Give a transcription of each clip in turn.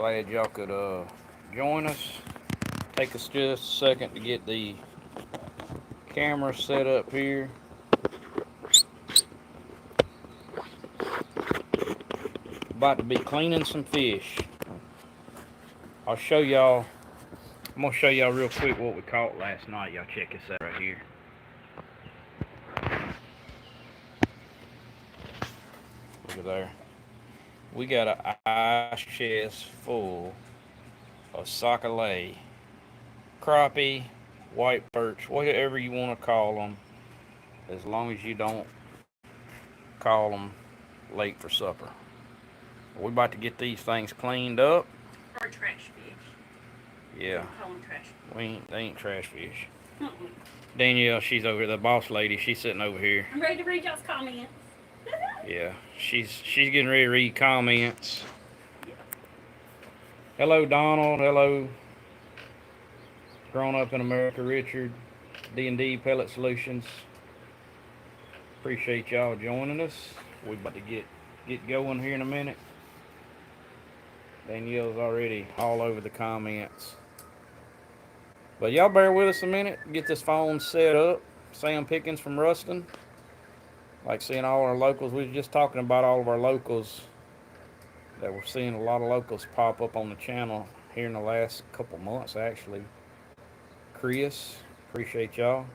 Glad y'all could join us. Take us just a second to get the camera set up here. About to be cleaning some fish. I'll show y'all. I'm gonna show y'all real quick what we caught last night. Y'all check this out right here. Look at there. We got an ice chest full of Sacalait, crappie, white perch, whatever you want to call them, as long as you don't call them late for supper. We're about to get these things cleaned up. Or trash fish. Yeah. Call them trash fish. They ain't trash fish. Danielle, she's over the boss lady. She's sitting over here. I'm ready to read y'all's comments. Yeah, she's getting ready to read comments. Yeah. Hello, Donald. Hello, Grown Up in America, Richard. D&D Pellet Solutions. Appreciate y'all joining us. We're about to get going here in a minute. Danielle's already all over the comments. But y'all bear with us a minute. Get this phone set up. Sam Pickens from Ruston. Like seeing all our locals. We were just talking about all of our locals. That we're seeing a lot of locals pop up on the channel here in the last couple months actually. Chris, appreciate y'all.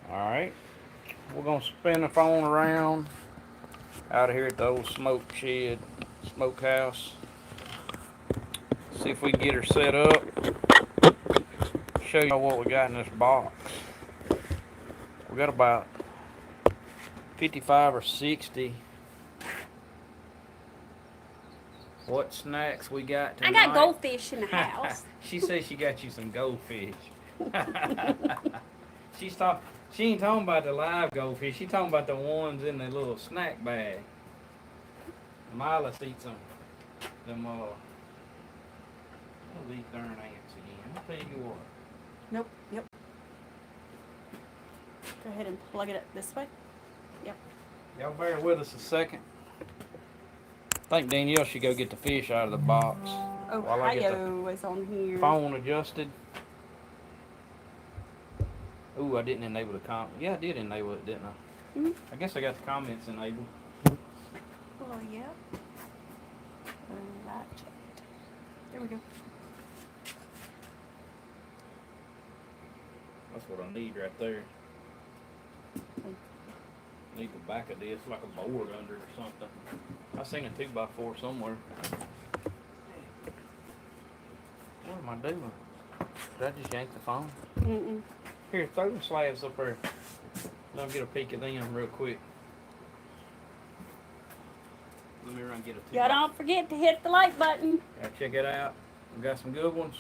Alright. We're going to spin the phone around out of here at the old smoke shed, smokehouse. See if we can get her set up. Show y'all what we got in this box. We got about 55 or 60. What snacks we got tonight? I got goldfish in the house. She says she got you some goldfish. She ain't talking about the live goldfish. She talking about the ones in the little snack bag. Milas eats them. These darn ants again. I'll tell you what. Nope. Yep. Go ahead and plug it up this way. Yep. Y'all bear with us a second. I think Danielle should go get the fish out of the box. Ohio is on here. Phone adjusted. Ooh, I didn't enable the comment. Yeah, I did enable it, didn't I? Mm-hmm. I guess I got the comments enabled. Oh, yeah. That checked. There we go. That's what I need right there. Need the back of this, like a board under or something. I seen a 2x4 somewhere. What am I doing? Did I just yank the phone? Mm-mm. Here, throw the slabs up there. Let me get a peek at them real quick. Let me run and get a 2x4. Y'all don't forget to hit the like button. Yeah, check it out. We got some good ones.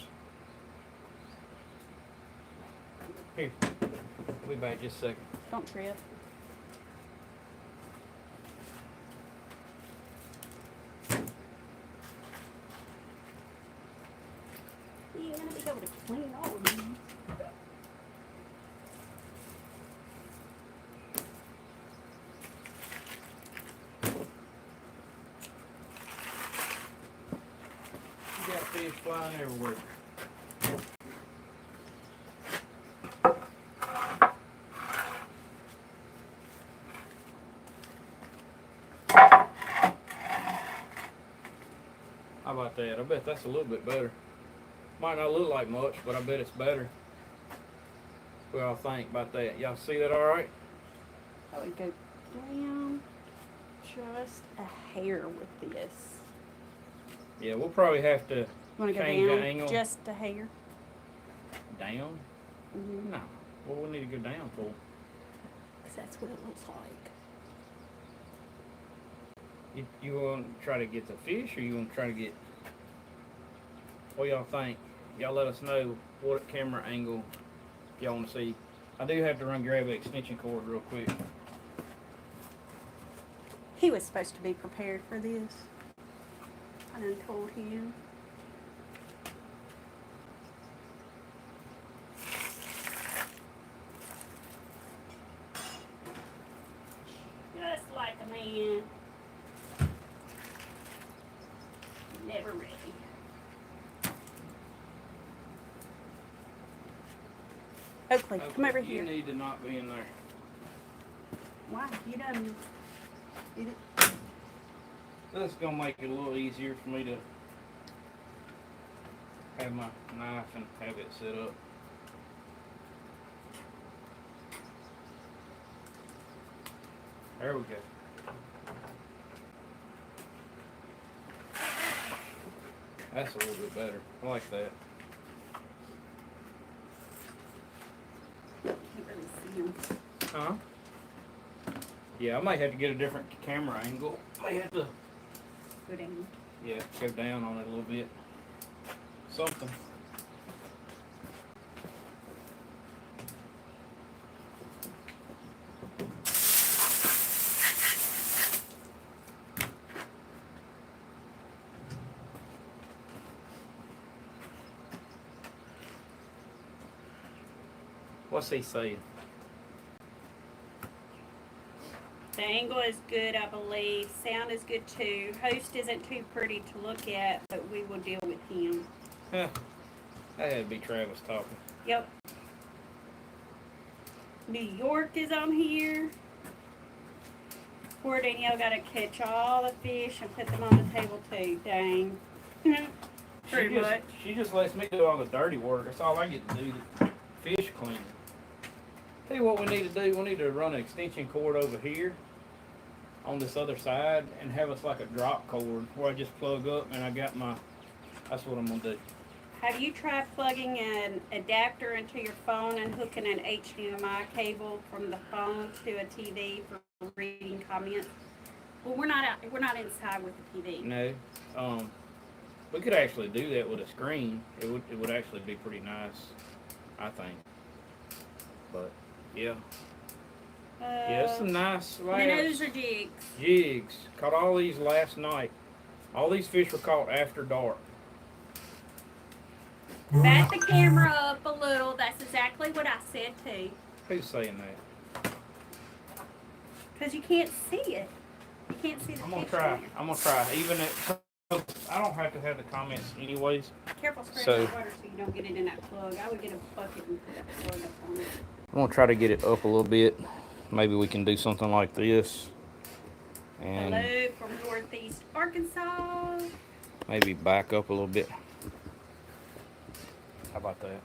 Here, we'll be back just a second. Don't trip. You're gonna be able to clean all of these. You got fish flying everywhere. How about that? I bet that's a little bit better. Might not look like much, but I bet it's better. What y'all think about that? Y'all see that all right? I would go down just a hair with this. Yeah, we'll probably have to Want to go change the down angle. just a hair? Down? Mm-hmm. No. What do we need to go down for? Because that's what it looks like. You want to try to get the fish, or you want to try to get... What y'all think? Y'all let us know what camera angle y'all want to see. I do have to grab an extension cord real quick. He was supposed to be prepared for this. I done told him. Just like a man. Oakley, come over You here. need to not be in there. Why? You done did it? That's gonna make it a little easier for me to have my knife and have it set up. There we go. That's a little bit better. I like that. Can't really see him. Huh? Yeah, I might have to get a different camera angle. I have to, Go down. yeah, go down on it a little bit. Something. What's he saying? The angle is good, I believe. Sound is good too. Host isn't too pretty to look at, but we will deal with him. Huh. That had to be Travis talking. Yep. New York is on here. Poor Danielle got to catch all the fish and put them on the table too. Dang. Pretty much. She just lets me do all the dirty work. That's all I get to do, the fish cleaning. Tell you what we need to do. We need to run an extension cord over here on this other side and have us like a drop cord where I just plug up and I got my, that's what I'm going to do. Have you tried plugging an adapter into your phone and hooking an HDMI cable from the phone to a TV for reading comments? Well, we're not inside with the TV. No. We could actually do that with a screen. It would actually be pretty nice, I think. But yeah. Yeah, some nice Minnows or jigs? Jigs. Caught all these last night. All these fish were caught after dark. Back the camera up a little. That's exactly what I said too. Who's saying that? Because you can't see it. You can't see the I'm gonna fish try. in there. I'm gonna try. Even if I don't have to have the comments anyways. Careful spreading So- the water so you don't get it in that plug. I would get a bucket and put that plug up on it. I'm gonna try to get it up a little bit. Maybe we can do something like this. And Hello from Northeast Arkansas. maybe back up a little bit. How about that?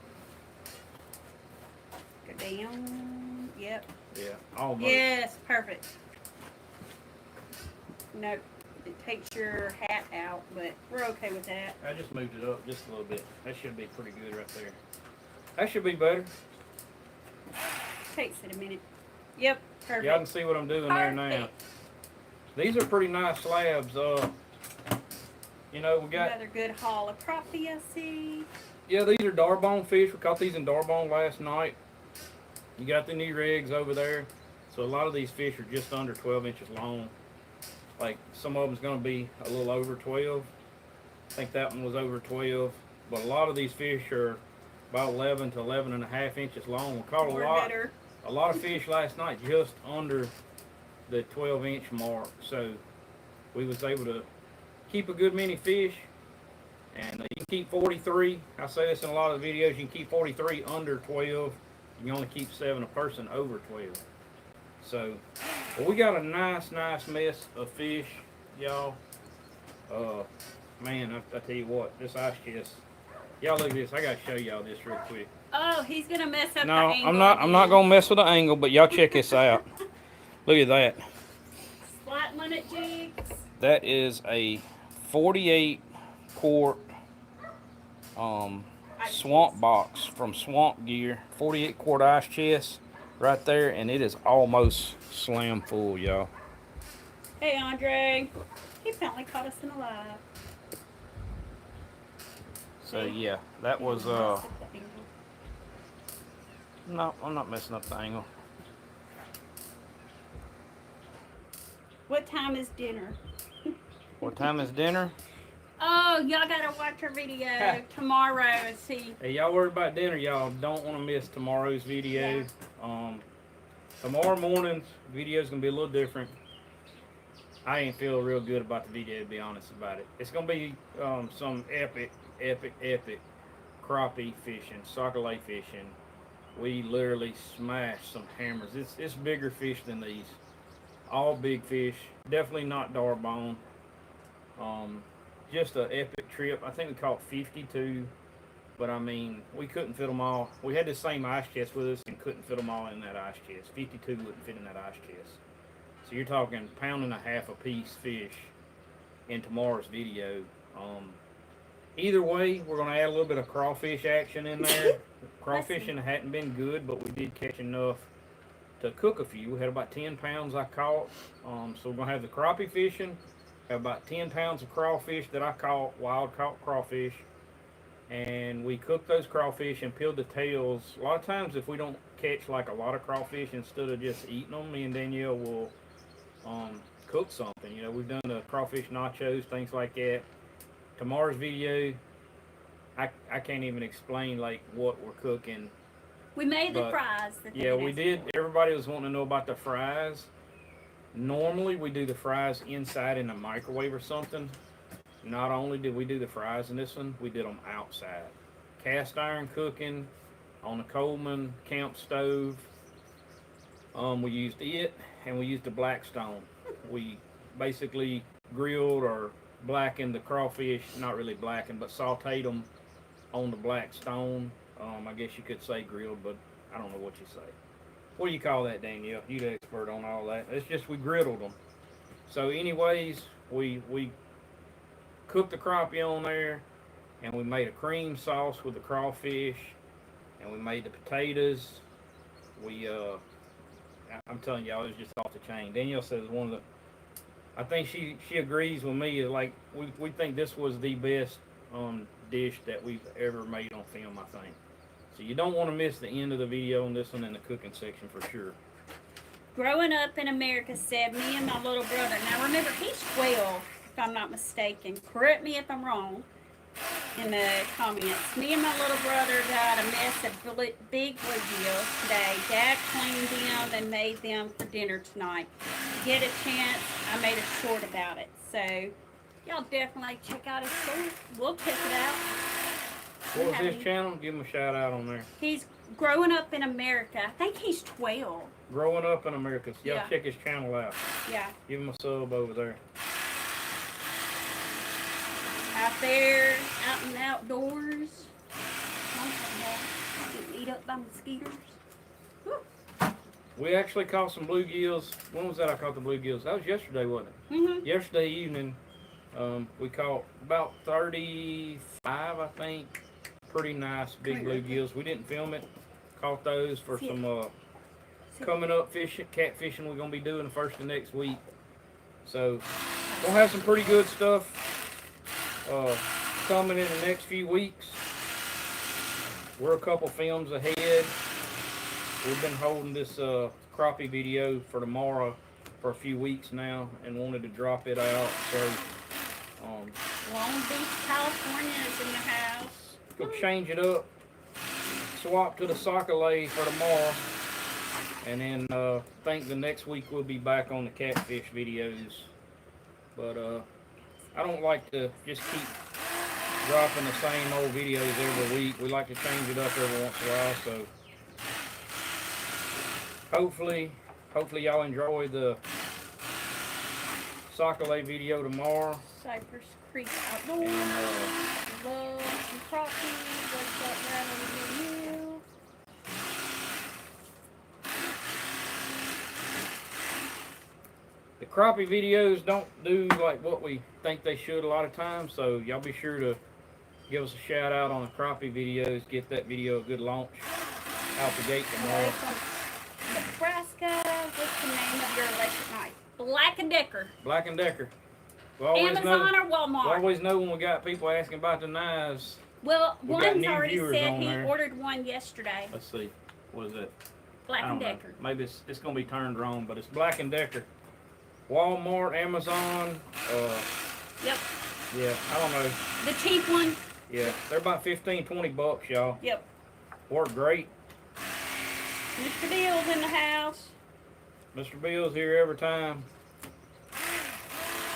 Go down. Yep. Yeah, almost. Yes, perfect. Nope. It takes your hat out, but we're okay with that. I just moved it up just a little bit. That should be pretty good right there. That should be better. Takes it a minute. Yep, perfect. Y'all can see what I'm doing there now. Perfect. These are pretty nice slabs. You know, we got, Another good haul of crappie, I see. yeah, these are darbone fish. We caught these in darbone last night. You got the new rigs over there. So a lot of these fish are just under 12 inches long. Like some of them's gonna be a little over 12. I think that one was over 12. But a lot of these fish are about 11 to 11 and a half inches long. We caught Or better. a lot of fish last night just under the 12-inch mark. So we was able to keep a good many fish. And you can keep 43. I say this in a lot of the videos. You can keep 43 under 12. You can only keep 7 a person over 12. So, well, we got a nice mess of fish, y'all. Man, I tell you what, this ice chest. Y'all look at this. I gotta show y'all this real quick. Oh, he's gonna mess up the No, angle. I'm not gonna mess with the angle, but y'all check this out. Look at that. Slight limit jigs. That is a 48 quart swamp box from Swamp Gear. 48 quart ice chest right there, and it is almost slam full, y'all. Hey, Andre. He finally caught us in a live. So yeah, that was no, I'm not messing up the angle. What time is dinner? What time is dinner? Oh, y'all gotta watch our video tomorrow and see. Hey, y'all worried about dinner? Y'all don't want to miss tomorrow's video. Tomorrow morning's video is gonna be a little different. I ain't feel real good about the video, to be honest about it. It's gonna be some epic crappie fishing, sacalait fishing. we literally smashed some hammers. It's bigger fish than these. All big fish. Definitely not darbone. Um, just an epic trip. I think we caught 52, but I mean, we couldn't fit them all. We had the same ice chest with us and couldn't fit them all in that ice chest. 52 wouldn't fit in that ice chest. So you're talking pound and a half a piece fish in tomorrow's video. Either way, we're going to add a little bit of crawfish action in there. Crawfishing hadn't been good, but we did catch enough to cook a few. We had about 10 pounds I caught. So we're going to have the crappie fishing, have about 10 pounds of crawfish that I caught, wild caught crawfish. And we cooked those crawfish and peeled the tails. A lot of times if we don't catch like a lot of crawfish, instead of just eating them, me and Danielle will cook something. You know, we've done the crawfish nachos, things like that. Tomorrow's video, I can't even explain like what we're cooking. We made the fries. Yeah, we did. Everybody was wanting to know about the fries. Normally we do the fries inside in a microwave or something. Not only did we do the fries in this one, we did them outside. Cast iron cooking on a Coleman camp stove. We used it, and we used the Blackstone. We basically grilled or blackened the crawfish, not really blackened, but sauteed them on the Blackstone. I guess you could say grilled, but I don't know what you say. What do you call that, Danielle? You're the expert on all that. It's just we griddled them. So anyways, we cooked the crappie on there, and we made a cream sauce with the crawfish, and we made the potatoes. I'm telling y'all, it was just off the chain. Danielle says one of the, I think she agrees with me. Like we think this was the best dish that we've ever made on film, I think. So you don't want to miss the end of the video on this one in the cooking section for sure. Growing up in America said, me and my little brother, now remember he's 12 if I'm not mistaken, correct me if I'm wrong in the comments. Me and my little brother got a mess of big bluegills today. Dad cleaned them and made them for dinner tonight. Get a chance, I made a short about it. So y'all definitely check out his short. We'll check it out. What was his channel? Give him a shout out on there. He's Growing Up in America. I think he's 12. Growing Up in America. Y'all check his channel out. Yeah. Give him a sub over there. Out there, out and outdoors. Getting eat up by mosquitoes. Woo. We actually caught some bluegills. When was that I caught the bluegills? That was yesterday, wasn't it? Mm-hmm. Yesterday evening, we caught about 35, I think. Pretty nice big bluegills. We didn't film it. Caught those for some coming up fishing, catfishing we're going to be doing the first of next week. So we'll have some pretty good stuff coming in the next few weeks. We're a couple films ahead. We've been holding this crappie video for tomorrow for a few weeks now and wanted to drop it out. So Long Beach, California is in the house. Go change it up, swap to the Sacalait for tomorrow, and then think the next week we'll be back on the catfish videos. But I don't like to just keep dropping the same old videos every week. We like to change it up every once in a while. So hopefully y'all enjoy the Sacalait video tomorrow. Cypress Creek Outdoors. Love some crappie. What's up down over here? The crappie videos don't do like what we think they should a lot of times, so y'all be sure to give us a shout out on the crappie videos. Get that video a good launch out the gate tomorrow. Nebraska. What's the name of your electric knife? Black & Decker. Black & Decker. Amazon or Walmart? We always know when we got people asking about the knives. Well, one's already said he ordered one yesterday. Let's see. What is it? Black & Decker. Maybe it's going to be turned wrong, but it's Black & Decker. Walmart, Amazon. Yep. Yeah, I don't know. The cheap one? Yeah, they're about 15, 20 bucks, y'all. Yep. Work great. Mr. Bill's in the house. Mr. Bill's here every time.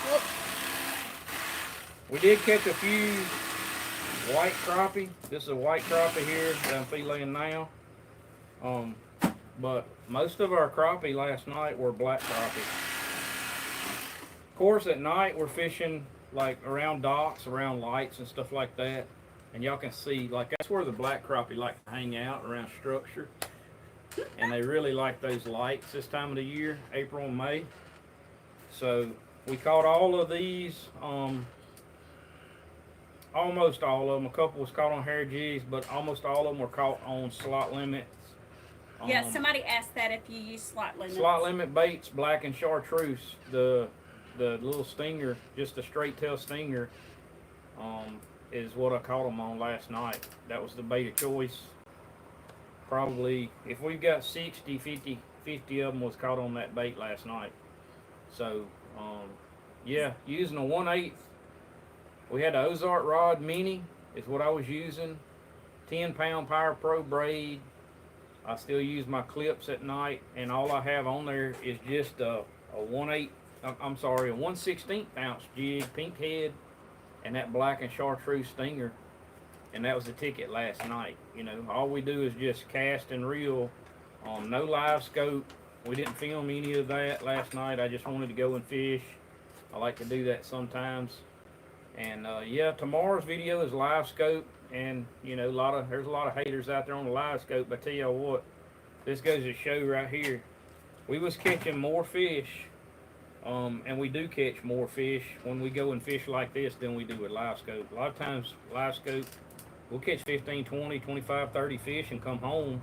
Whoop. We did catch a few white crappie. This is a white crappie here that I'm filleting now. Um, but most of our crappie last night were black crappie. Of course, at night we're fishing like around docks, around lights and stuff like that. And y'all can see, like, that's where the black crappie like to hang out, around structure. And they really like those lights this time of the year, April and May. So we caught all of these, almost all of them. A couple was caught on hair jigs, but almost all of them were caught on slot limits. Yeah, somebody asked that if you use slot limits. Slot limit baits, black and chartreuse. The little stinger, just a straight tail stinger, is what I caught them on last night. That was the bait of choice. Probably, if we've got 60, 50 of them was caught on that bait last night. So, yeah, using a 1/8. We had the Ozark rod mini is what I was using. 10-pound Power Pro braid. I still use my clips at night, and all I have on there is just a 1/8. I'm sorry, a 1/16 ounce jig, pink head, and that black and chartreuse stinger. And that was the ticket last night. You know, all we do is just cast and reel. No live scope. We didn't film any of that last night. I just wanted to go and fish. I like to do that sometimes. And yeah, tomorrow's video is live scope. And you know, there's a lot of haters out there on the live scope. But I tell you what, this goes to show right here. We was catching more fish, and we do catch more fish when we go and fish like this than we do with live scope. A lot of times, live scope, we'll catch 15, 20, 25, 30 fish and come home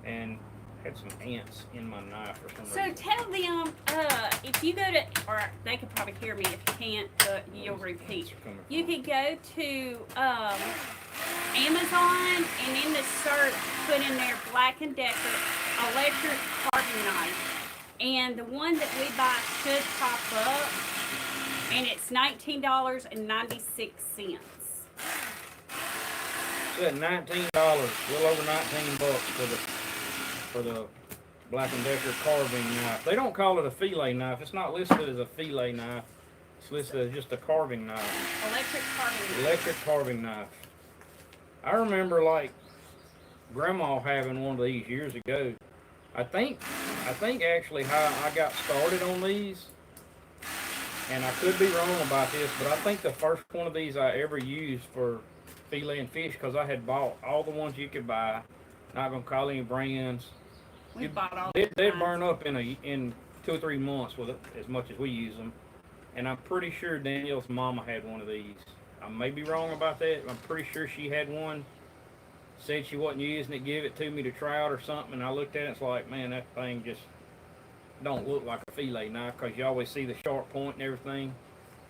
and had some ants in my knife for some reason. So tell them, if you go to, or they could probably hear me if you can't, but you'll repeat. You could go to Amazon and in the search put in there Black & Decker electric carving knife. And the one that we buy should pop up, and it's $19.96. So at $19, a little over $19 for the Black & Decker carving knife. They don't call it a fillet knife. It's not listed as a fillet knife. It's listed as just a carving knife. Electric carving knife. Electric carving knife. I remember like Grandma having one of these years ago. I think actually how I got started on these, and I could be wrong about this, but I think the first one of these I ever used for filleting fish, because I had bought all the ones you could buy. Not gonna call any brands. We bought all. They'd burn up in 2 or 3 months with it, as much as we use them. And I'm pretty sure Danielle's mama had one of these. I may be wrong about that. I'm pretty sure she had one. Said she wasn't using it, give it to me to try out or something. And I looked at it, it's like, man, that thing just don't look like a fillet knife, because you always see the sharp point and everything.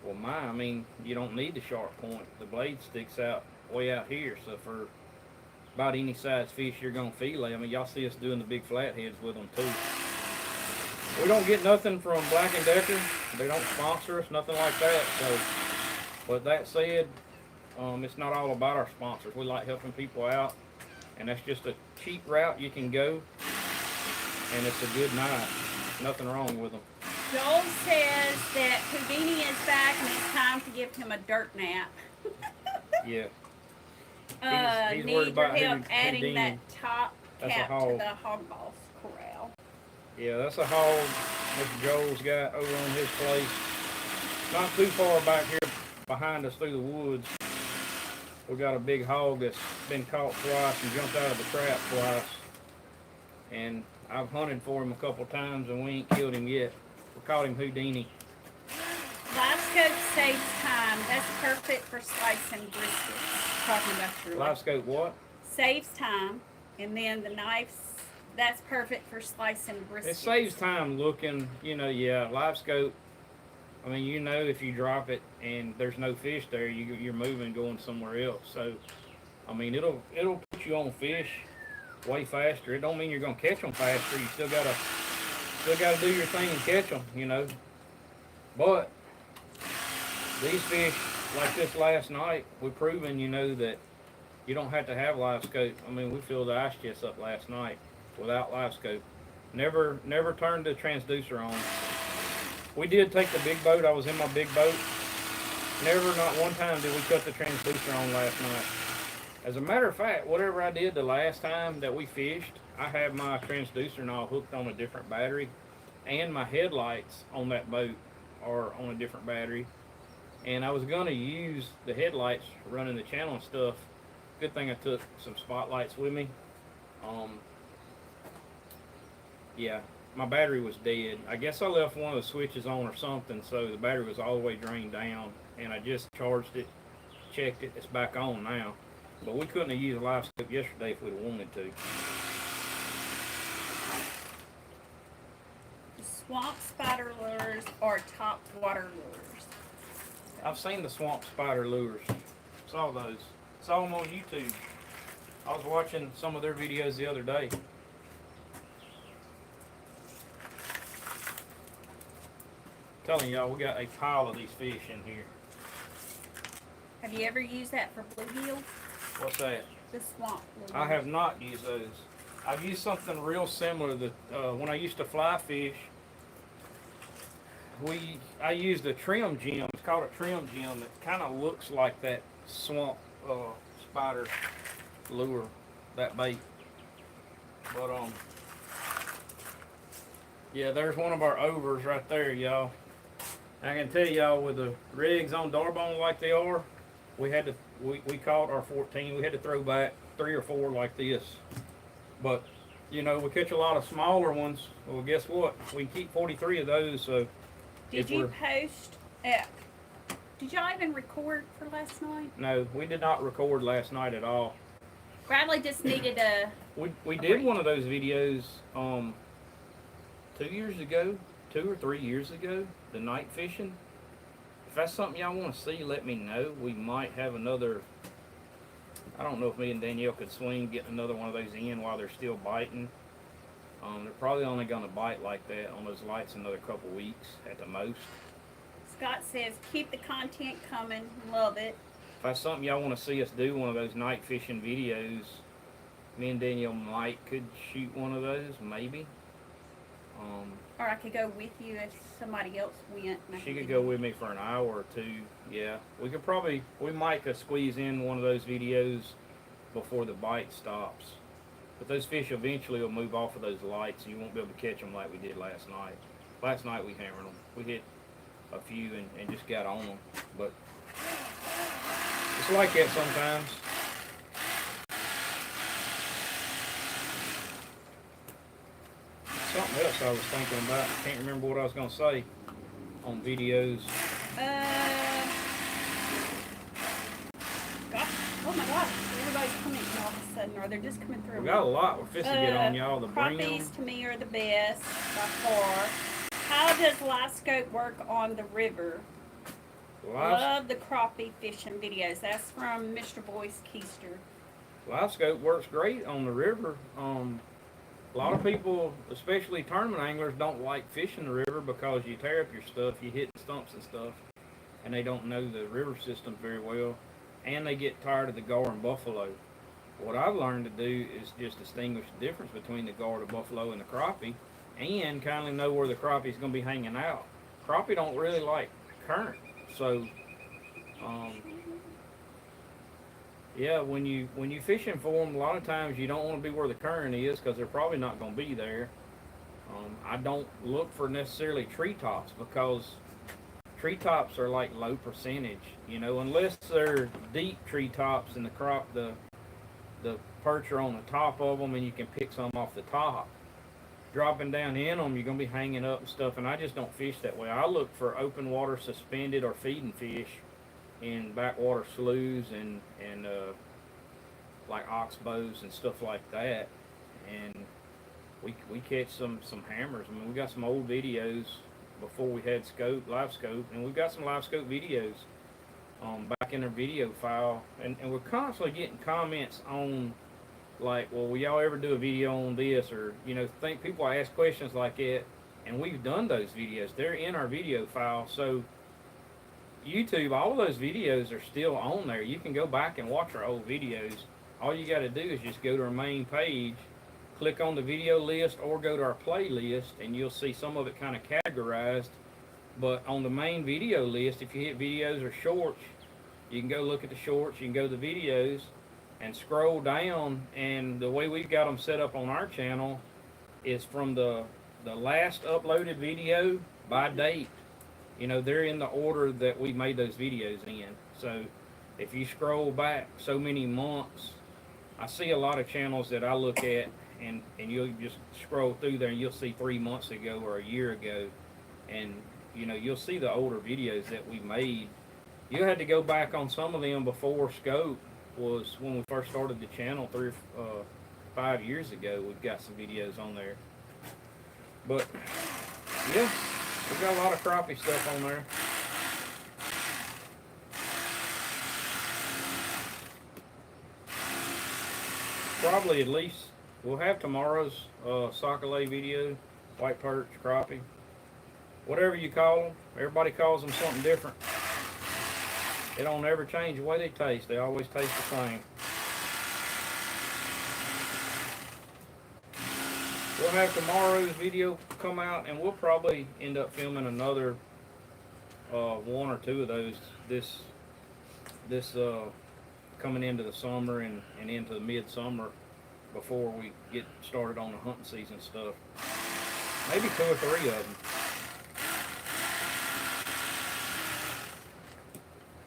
Well, I mean, you don't need the sharp point. The blade sticks out way out here. So for about any size fish you're gonna fillet, I mean, y'all see us doing the big flatheads with them too. We don't get nothing from Black & Decker. They don't sponsor us, nothing like that. So, but that said, it's not all about our sponsors. We like helping people out, and that's just a cheap route you can go, and it's a good knife. Nothing wrong with them. Joel says that Houdini is back and it's time to give him a dirt nap. Yeah. He's Need worried your about help adding Houdini. that top That's a cap to hog. the hog boss corral. Yeah, that's a hog Mr. Joel's got over on his place. Not too far back here behind us through the woods. We got a big hog that's been caught twice and jumped out of the trap twice. And I've hunted for him a couple times and we ain't killed him yet. We caught him Houdini. Live scope saves time. That's perfect for slicing briskets. Talking about your Live scope what? saves time, and then the knives. That's perfect for slicing briskets. It saves time looking, you know, yeah, live scope. I mean, you know, if you drop it and there's no fish there, you're moving, going somewhere else. So, I mean, it'll put you on fish way faster. It don't mean you're gonna catch them faster. You still gotta do your thing and catch them, you know. But these fish, like this last night, we're proving, you know, that you don't have to have live scope. I mean, we filled the ice chest up last night without live scope. Never turned the transducer on. We did take the big boat. I was in my big boat. Never, not one time did we cut the transducer on last night. As a matter of fact, whatever I did the last time that we fished, I have my transducer and all hooked on a different battery, and my headlights on that boat are on a different battery. And I was gonna use the headlights running the channel and stuff. Good thing I took some spotlights with me. Um, yeah, my battery was dead. I guess I left one of the switches on or something, so the battery was all the way drained down. And I just charged it, checked it. It's back on now. But we couldn't have used a live scope yesterday if we'd have wanted to. Swamp spider lures or top water lures. I've seen the swamp spider lures. Saw those. Saw them on YouTube. I was watching some of their videos the other day. Telling y'all, we got a pile of these fish in here. Have you ever used that for bluegill? What's that? The swamp lure. I have not used those. I've used something real similar that when I used to fly fish, I used a trim gem. It's called a trim gem. It kind of looks like that swamp spider lure, that bait. But yeah, there's one of our overs right there, y'all. I can tell y'all, with the rigs on Darbone like they are, we caught our 14. We had to throw back 3 or 4 like this. But you know, we catch a lot of smaller ones. Well, guess what? We can keep 43 of those. So did you post? Did y'all even record for last night? No, we did not record last night at all. Bradley just needed a. We did one of those videos 2 years ago, 2 or 3 years ago, the night fishing. If that's something y'all want to see, let me know. We might have another. I don't know if me and Danielle could swing getting another one of those in while they're still biting. They're probably only going to bite like that on those lights another couple weeks at the most. Scott says, keep the content coming. Love it. If that's something y'all want to see us do, one of those night fishing videos, me and Danielle could shoot one of those, maybe. Or I could go with you if somebody else went. She could go with me for an hour or 2. Yeah, we might could squeeze in one of those videos before the bite stops. But those fish eventually will move off of those lights, and you won't be able to catch them like we did last night. Last night we hammered them. We hit a few and just got on them. But it's like that sometimes. Something else I was thinking about. I can't remember what I was going to say on videos. Gosh, oh my gosh, everybody's coming all of a sudden, or they're just coming through. We got a lot. We're fixing to get on y'all. The crappies to me are the best by far. How does live scope work on the river? Love the crappie fishing videos. That's from Mr. Boyce Keister. Live scope works great on the river. A lot of people, especially tournament anglers, don't like fishing the river because you tear up your stuff, you hit stumps and stuff, and they don't know the river system very well, and they get tired of the gar and buffalo. What I've learned to do is just distinguish the difference between the gar, the buffalo, and the crappie, and kind of know where the crappie is going to be hanging out. Crappie don't really like current, so yeah, when you fishing for them, a lot of times you don't want to be where the current is because they're probably not going to be there. I don't look for necessarily treetops because treetops are like low percentage, you know, unless they're deep treetops and the perch are on the top of them and you can pick some off the top. Dropping down in them, you're going to be hanging up and stuff, and I just don't fish that way. I look for open water suspended or feeding fish in backwater sloughs and like oxbows and stuff like that, and we catch some hammers. I mean, we got some old videos before we had live scope, and we've got some live scope videos back in our video file, and we're constantly getting comments on like, well, will y'all ever do a video on this, or you know, people ask questions like that, and we've done those videos. They're in our video file, so YouTube, all of those videos are still on there. You can go back and watch our old videos. All you got to do is just go to our main page, click on the video list, or go to our playlist, and you'll see some of it kind of categorized. But on the main video list, if you hit videos or shorts, you can go look at the shorts, you can go to the videos, and scroll down, and the way we've got them set up on our channel is from the last uploaded video by date. You know, they're in the order that we made those videos in. So if you scroll back so many months, I see a lot of channels that I look at, and you'll just scroll through there and you'll see 3 months ago or a year ago, and you know, you'll see the older videos that we made. You had to go back on some of them before scope was when we first started the channel 5 years ago. We've got some videos on there, but yeah, we've got a lot of crappie stuff on there. Probably at least we'll have tomorrow's Sacalait video, white perch, crappie, whatever you call them. Everybody calls them something different. They don't ever change the way they taste. They always taste the same. We'll have tomorrow's video come out, and we'll probably end up filming another one or two of those this coming into the summer and into the midsummer before we get started on the hunting season stuff. Maybe 2 or 3 of them.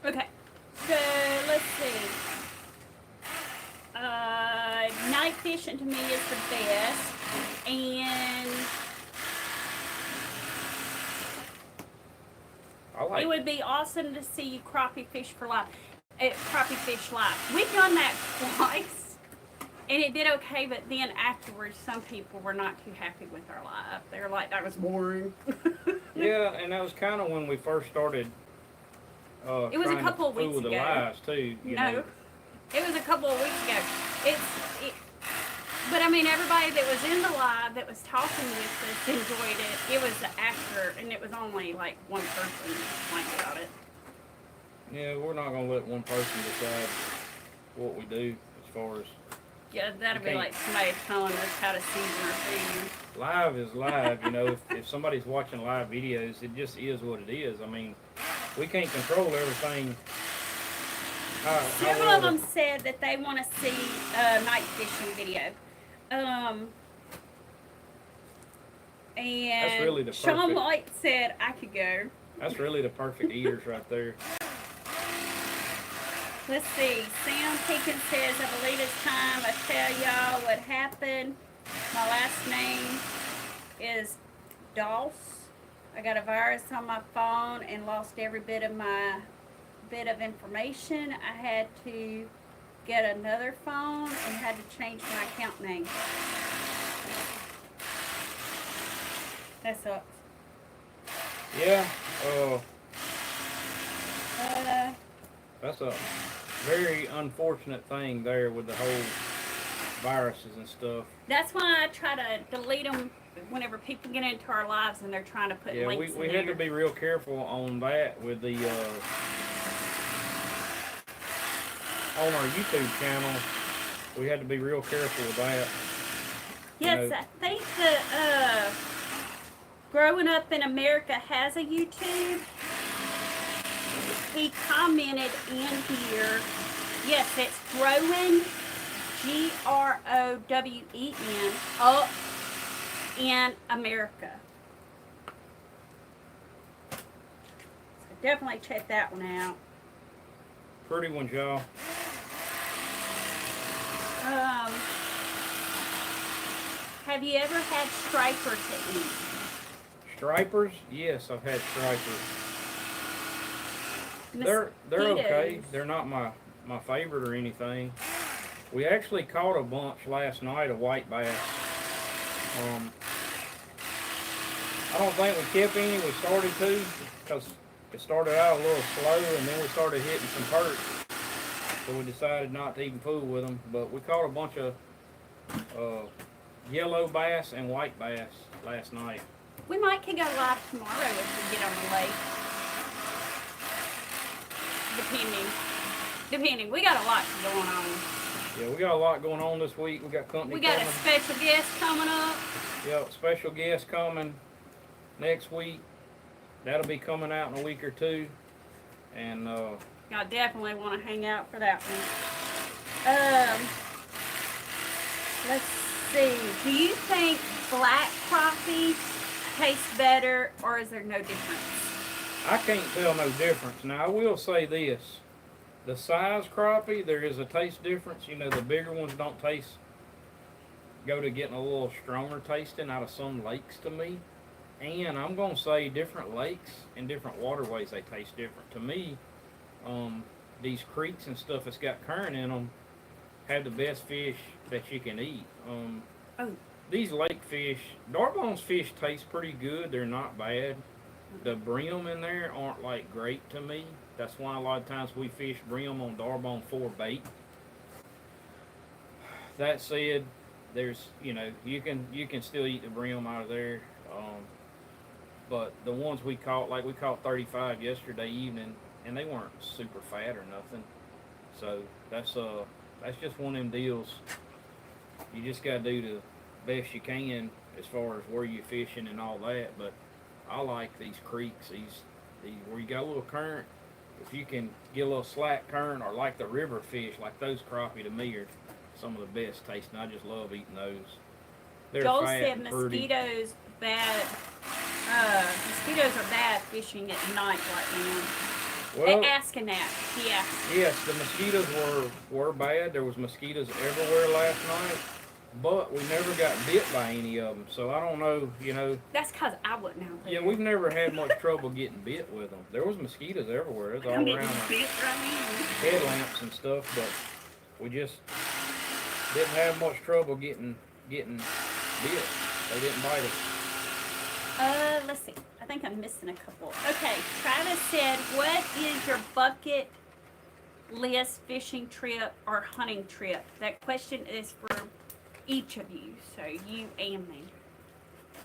Okay, so let's see. Night fishing to me is the best, and it would be awesome to see crappie fish for life. Crappie fish live. We've done that twice, and it did okay, but then afterwards, some people were not too happy with our live. They were like, that was boring. Yeah, and that was kind of when we first started. It was a couple of weeks ago. The lives too. You know. It was a couple of weeks ago. But I mean, everybody that was in the live that was talking with us enjoyed it. It was the after, and it was only like one person complaining about it. Yeah, we're not gonna let one person decide what we do as far as. Yeah, that'd be like somebody telling us how to season our food. Live is live, you know. If somebody's watching live videos, it just is what it is. I mean, we can't control everything. Several of them said that they want to see a night fishing video. And that's really the Sean White said I could go. That's really the perfect eaters right there. Let's see. Sam Pickens says, I believe it's time I tell y'all what happened. My last name is Doss. I got a virus on my phone and lost every bit of my information. I had to get another phone and had to change my account name. That sucks. Yeah. That's a very unfortunate thing there with the whole viruses and stuff. That's why I try to delete them whenever people get into our lives and they're trying to put links in there. We had to be real careful on that with the on our YouTube channel. We had to be real careful with that. Yes, you know, I think that Growing Up in America has a YouTube. He commented in here. Yes, it's Growing, Growen, Up in America. So definitely check that one out. Pretty ones, y'all. Have you ever had striper to eat? Stripers? Yes, I've had stripers. They're okay. They're not my favorite or anything. We actually caught a bunch last night of white bass. I don't think we kept any. We started to because it started out a little slow, and then we started hitting some perch. So we decided not to even fool with them. But we caught a bunch of yellow bass and white bass last night. We might can go live tomorrow if we get on the lake. Depending. We got a lot going on. Yeah, we got a lot going on this week. We got company. We got a special guest coming up. Yep, special guest coming next week. That'll be coming out in a week or two. And I definitely want to hang out for that one. Um, let's see. Do you think black crappie tastes better, or is there no difference? I can't tell no difference. Now I will say this: the size crappie, there is a taste difference. You know, the bigger ones don't taste go to getting a little stronger tasting out of some lakes to me. And I'm gonna say different lakes and different waterways they taste different. To me, these creeks and stuff that's got current in them have the best fish that you can eat. Oh, These lake fish, Darbone's fish taste pretty good. They're not bad. The brim in there aren't like great to me. That's why a lot of times we fish brim on Darbone for bait. That said, there's you can still eat the brim out of there. But the ones we caught 35 yesterday evening, and they weren't super fat or nothing. So that's just one of them deals. You just gotta do the best you can as far as where you're fishing and all that. But I like these creeks, these where you got a little current. If you can get a little slack current, or like the river fish, like those crappie to me are some of the best tasting. I just love eating those. They're Joel fat said and pretty. Mosquitoes are bad fishing at night right now. Well, Asking that, yeah. yes, the mosquitoes were bad. There was mosquitoes everywhere last night, but we never got bit by any of them. So I don't know, That's because I wasn't out there. Yeah, we've never had much trouble getting bit with them. There was mosquitoes everywhere. It was all I'm getting around bit right now. headlamps and stuff, but we just didn't have much trouble getting bit. They didn't bite us. Let's see. I think I'm missing a couple. Okay, Travis said, what is your bucket list fishing trip or hunting trip? That question is for each of you, so you and me.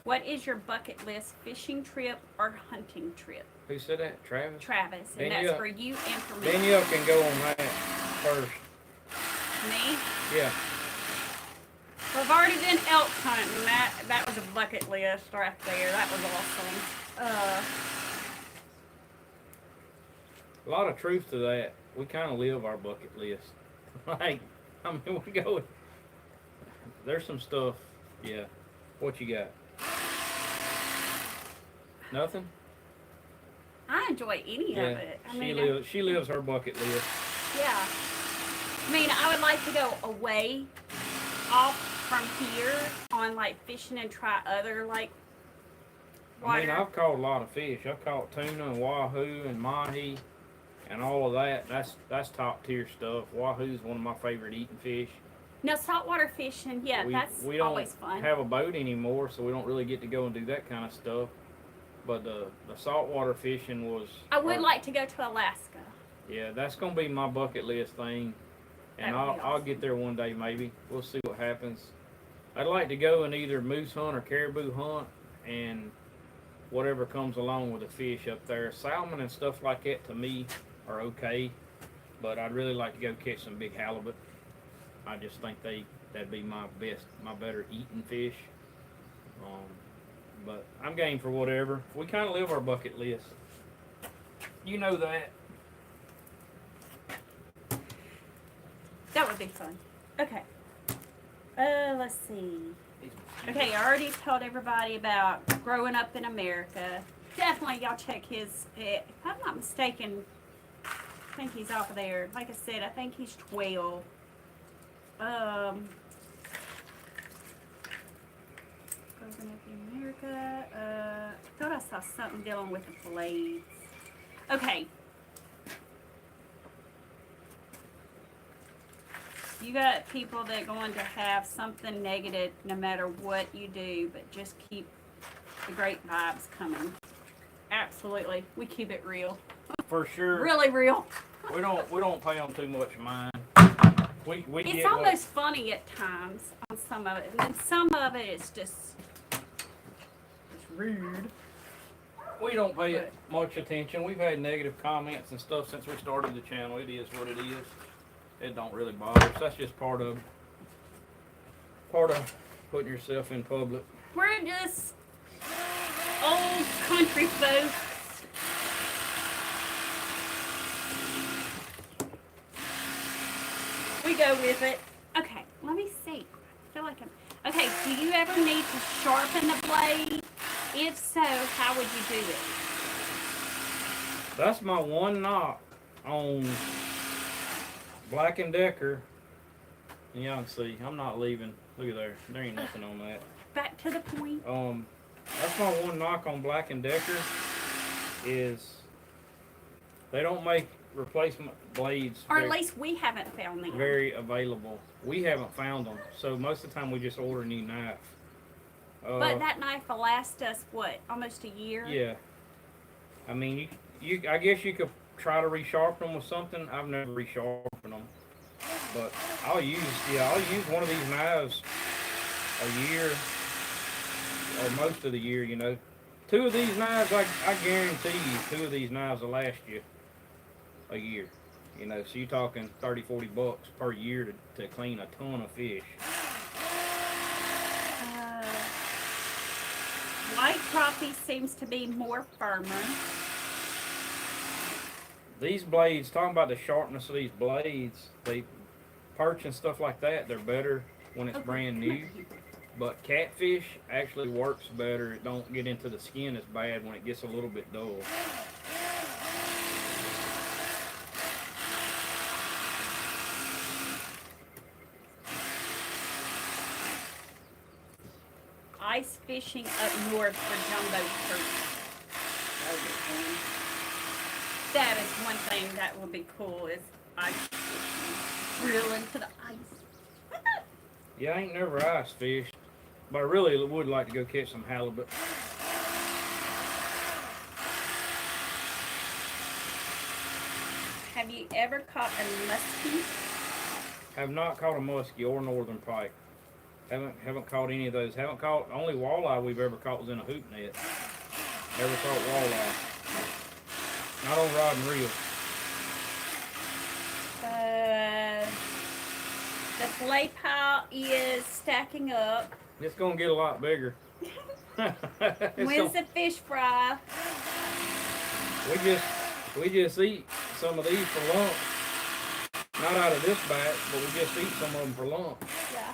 What is your bucket list fishing trip or hunting trip? Who said that? Travis? Travis, and Danielle, that's for you and for me. Danielle can go on that first. Me? Yeah. Well, I've already been elk hunting. That was a bucket list right there. That was awesome. A lot of truth to that. We kind of live our bucket list. We go. There's some stuff. Yeah. What you got? Nothing? I enjoy any of it. She lives her bucket list. Yeah. I mean, I would like to go away off from here on like fishing and try other like water. I mean, I've caught a lot of fish. I've caught tuna and wahoo and mahi and all of that. That's top tier stuff. Wahoo's one of my favorite eating fish. Now, saltwater fishing, yeah, that's we don't always fun. have a boat anymore, so we don't really get to go and do that kind of stuff. But the saltwater fishing was. I would like to go to Alaska. Yeah, that's gonna be my bucket list thing, and I'll get there one day maybe. We'll see what happens. I'd like to go and either moose hunt or caribou hunt, and whatever comes along with the fish up there. Salmon and stuff like that to me are okay, but I'd really like to go catch some big halibut. I just think that'd be my better eating fish. But I'm game for whatever. We kind of live our bucket list. You know that. That would be fun. Okay. Let's see. Okay, I already told everybody about growing up in America. Definitely, y'all check his. If I'm not mistaken, I think he's off of there. Like I said, I think he's 12. Growing up in America. I thought I saw something dealing with the blades. Okay. You got people that are going to have something negative no matter what you do, but just keep the great vibes coming. Absolutely. We keep it real. For sure. Really real. We don't pay them too much mind. It's almost funny at times on some of it. And then some of it is just rude. We don't pay it much attention. We've had negative comments and stuff since we started the channel. It is what it is. It don't really bother us. That's just part of putting yourself in public. We're just old country folks. We go with it. Okay, let me see. I feel like I'm. Okay, do you ever need to sharpen the blade? If so, how would you do it? That's my one knock on Black and Decker. And y'all can see, I'm not leaving. Look at there. There ain't nothing on that. Back to the point. That's my one knock on Black and Decker is they don't make replacement blades. Or at least we haven't found them. Very available. We haven't found them, so most of the time we just order a new knife. But that knife will last us what, almost a year? Yeah. I mean, I guess you could try to resharpen them with something. I've never resharpened them, but I'll use one of these knives a year or most of the year. You know, two of these knives, I guarantee you, two of these knives will last you a year. You know, so you're talking $30-40 per year to clean a ton of fish. White crappie seems to be more firmer. These blades, talking about the sharpness of these blades, they perch and stuff like that, they're better when it's brand new. But catfish actually works better. It don't get into the skin as bad when it gets a little bit dull. Ice fishing up north for jumbo perch. That is one thing that will be cool is ice fishing. Real into the ice. Yeah, I ain't never ice fished, but I really would like to go catch some halibut. Have you ever caught a muskie? Have not caught a muskie or northern pike. Haven't caught any of those. Haven't caught, only walleye we've ever caught was in a hoop net. Never caught walleye. Not on rod and reel. The fillet pile is stacking up. It's gonna get a lot bigger. When's the fish fry? We just eat some of these for lunch. Not out of this batch, but we just eat some of them for lunch. Yeah.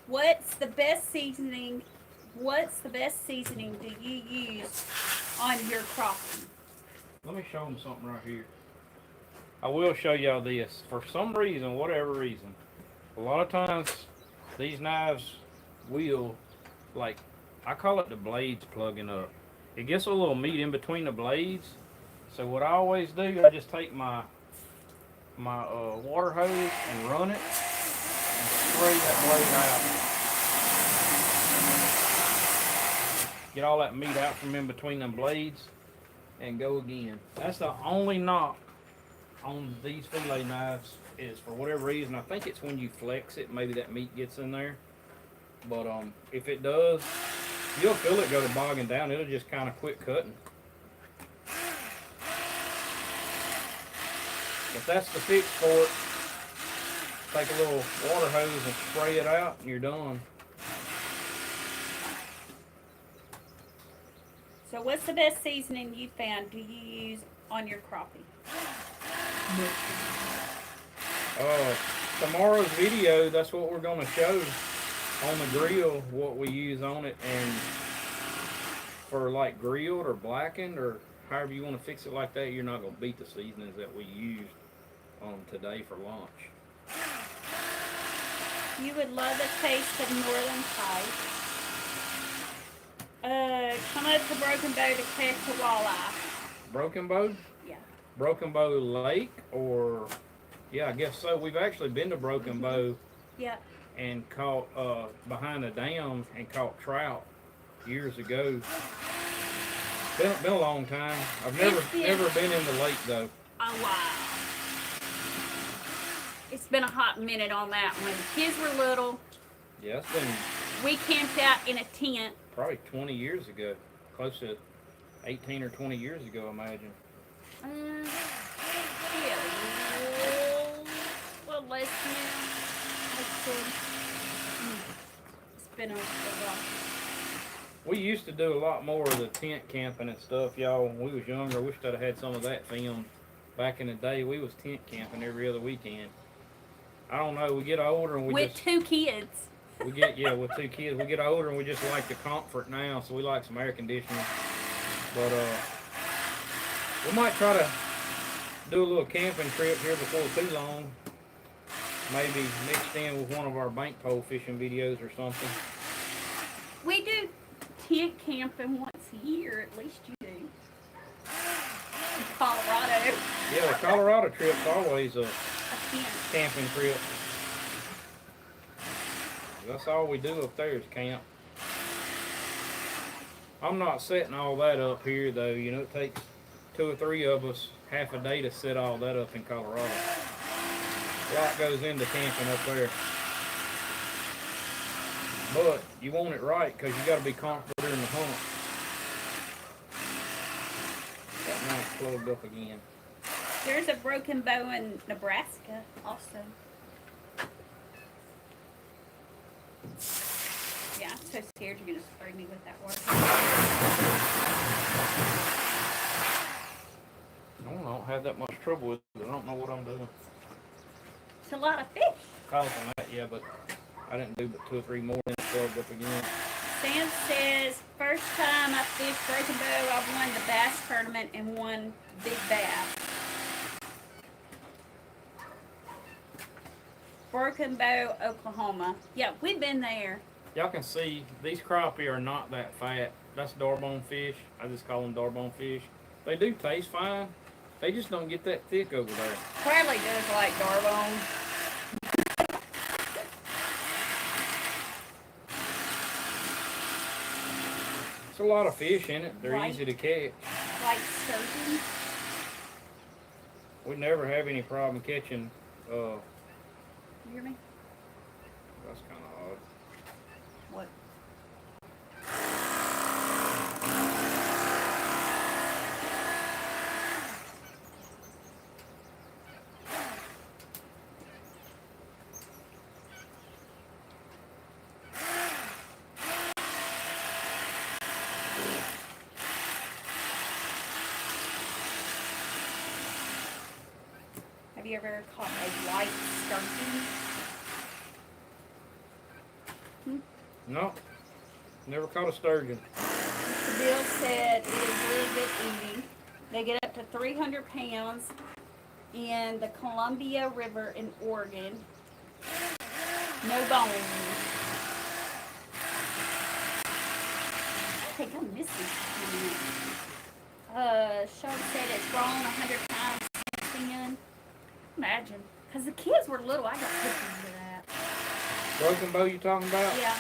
What's the best seasoning do you use on your crappie? Let me show them something right here. I will show y'all this. For some reason, whatever reason, a lot of times these knives will, like, I call it the blades plugging up. It gets a little meat in between the blades. So what I always do, I just take my water hose and run it and spray that blade out. Get all that meat out from in between them blades and go again. That's the only knock on these fillet knives is for whatever reason. I think it's when you flex it, maybe that meat gets in there. But if it does, you'll feel it go to bogging down. It'll just kind of quit cutting. If that's the fix for it, take a little water hose and spray it out and you're done. So what's the best seasoning you found do you use on your crappie? Tomorrow's video, that's what we're going to show on the grill, what we use on it, and for like grilled or blackened or however you want to fix it like that, you're not going to beat the seasonings that we used today for lunch. You would love the taste of northern pike. Come up to Broken Bow to catch a walleye. Broken Bow? Yeah. Broken Bow Lake, or yeah, I guess so. We've actually been to Broken Bow. Yeah. And caught behind a dam and caught trout years ago. Been a long time. I've never been in the lake though. Oh wow. It's been a hot minute on that one. The kids were little. Yeah, it's been. We camped out in a tent. Probably 20 years ago. Close to 18 or 20 years ago, I imagine. Yeah. Well, less now. It's been a while. We used to do a lot more of the tent camping and stuff, y'all. When we was younger, I wish I'd have had some of that filmed. Back in the day, we was tent camping every other weekend. I don't know. We get older and we With just 2 kids. we get yeah with 2 kids. We get older and we just like the comfort now. So we like some air conditioning. But we might try to do a little camping trip here before too long. Maybe mixed in with one of our bank pole fishing videos or something. We do tent camping once a year, at least you do. In Colorado. Yeah, the Colorado trip's always a A tent. camping trip. That's all we do up there is camp. I'm not setting all that up here though. You know, it takes 2 or 3 of us half a day to set all that up in Colorado. A lot goes into camping up there. But you want it right because you got to be comfortable during the hunt. That knife's plugged up again. There's a broken bow in Nebraska also. Yeah, I'm so scared you're going to spray me with that water. I don't have that much trouble with it. I don't know what I'm doing. It's a lot of fish. Causing that, yeah, but I didn't do but 2 or 3 more and it's plugged up again. Sam says, first time I fished broken bow, I won the bass tournament and won big bass. Broken Bow, Oklahoma. Yeah, we've been there. Y'all can see these crappie are not that fat. That's darbone fish. I just call them darbone fish. They do taste fine. They just don't get that thick over there. Bradley does like darbone. It's a lot of fish in it. They're Right. easy to catch. Like sturgeon. We never have any problem catching. You hear me? That's kind of odd. What? Have you ever caught a white sturgeon? No, never caught a sturgeon. Mr. Bill said it is really good eating. They get up to 300 pounds in the Columbia River in Oregon. No bones. I think I missed this comment. Sean said it's grown 100 times since then. Imagine. Because the kids were little. I got pictures of that. Broken bow you talking about? Yeah.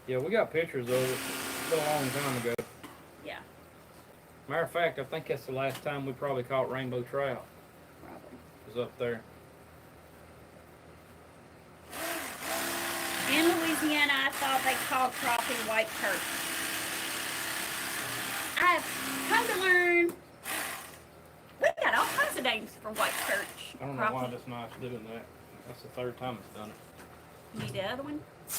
Yeah, we got pictures of it. It's a long time ago. Yeah. Matter of fact, I think that's the last time we probably caught rainbow trout. Probably. Was up there. In Louisiana, I thought they called crappie white perch. I've come to learn we got all kinds of names for white perch. I don't know why this knife's doing that. That's the 3rd time it's done it. You need the other one? I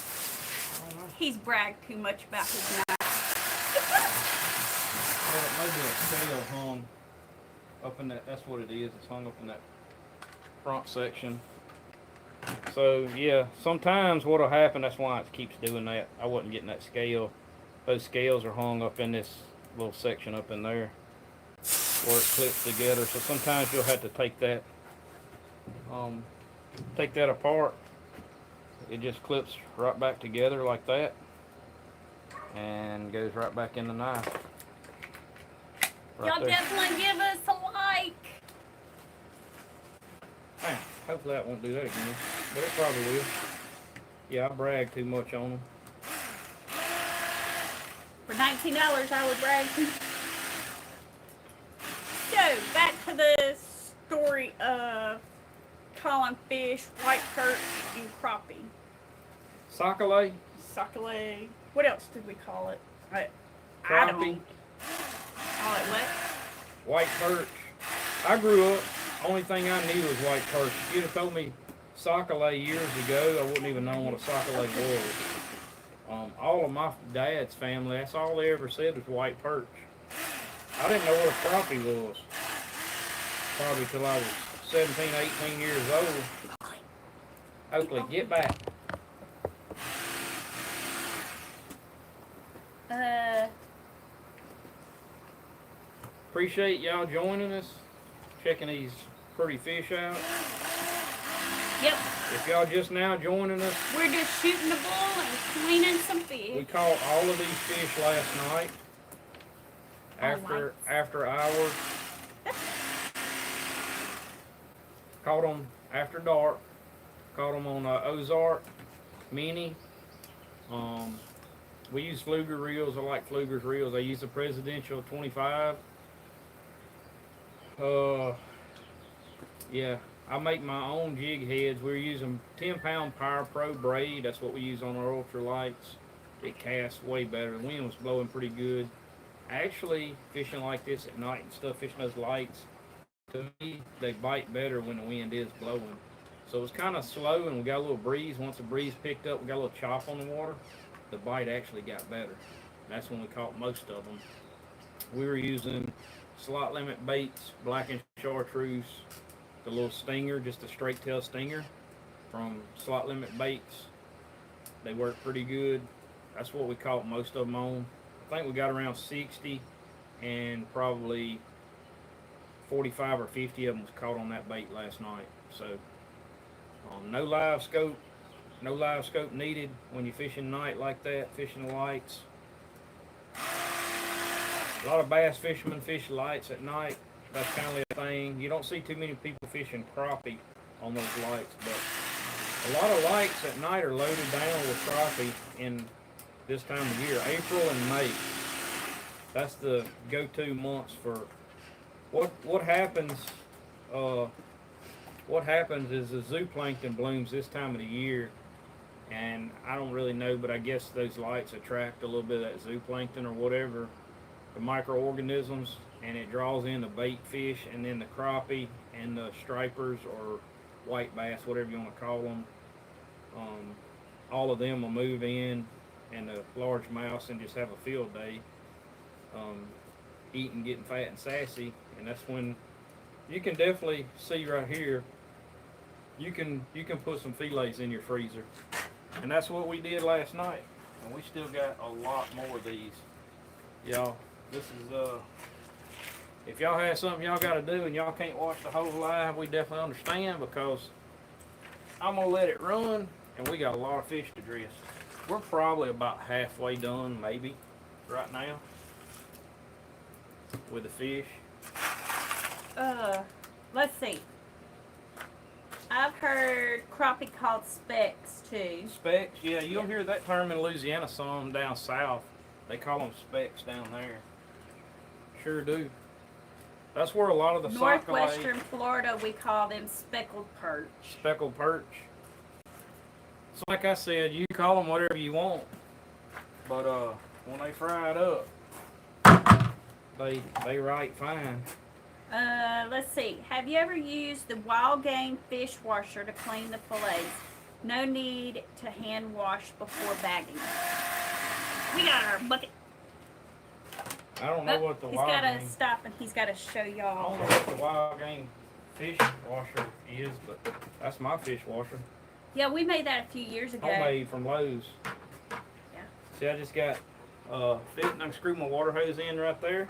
don't know. He's bragged too much about his knife. Well, it may be a scale hung up in that. That's what it is. It's hung up in that front section. So yeah, sometimes what'll happen. That's why it keeps doing that. I wasn't getting that scale. Those scales are hung up in this little section up in there where it clips together. So sometimes you'll have to take that apart. It just clips right back together like that and goes right back in the knife. Right Y'all there. definitely give us a like. Man, hopefully that won't do that again, but it probably will. Yeah, I brag too much on them. For $19, I would brag too. So, back to the story of calling fish white perch and crappie. Sacalait, Sacalait. What else did we call it? I don't crappie, know. Call it what? white perch. I grew up, only thing I knew was white perch. If you'd have told me Sacalait years ago, I wouldn't even know what a Sacalait was. All of my dad's family, that's all they ever said was white perch. I didn't know what a crappie was. probably till I was 17, 18 years old. Oakley, get back. Appreciate y'all joining us, checking these pretty fish out. Yep. If y'all just now joining us, We're just shooting the bull and cleaning some fish. we caught all of these fish last night after hours. Caught them after dark. Caught them on Ozark Mini. We use Fluger reels. I like Fluger's reels. I use the Presidential 25. Yeah, I make my own jig heads. We're using 10-pound Power Pro braid. That's what we use on our ultralights. It casts way better. The wind was blowing pretty good. Actually, fishing like this at night and stuff, fishing those lights, to me, they bite better when the wind is blowing. So it was kind of slow, and we got a little breeze. Once the breeze picked up, we got a little chop on the water. The bite actually got better. That's when we caught most of them. We were using slot limit baits, black and chartreuse, the little stinger, just a straight tail stinger from slot limit baits. They work pretty good. That's what we caught most of them on. I think we got around 60, and probably 45 or 50 of them was caught on that bait last night. So no live scope needed when you're fishing night like that, fishing the lights. A lot of bass fishermen fish lights at night. That's kind of a thing. You don't see too many people fishing crappie on those lights, but a lot of lights at night are loaded down with crappie in this time of year. April and May. That's the go-to months for what happens. What happens is the zooplankton blooms this time of the year, and I don't really know, but I guess those lights attract a little bit of that zooplankton or whatever, the microorganisms, and it draws in the bait fish, and then the crappie and the stripers or white bass, whatever you want to call them. All of them will move in, and the largemouths, and just have a field day, eating, getting fat and sassy. And that's when you can definitely see right here. You can put some fillets in your freezer, and that's what we did last night. And we still got a lot more of these, y'all. This is if y'all have something y'all got to do and y'all can't watch the whole live, we definitely understand, because I'm gonna let it run, and we got a lot of fish to dress. We're probably about halfway done, maybe, right now, with the fish. Let's see. I've heard crappie called specks too. Specks, yeah, you'll hear that term in Louisiana some down south. They call them specks down there. Sure do. That's where a lot of the Northwestern Florida, we call them speckled perch. Speckled perch. So like I said, you call them whatever you want, but when they fry it up, they right fine. Let's see. Have you ever used the wild game fish washer to clean the fillets? No need to hand wash before bagging. We got our bucket. I don't know what the wild game. He's got to stop, and he's got to show I y'all. don't know what the wild game fish washer is, but that's my fish washer. Yeah, we made that a few years ago. Homemade from Lowe's. Yeah. See, I just got fit, and I can screw my water hose in right there.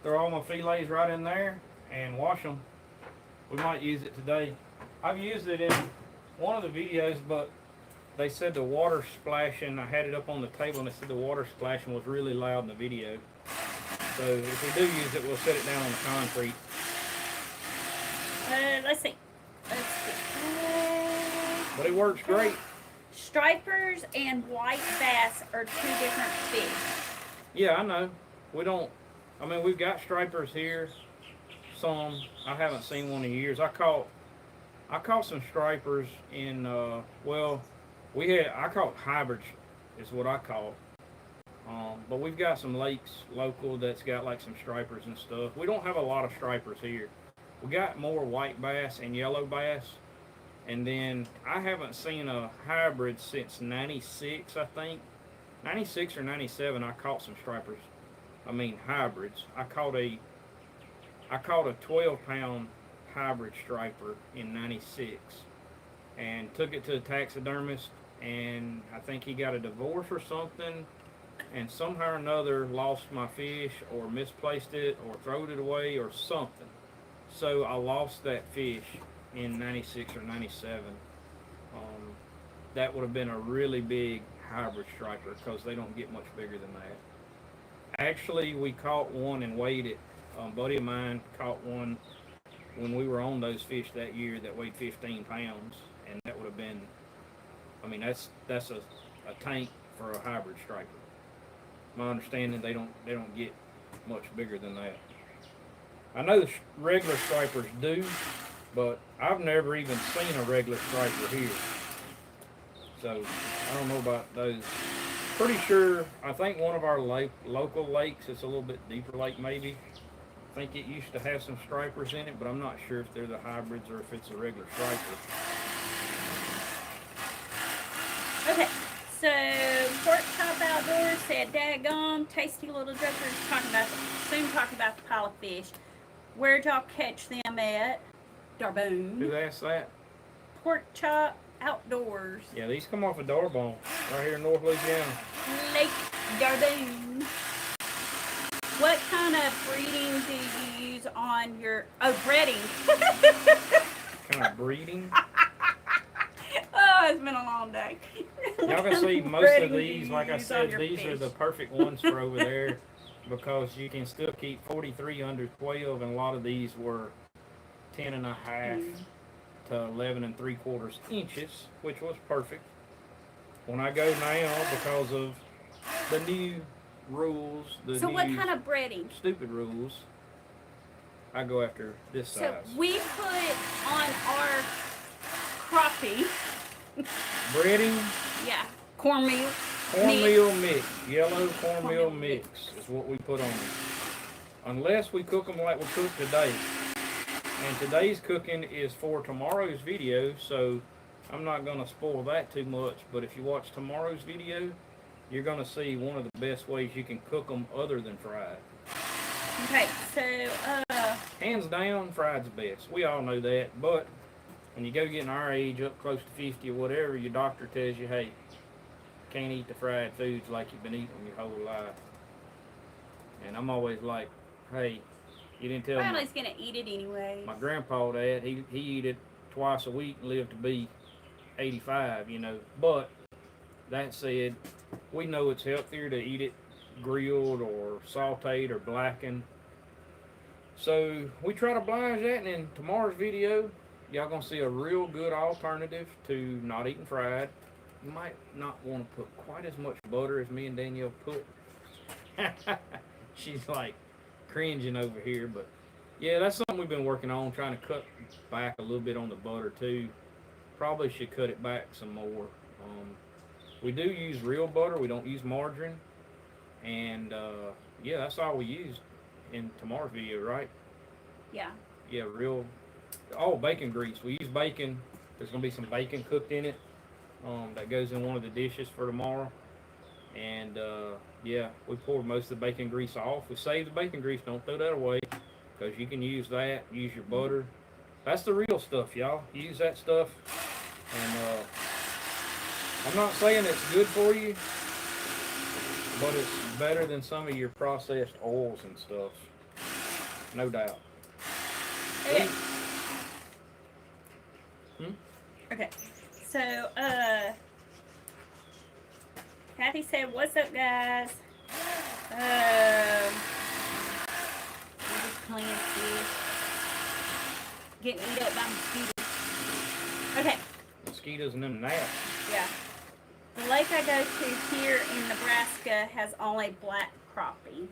Throw all my fillets right in there and wash them. We might use it today. I've used it in one of the videos, but they said the water splashing, I had it up on the table, and they said the water splashing was really loud in the video. So if we do use it, we'll set it down on the concrete. Let's see. But it works great. Stripers and white bass are two different fish. Yeah, I know. We've got stripers here. Some. I haven't seen one in years. I caught some stripers in, I caught hybrids is what I caught. But we've got some lakes local that's got like some stripers and stuff. We don't have a lot of stripers here. We got more white bass and yellow bass. And then I haven't seen a hybrid since 96, I think. 96 or 97, I caught some stripers. Hybrids. I caught a 12-pound hybrid striper in '96, and took it to the taxidermist, and I think he got a divorce or something, and somehow or another lost my fish or misplaced it or throwed it away or something. So I lost that fish in '96 or '97. That would have been a really big hybrid striper because they don't get much bigger than that. Actually, we caught one and weighed it. A buddy of mine caught one when we were on those fish that year that weighed 15 pounds, and that would have been, I mean, that's a tank for a hybrid striper. My understanding, they don't get much bigger than that. I know the regular stripers do, but I've never even seen a regular striper here. So I don't know about those. Pretty sure, I think one of our local lakes, it's a little bit deeper lake maybe. I think it used to have some stripers in it, but I'm not sure if they're the hybrids or if it's a regular striper. Okay, so Pork Chop Outdoors said, daggone, tasty little jokers soon talking about the pile of fish. Where'd y'all catch them at? Darboon. Who asked that? Pork Chop Outdoors. Yeah, these come off of Darbone, right here in North Louisiana. Lake Darboon. What kind of breeding do you use on your, breeding. Kind of breeding? Oh, it's been a long day. Y'all can see most of these, like I said, these are the perfect ones for over there because you can still keep 43 under 12, and a lot of these were 10 and a half to 11 3/4 inches, which was perfect. When I go now, because of the new rules, So what kind of breeding? stupid rules, I go after this So size. we put on our crappie, Breeding, yeah, cornmeal. cornmeal mix, yellow cornmeal mix is what we put on them. Unless we cook them like we cooked today. And today's cooking is for tomorrow's video, so I'm not going to spoil that too much. But if you watch tomorrow's video, you're going to see one of the best ways you can cook them other than fried. Okay, so, Hands down, fried's the best. We all know that. But when you go getting our age, up close to 50 or whatever, your doctor tells you, hey, can't eat the fried foods like you've been eating them your whole life. And I'm always like, hey, you didn't tell me. Riley's gonna eat it anyway. My grandpa dad, he eat it twice a week and lived to be 85, you know. But that said, we know it's healthier to eat it grilled or sauteed or blackened. So we try to oblige that, and in tomorrow's video, y'all gonna see a real good alternative to not eating fried. You might not want to put quite as much butter as me and Danielle put. She's like cringing over here, but yeah, that's something we've been working on, trying to cut back a little bit on the butter too. Probably should cut it back some more. We do use real butter, we don't use margarine, and yeah, that's all we used in tomorrow's video, right? Yeah. Yeah, real, bacon grease. We use bacon. There's gonna be some bacon cooked in it that goes in one of the dishes for tomorrow. And yeah, we poured most of the bacon grease off. We saved the bacon grease, don't throw that away, because you can use that, use your butter. That's the real stuff, y'all. Use that stuff. And I'm not saying it's good for you, but it's better than some of your processed oils and stuff. No doubt. Okay. Okay. So, Kathy said, "What's up, guys? We're just playing fish, getting eat up by mosquitoes." Okay. Mosquitoes and them gnats. Yeah. The lake I go to here in Nebraska has only black crappie.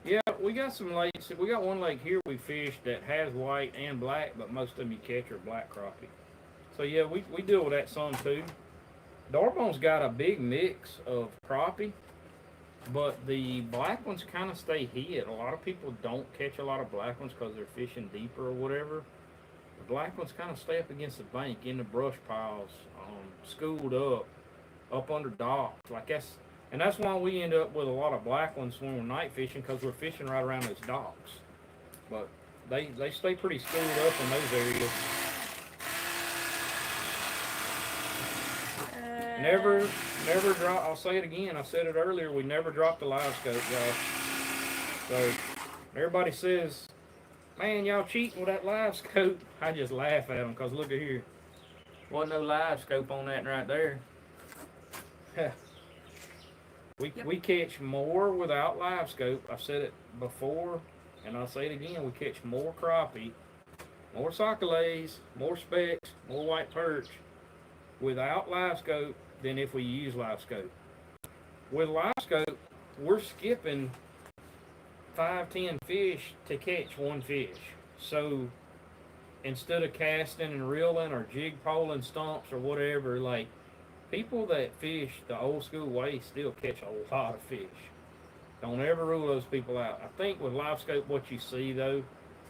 Yeah, we got some lakes. We got one lake here we fished that has white and black, but most of them you catch are black crappie. So yeah, we deal with that some too. Darbone's got a big mix of crappie, but the black ones kind of stay hid. A lot of people don't catch a lot of black ones because they're fishing deeper or whatever. The black ones kind of stay up against the bank, in the brush piles, schooled up under docks. And that's why we end up with a lot of black ones when we're night fishing, because we're fishing right around those docks. But they stay pretty schooled up in those areas. Never, never drop. I'll say it again. I said it earlier. We never dropped the live scope, y'all. So everybody says, "Man, y'all cheating with that live scope." I just laugh at them because look at here. Wasn't no live scope on that right there. We catch more without live scope. I've said it before, and I'll say it again. We catch more crappie, more sacalaits, more specks, more white perch without live scope than if we use live scope. With live scope, we're skipping 5, 10 fish to catch one fish. So instead of casting and reeling or jig poling stumps or whatever, like people that fish the old school way still catch a lot of fish. Don't ever rule those people out. I think with live scope, what you see though,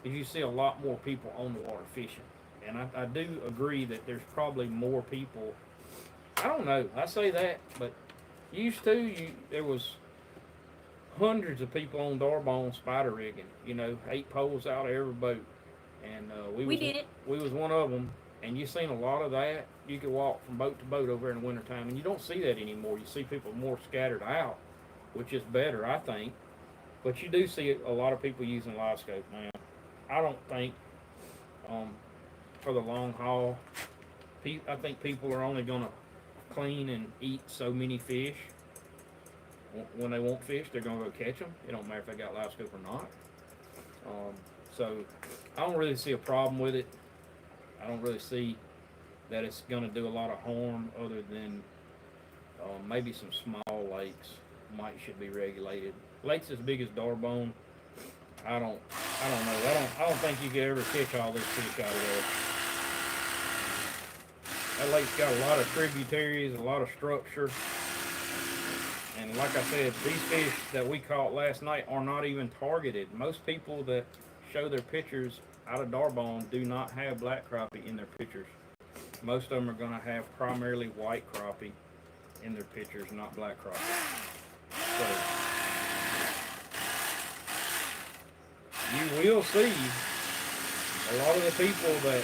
is you see a lot more people on the water fishing. And I do agree that there's probably more people. I don't know. I say that, but there was hundreds of people on Darbone spider rigging. 8 poles out of every boat, and we did it. We was one of them, and you seen a lot of that. You could walk from boat to boat over there in the wintertime, and you don't see that anymore. You see people more scattered out, which is better, I think. But you do see a lot of people using live scope now. I don't think for the long haul, I think people are only going to clean and eat so many fish. When they want fish, they're going to go catch them. It don't matter if they got live scope or not. So I don't really see a problem with it. I don't really see that it's going to do a lot of harm other than maybe some small lakes should be regulated. Lakes as big as Darbone, I don't know. I don't think you could ever catch all this fish out of there. That lake's got a lot of tributaries, a lot of structure. And like I said, these fish that we caught last night are not even targeted. Most people that show their pictures out of Darbone do not have black crappie in their pictures. Most of them are going to have primarily white crappie in their pictures, not black crappie. So you will see a lot of the people that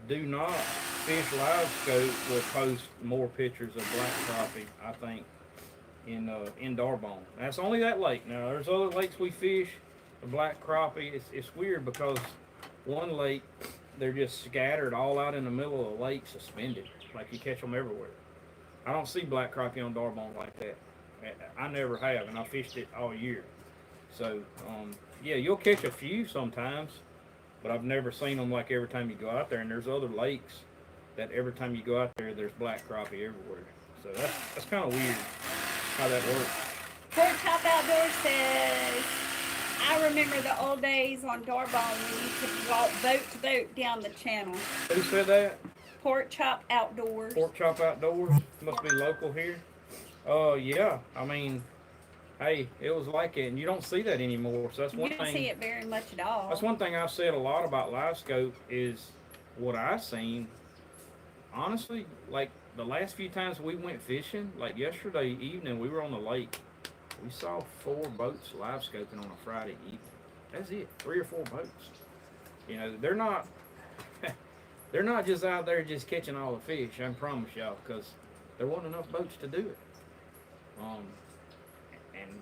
do not fish live scope will post more pictures of black crappie, I think, in Darbone. That's only that lake. Now there's other lakes we fish, the black crappie. It's weird because one lake, they're just scattered all out in the middle of the lake, suspended, like you catch them everywhere. I don't see black crappie on Darbone like that. I never have, and I fished it all year. So yeah, you'll catch a few sometimes, but I've never seen them like every time you go out there. And there's other lakes that every time you go out there, there's black crappie everywhere. So that's kind of weird how that works. Pork Chop Outdoors says, I remember the old days on Darbone when you could walk boat to boat down the channel. Who said that? Pork Chop Outdoors. Pork Chop Outdoors? Must be local here. Yeah. I mean, hey, it was like it, and you don't see that anymore. So that's one thing. You don't see it very much at all. That's one thing I've said a lot about live scope is what I've seen. Honestly, like the last few times we went fishing, like yesterday evening, we were on the lake. We saw 4 boats live scoping on a Friday evening. That's it, 3 or 4 boats. They're not just out there just catching all the fish. I promise y'all, because there wasn't enough boats to do it. And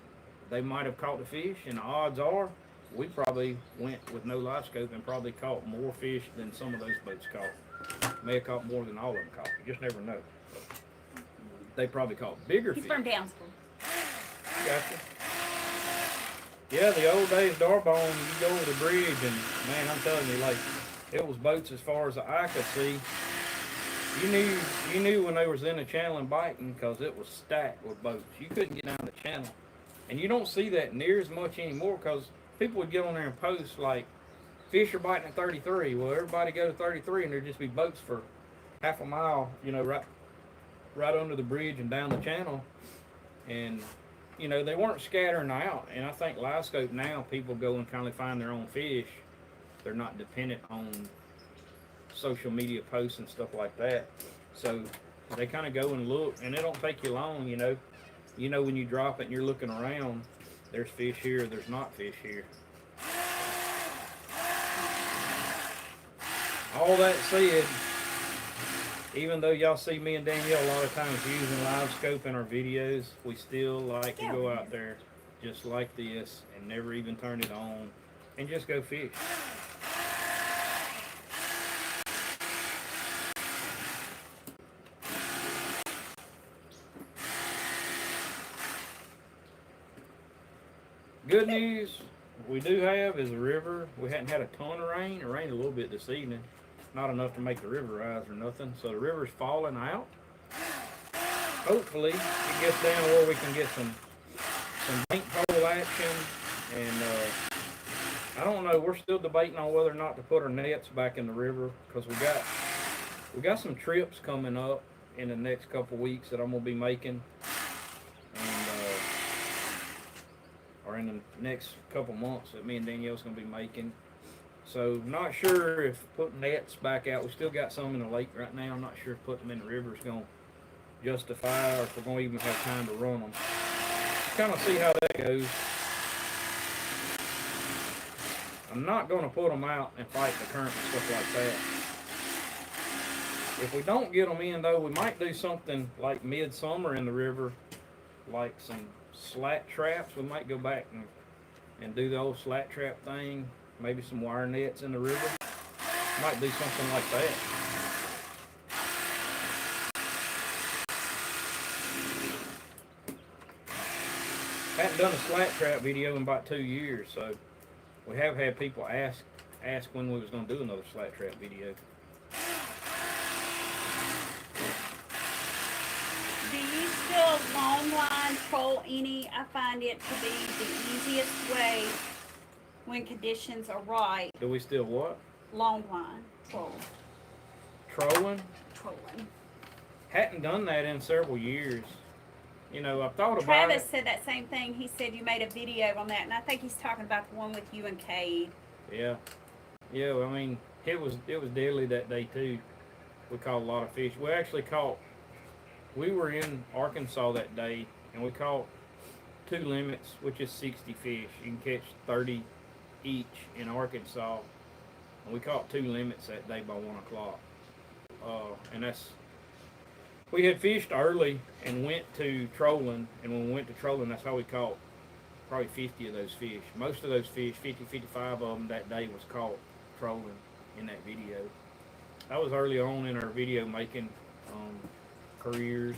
they might have caught the fish, and the odds are we probably went with no live scope and probably caught more fish than some of those boats caught. May have caught more than all of them caught. You just never know. They probably caught bigger fish. He's from Downsville. Gotcha. Yeah, the old days Darbone, you go over the bridge and man, I'm telling you, like it was boats as far as the eye could see. You knew when they was in the channel and biting because it was stacked with boats. You couldn't get down the channel, and you don't see that near as much anymore because people would get on there and post like fish are biting at 33. Well, everybody go to 33, and there'd just be boats for half a mile, right under the bridge and down the channel, and they weren't scattering out. And I think live scope now, people go and kind of find their own fish. They're not dependent on social media posts and stuff like that. So they kind of go and look, and it don't take you long, when you drop it and you're looking around, there's fish here, there's not fish here. all that said, even though y'all see me and Danielle a lot of times using live scope in our videos, we still like to go out there just like this and never even turn it on and just go fish. Good news we do have is the river. We hadn't had a ton of rain. It rained a little bit this evening. Not enough to make the river rise or nothing. So the river's falling out. Hopefully it gets down to where we can get some bank pole action. And I don't know. We're still debating on whether or not to put our nets back in the river because we got some trips coming up in the next couple weeks that I'm gonna be making. Or in the next couple months that me and Danielle's going to be making. So not sure if putting nets back out. We still got some in the lake right now. I'm not sure if putting them in the river is going to justify or if we're going to even have time to run them. Kind of see how that goes. I'm not going to put them out and fight the current and stuff like that. If we don't get them in though, we might do something like midsummer in the river, like some slat traps. We might go back and do the old slat trap thing. Maybe some wire nets in the river. Might do something like that. Hadn't done a slat trap video in about 2 years, so we have had people ask when we was going to do another slat trap video. Do you still long line troll any? I find it to be the easiest way when conditions are right. Do we still what? Long line troll. Trolling? Trolling. Hadn't done that in several years. You know, I've thought about Travis it. said that same thing. He said you made a video on that, and I think he's talking about the one with you and Cade. Yeah. Yeah, I mean, it was deadly that day too. We caught a lot of fish. We were in Arkansas that day, and we caught 2 limits, which is 60 fish. You can catch 30 each in Arkansas. And we caught 2 limits that day by 1 o'clock. We had fished early and went to trolling, and when we went to trolling, that's how we caught probably 50 of those fish. Most of those fish, 50, 55 of them that day was caught trolling in that video. That was early on in our video making careers.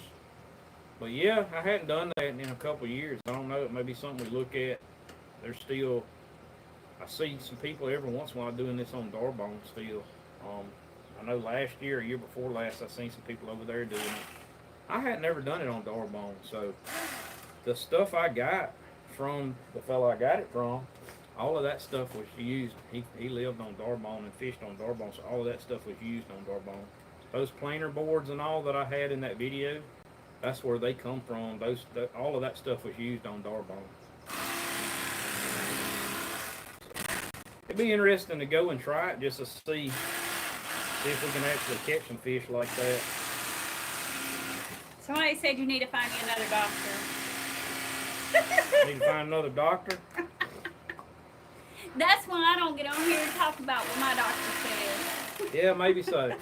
But yeah, I hadn't done that in a couple of years. I don't know, it may be something we look at. There's still, I see some people every once in a while doing this on Darbone still. I know last year or year before last, I seen some people over there doing it. I had never done it on Darbone, so the stuff I got from the fellow I got it from, all of that stuff was used. He lived on Darbone and fished on Darbone, so all of that stuff was used on Darbone. Those planer boards and all that I had in that video, that's where they come from. All of that stuff was used on Darbone. It'd be interesting to go and try it just to see if we can actually catch some fish like that. Somebody said you need to find you another doctor. Need to find another doctor? That's why I don't get on here and talk about what my doctor says. Yeah, maybe so. I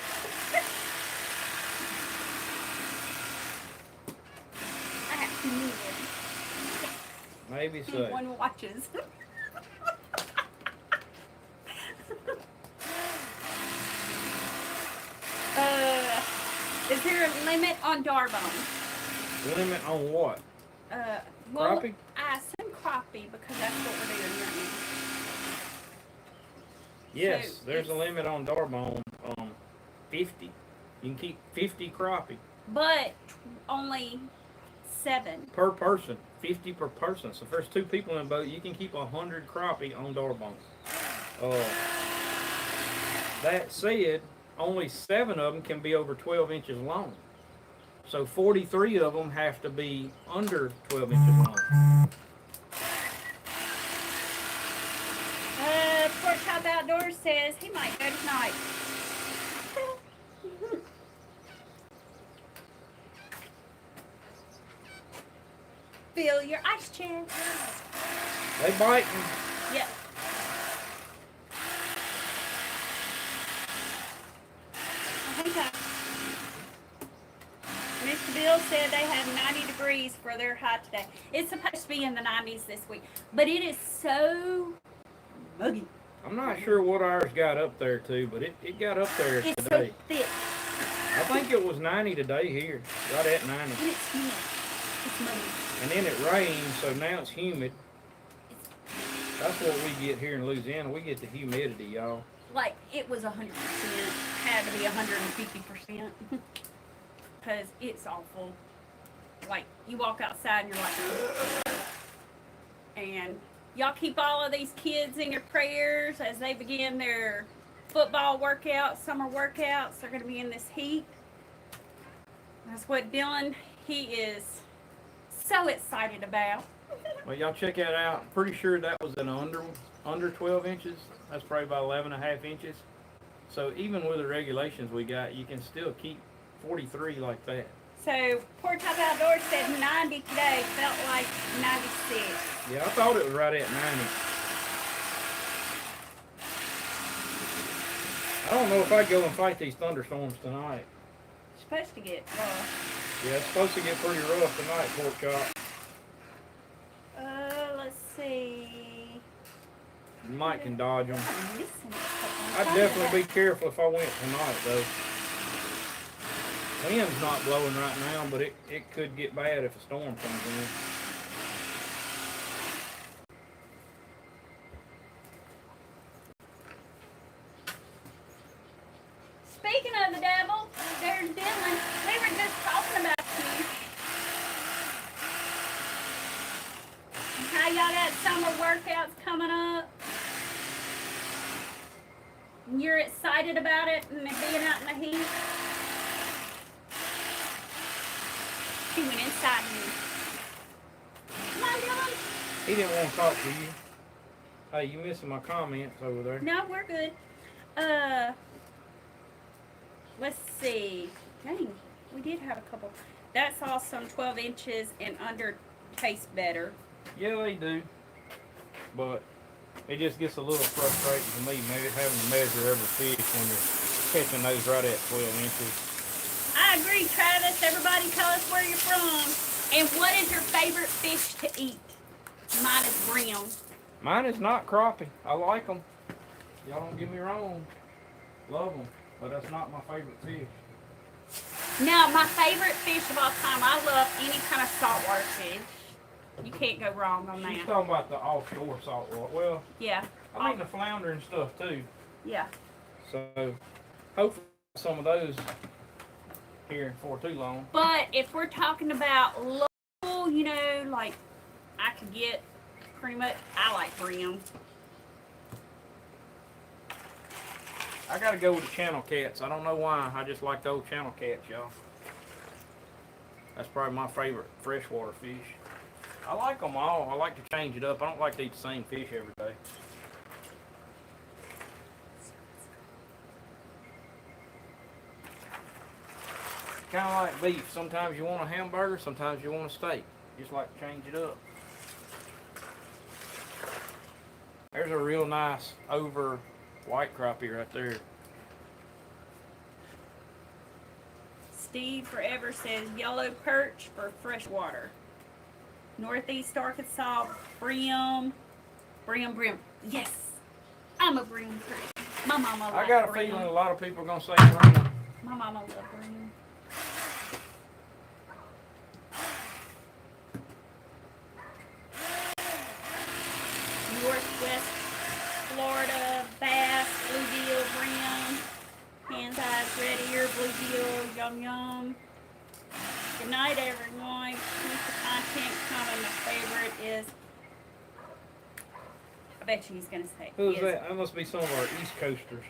have 2 million. Maybe so. One watches. Is there a limit on Darbone? Limit on what? Well, Crappie? I assume crappie because that's what we're doing right now. Yes, So there's a limit on Darbone. 50. You can keep 50 crappie. But only 7. Per person. 50 per person. So if there's 2 people in a boat, you can keep 100 crappie on Darbone. That said, only 7 of them can be over 12 inches long. So 43 of them have to be under 12 inches long. Pork Chop Outdoors says he might go tonight. Fill your ice chest. They biting. Yep. said they had 90 degrees for their high today. It's supposed to be in the 90s this week, but it is so muggy. I'm not sure what ours got up there to, but it got up there It's today. so thick. I think it was 90 today here, right at 90. And it's humid. It's muggy. And then it rained, so now it's humid. That's what we get here in Louisiana. We get the humidity, y'all. Like, it was 100%. Had to be 150%. Because it's awful. Like, you walk outside and you're like, ugh. And y'all keep all of these kids in your prayers as they begin their football workouts, summer workouts. They're going to be in this heat. That's what Dylan, he is so excited about. Well, y'all check that out. I'm pretty sure that was an under 12 inches. That's probably about 11.5 inches. So even with the regulations we got, you can still keep 43 like that. So, Pork Chop Outdoors said 90 today, felt like 96. Yeah, I thought it was right at 90. I don't know if I'd go and fight these thunderstorms tonight. It's supposed to get rough. Yeah, it's supposed to get pretty rough tonight, Pork Chop. Let's see. You might can dodge them. I'm missing a couple. I'd definitely be careful if I went tonight, though. Wind's not blowing right now, but it could get bad if a storm comes in. Speaking of the devil, there's Dylan. They were just talking about you. How y'all got summer workouts coming up. And you're excited about it and being out in the heat. He went inside me. Come on, Dylan. He didn't want to talk to you. Hey, you missing my comments over there. No, we're good. Let's see. Dang, we did have a couple. That's awesome. 12 inches and under tastes better. Yeah, they do. But it just gets a little frustrating for me having to measure every fish when you're catching those right at 12 inches. I agree, Travis. Everybody tell us where you're from. And what is your favorite fish to eat? Mine is brim. Mine is not crappie. I like them. Y'all don't get me wrong. Love them. But that's not my favorite fish. Now, my favorite fish of all time, I love any kind of saltwater fish. You can't go wrong on She's that. talking about the offshore saltwater. Well, Yeah. I mean the flounder and stuff too. Yeah. So, hopefully some of those here for too long. But if we're talking about local, you know, like I could get pretty much, I like brim. I gotta go with the channel cats. I don't know why. I just like the old channel cats, y'all. That's probably my favorite freshwater fish. I like them all. I like to change it up. I don't like to eat the same fish every day. Kind of like beef. Sometimes you want a hamburger, sometimes you want a steak. Just like to change it up. There's a real nice over white crappie right there. Steve Forever says yellow perch for freshwater. Northeast Arkansas, brim. Yes, I'm a brim person. My mama loves I got a brim. feeling a lot of people are going to say brim. My mama loves brim. Northwest Florida, bass, bluegill, brim. Hands, eyes, red ear, bluegill, yum yum. Good night, everyone. Keep the content coming. My favorite is, I bet you he's going to say. Who's that? That must be some of our East Coasters.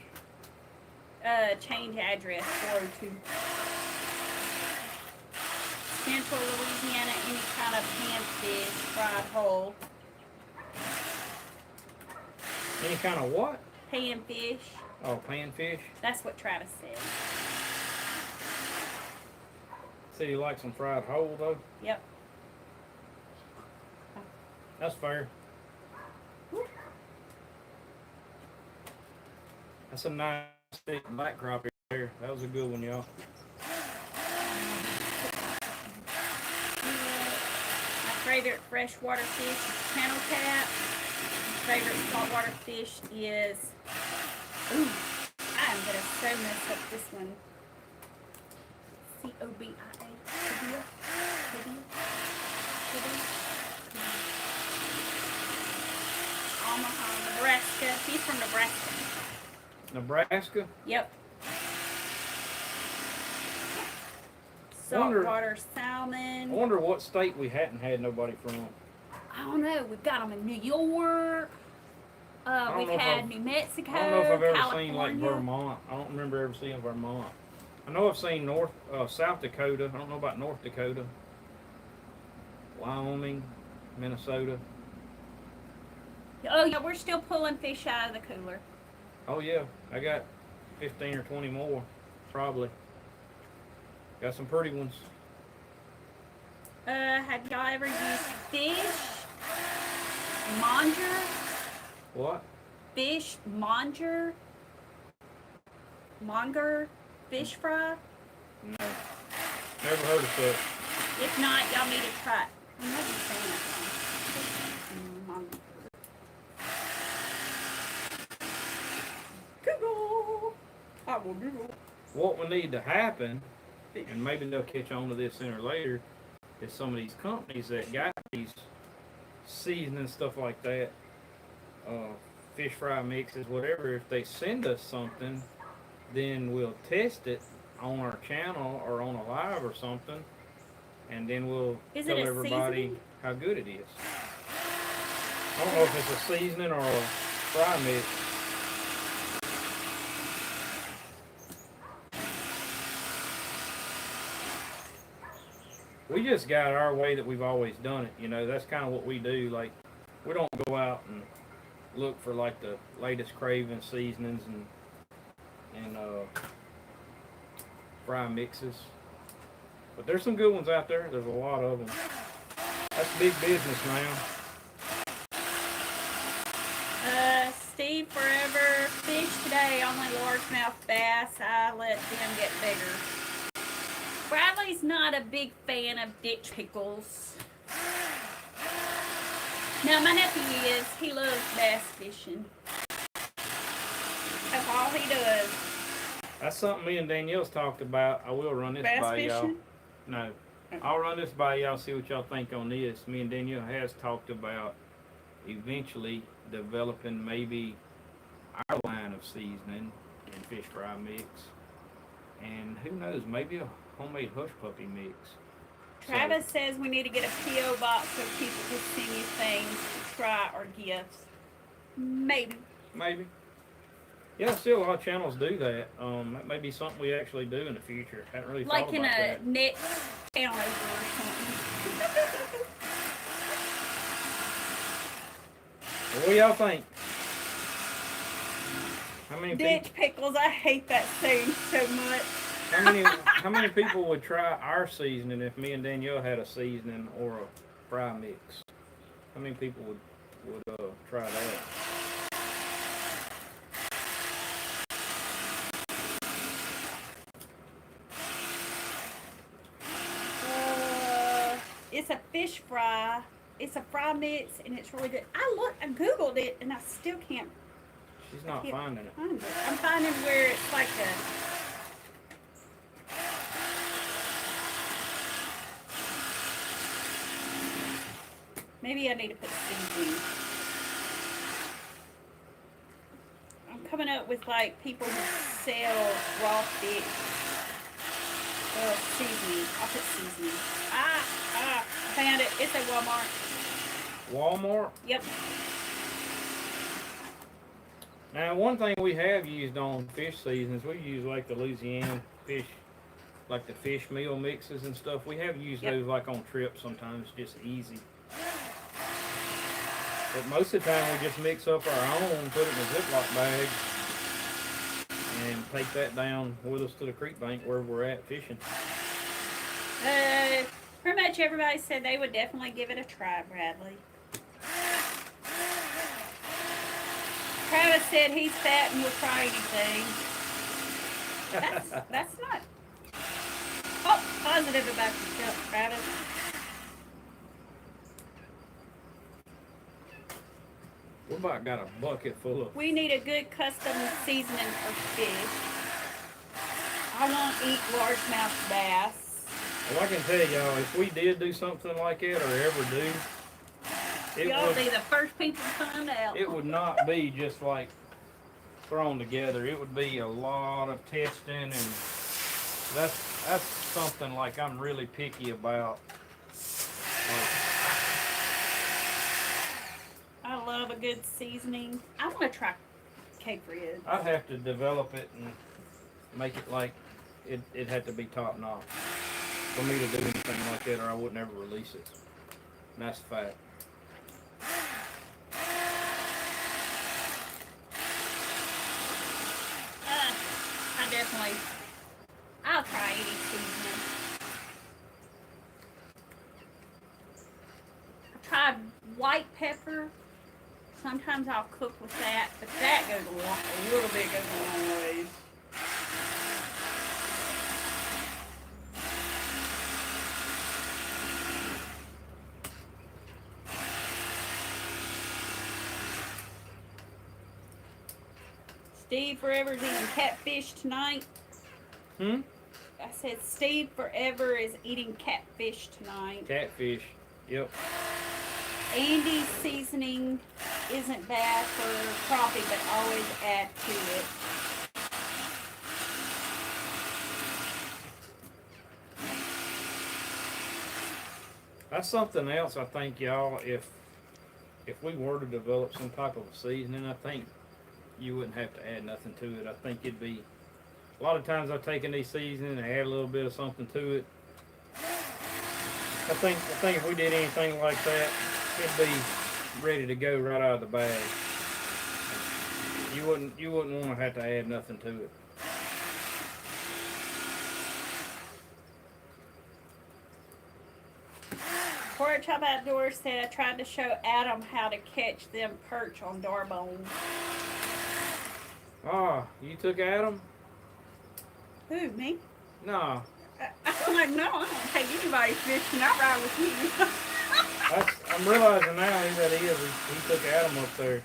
Change address, 402. Central Louisiana, any kind of panfish, fried whole. Any kind of what? Panfish. Oh, panfish? That's what Travis said. Said you like some fried whole, though? Yep. That's fair. That's a nice thick black crappie there. That was a good one, y'all. favorite freshwater fish is channel cat. My favorite saltwater fish is, ooh, I am going to so mess up this one. Cobia. Omaha, Nebraska. He's from Nebraska. Nebraska? Yep. Saltwater salmon. I wonder what state we hadn't had nobody from. I don't know. We've got them in New York. We've had New Mexico. I don't know if I've ever California. seen like Vermont. I don't remember ever seeing Vermont. I know I've seen South Dakota. I don't know about North Dakota. Wyoming, Minnesota. Oh yeah, we're still pulling fish out of the cooler. Oh yeah, I got 15 or 20 more, probably. Got some pretty ones. Have y'all ever used fish monger? What? Fish monger? Monger fish fry? No. Never heard of such. If not, y'all need to try it. I'm not even saying that wrong. Google. I will Google. What will need to happen, and maybe they'll catch on to this sooner or later, is some of these companies that got these seasoning stuff like that, fish fry mixes, whatever, if they send us something, then we'll test it on our channel or on a live or something, and then we'll tell everybody seasoning? how good it is. I don't know if it's a seasoning or a fry mix. We just got our way that we've always done it, you know, that's kind of what we do. Like, we don't go out and look for like the latest craving seasonings and fry mixes. But there's some good ones out there. There's a lot of them. That's big business now. Steve Forever, fish today, only largemouth bass. I let them get bigger. Bradley's not a big fan of ditch pickles. Now, my nephew is. He loves bass fishing. That's all he does. That's something me and Danielle's talked about. I will run this Bass by fishing? y'all. No. I'll run this by y'all, see what y'all think on this. Me and Danielle has talked about eventually developing maybe our line of seasoning and fish fry mix. And who knows, maybe a homemade hush puppy mix. Travis says we need to get a P.O. box so people can send you things to try or gifts. Maybe. Maybe. Yeah, still a lot of channels do that. That may be something we actually do in the future. Haven't really Like thought in about a that. next channel or something. What do y'all think? How many people? Ditch pickles, I hate that saying so much. How many people would try our seasoning if me and Danielle had a seasoning or a fry mix? How many people would try that? It's a fish fry. It's a fry mix, and it's really good. I Googled it, and I still can't. She's not finding it. Find it. I'm finding where it's like a. Maybe I need to put seasoning. I'm coming up with like people who sell raw fish. Seasoning. I'll put seasoning. I found it. It's at Walmart. Walmart? Yep. Now, one thing we have used on fish seasons, we use like the Louisiana fish, like the fish meal mixes and stuff. We have used those like on trips sometimes, just easy. But most of the time we just mix up our own, put it in a Ziploc bag, and take that down with us to the creek bank where we're at fishing. Pretty much everybody said they would definitely give it a try, Bradley. Travis said he's fat and will try anything. That's not positive about yourself, Travis. We about got a bucket full of. We need a good custom seasoning for fish. I won't eat largemouth bass. Well, I can tell y'all, if we did do something like that or ever do, Y'all be the first people to find out. it would not be just like thrown together. It would be a lot of testing, and that's something like I'm really picky about. I love a good seasoning. I want to try Cape Red. I'd have to develop it and make it like it had to be top notch for me to do anything like that, or I would never release it. And that's a fact. I'll try any seasoning. I tried white pepper. Sometimes I'll cook with that, but that goes a little bit goes a long ways. Steve Forever's eating catfish tonight. I said Steve Forever is eating catfish tonight. Catfish. Yep. Andy's seasoning isn't bad for crappie, but always add to it. That's something else I think, y'all, if we were to develop some type of a seasoning, I think you wouldn't have to add nothing to it. I think it'd be, a lot of times I've taken these seasoning and add a little bit of something to it. I think if we did anything like that, it'd be ready to go right out of the bag. You wouldn't want to have to add nothing to it. Porch Up Outdoors said I tried to show Adam how to catch them perch on darbone. Ah, you took Adam? Who, me? No. I'm like, no, I don't take anybody fishing. I ride with you. I'm realizing now that he took Adam up there.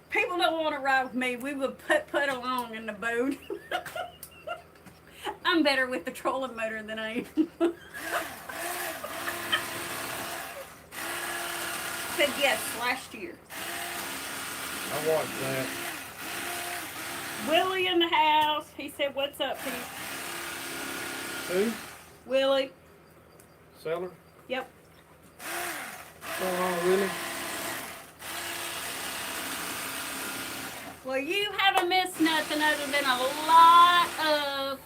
People don't want to ride with me. We would put along in the boat. I'm better with the trolling motor than I am. Said yes last year. I watched that. Willie in the house. He said, "What's up, Pete?" Who? Willie. Seller? Yep. What's going on, Willie? Well, you haven't missed nothing other than a lot of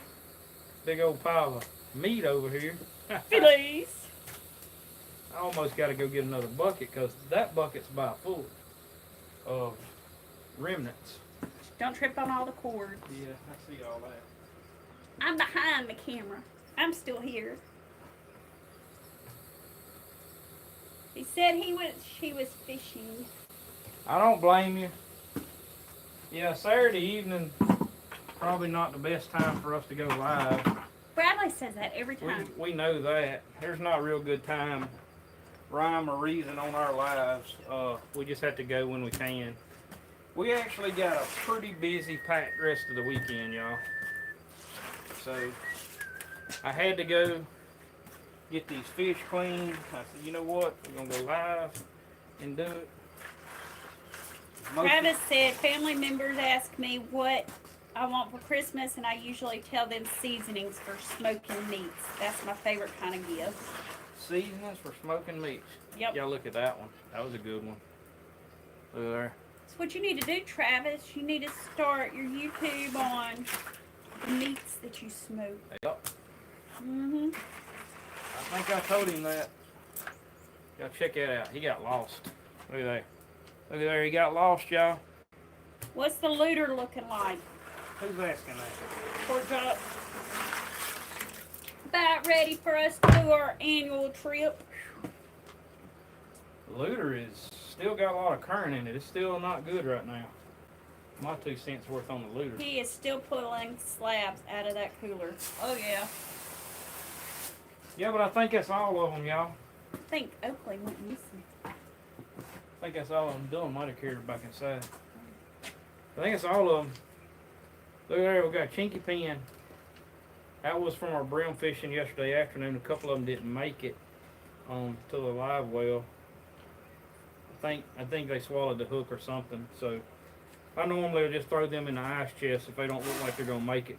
Big old pile of meat over here. fillets. I almost got to go get another bucket because that bucket's about full of remnants. Don't trip on all the cords. Yeah, I see all that. I'm behind the camera. I'm still here. He said she was fishing. I don't blame you. Yeah, Saturday evening, probably not the best time for us to go live. Bradley says that every time. We know that. There's not a real good time, rhyme or reason on our lives. We just have to go when we can. We actually got a pretty busy packed rest of the weekend, y'all. So, I had to go get these fish cleaned. I said, you know what? We're going to go live and do it. Travis said family members ask me what I want for Christmas, and I usually tell them seasonings for smoking meats. That's my favorite kind of gift. Seasonings for smoking meats. Yep. Y'all look at that one. That was a good one. Look there. That's what you need to do, Travis. You need to start your YouTube on the meats that you smoke. Yep. Mm-hmm. I think I told him that. Y'all check that out. He got lost. Look at that. Look at there. He got lost, y'all. What's the looter looking like? Who's asking that? Porch Up. About ready for us to do our annual trip. Looter is still got a lot of current in it. It's still not good right now. My 2 cents worth on the looter. He is still pulling slabs out of that cooler. Oh, yeah. Yeah, but I think that's all of them, y'all. think Oakley went missing. I think that's all of them. Dylan might have carried her back inside. I think it's all of them. Look there, we got Chinky Pen. That was from our brim fishing yesterday afternoon. A couple of them didn't make it to the live well. I think they swallowed the hook or something. So I normally will just throw them in the ice chest if they don't look like they're gonna make it.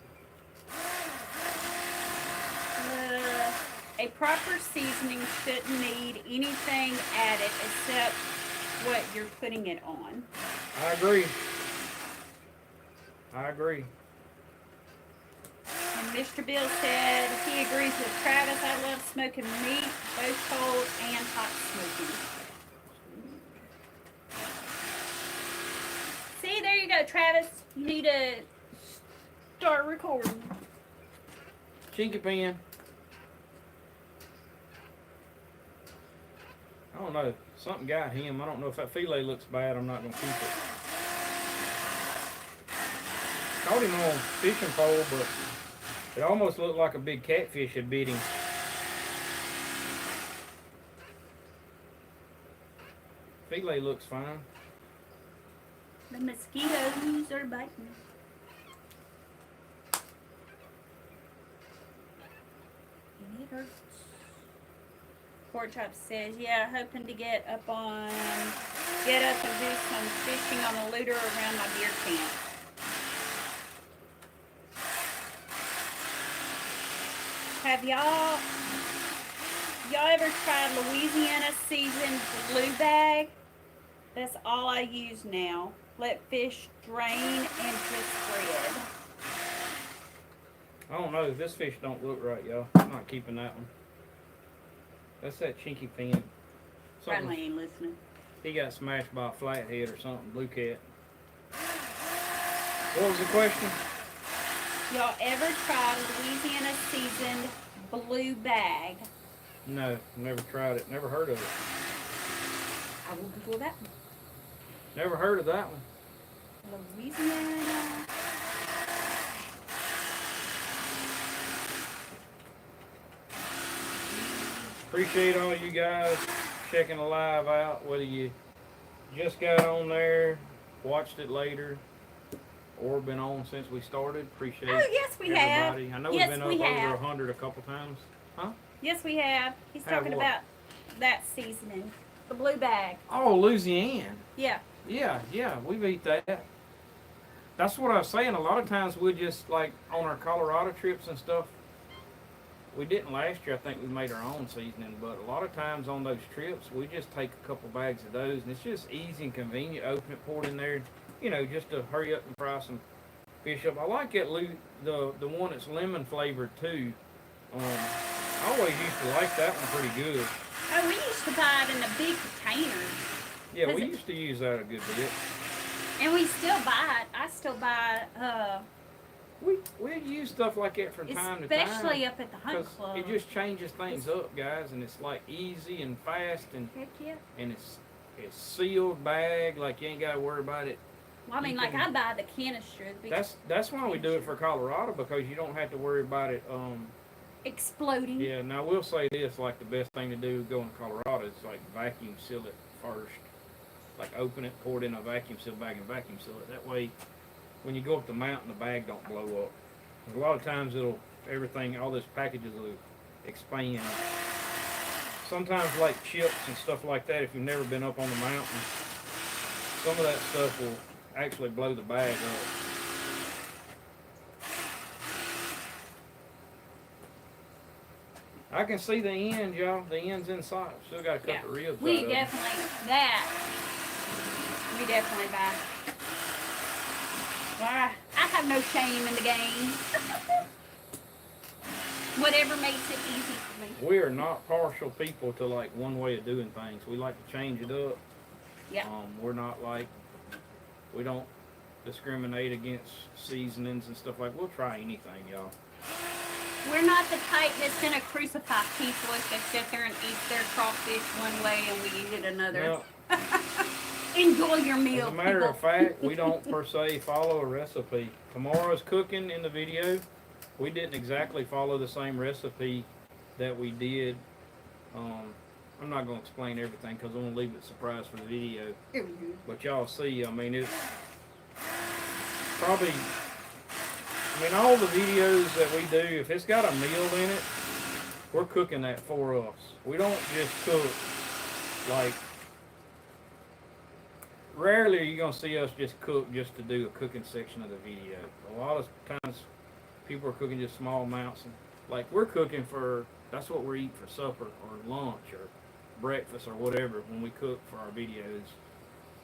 A proper seasoning shouldn't need anything added except what you're putting it on. I agree. I agree. And Mr. Bill said he agrees with Travis. I love smoking meat, both cold and hot smoking. See, there you go, Travis. You need to start recording. Chinky Pen. I don't know. Something got him. I don't know if that fillet looks bad. I'm not going to keep it. Caught him on fishing pole, but it almost looked like a big catfish had bit him. Fillet looks fine. The mosquitoes are biting. And it hurts. Pork Chop says, yeah, hoping to get up and do some fishing on the looter around my deer camp. Have y'all ever tried Louisiana seasoned blue bag? That's all I use now. Let fish drain and just spread. I don't know. This fish don't look right, y'all. I'm not keeping that one. That's that Chinky Pen. Probably ain't listening. He got smashed by a flathead or something. Blue cat. What was the question? Y'all ever tried Louisiana seasoned blue bag? No, never tried it. Never heard of it. I will Google that one. Never heard of that one. Louisiana. Appreciate all you guys checking the live out, whether you just got on there, watched it later, or been on since we started. Appreciate Oh, yes, we have. everybody. I know Yes, we've been we up have. over 100 a couple times. Huh? Yes, we have. He's Have talking what? about that seasoning. The blue bag. Oh, Louisiana. Yeah. Yeah, we've eat that. That's what I was saying. A lot of times we just, like, on our Colorado trips and stuff, we didn't last year. I think we made our own seasoning, but a lot of times on those trips, we just take a couple bags of those, and it's just easy and convenient. Open it, pour it in there, you know, just to hurry up and fry some fish up. I like it, the one that's lemon flavored too. I always used to like that one pretty good. Oh, we used to buy it in the big containers. Yeah, we used to use that a good bit. And we still buy it. I still buy We use stuff like that from time to time. especially up at the hunt 'Cause club. it just changes things up, guys, and it's like easy and fast, and Heck yeah. and it's sealed bag, like you ain't got to worry about it. Well, I mean, You like can- I buy the canister. The big That's why we do it for Colorado, because you don't have to worry about it. exploding. Yeah. Now we'll say this: like the best thing to do going to Colorado is like vacuum seal it first. Like open it, pour it in a vacuum seal bag, and vacuum seal it. That way, when you go up the mountain, the bag don't blow up. 'Cause a lot of times all this packages will expand. Sometimes like chips and stuff like that, if you've never been up on the mountain, some of that stuff will actually blow the bag up. I can see the end, y'all. The end's in sight. Still got a couple of ribs We out of it. We definitely buy. Well, I have no shame in the game. Whatever makes it easy for me. We are not partial people to like one way of doing things. We like to change it up. Yeah. We're not like, we don't discriminate against seasonings and stuff like. We'll try anything, y'all. We're not the type that's gonna crucify people if they sit there and eat their crawfish one way and we eat it another. Now, Enjoy your meal, as a matter people. of fact, we don't per se follow a recipe. Tomorrow's cooking in the video, we didn't exactly follow the same recipe that we did I'm not gonna explain everything because I want to leave it a surprise for the video. Mhm. But y'all see, I mean, it's probably, I mean, all the videos that we do, if it's got a meal in it, we're cooking that for us. We don't just cook like, rarely are you gonna see us just cook just to do a cooking section of the video. A lot of times people are cooking just small amounts. And, like we're cooking for, that's what we're eating for supper or lunch or breakfast or whatever when we cook for our videos.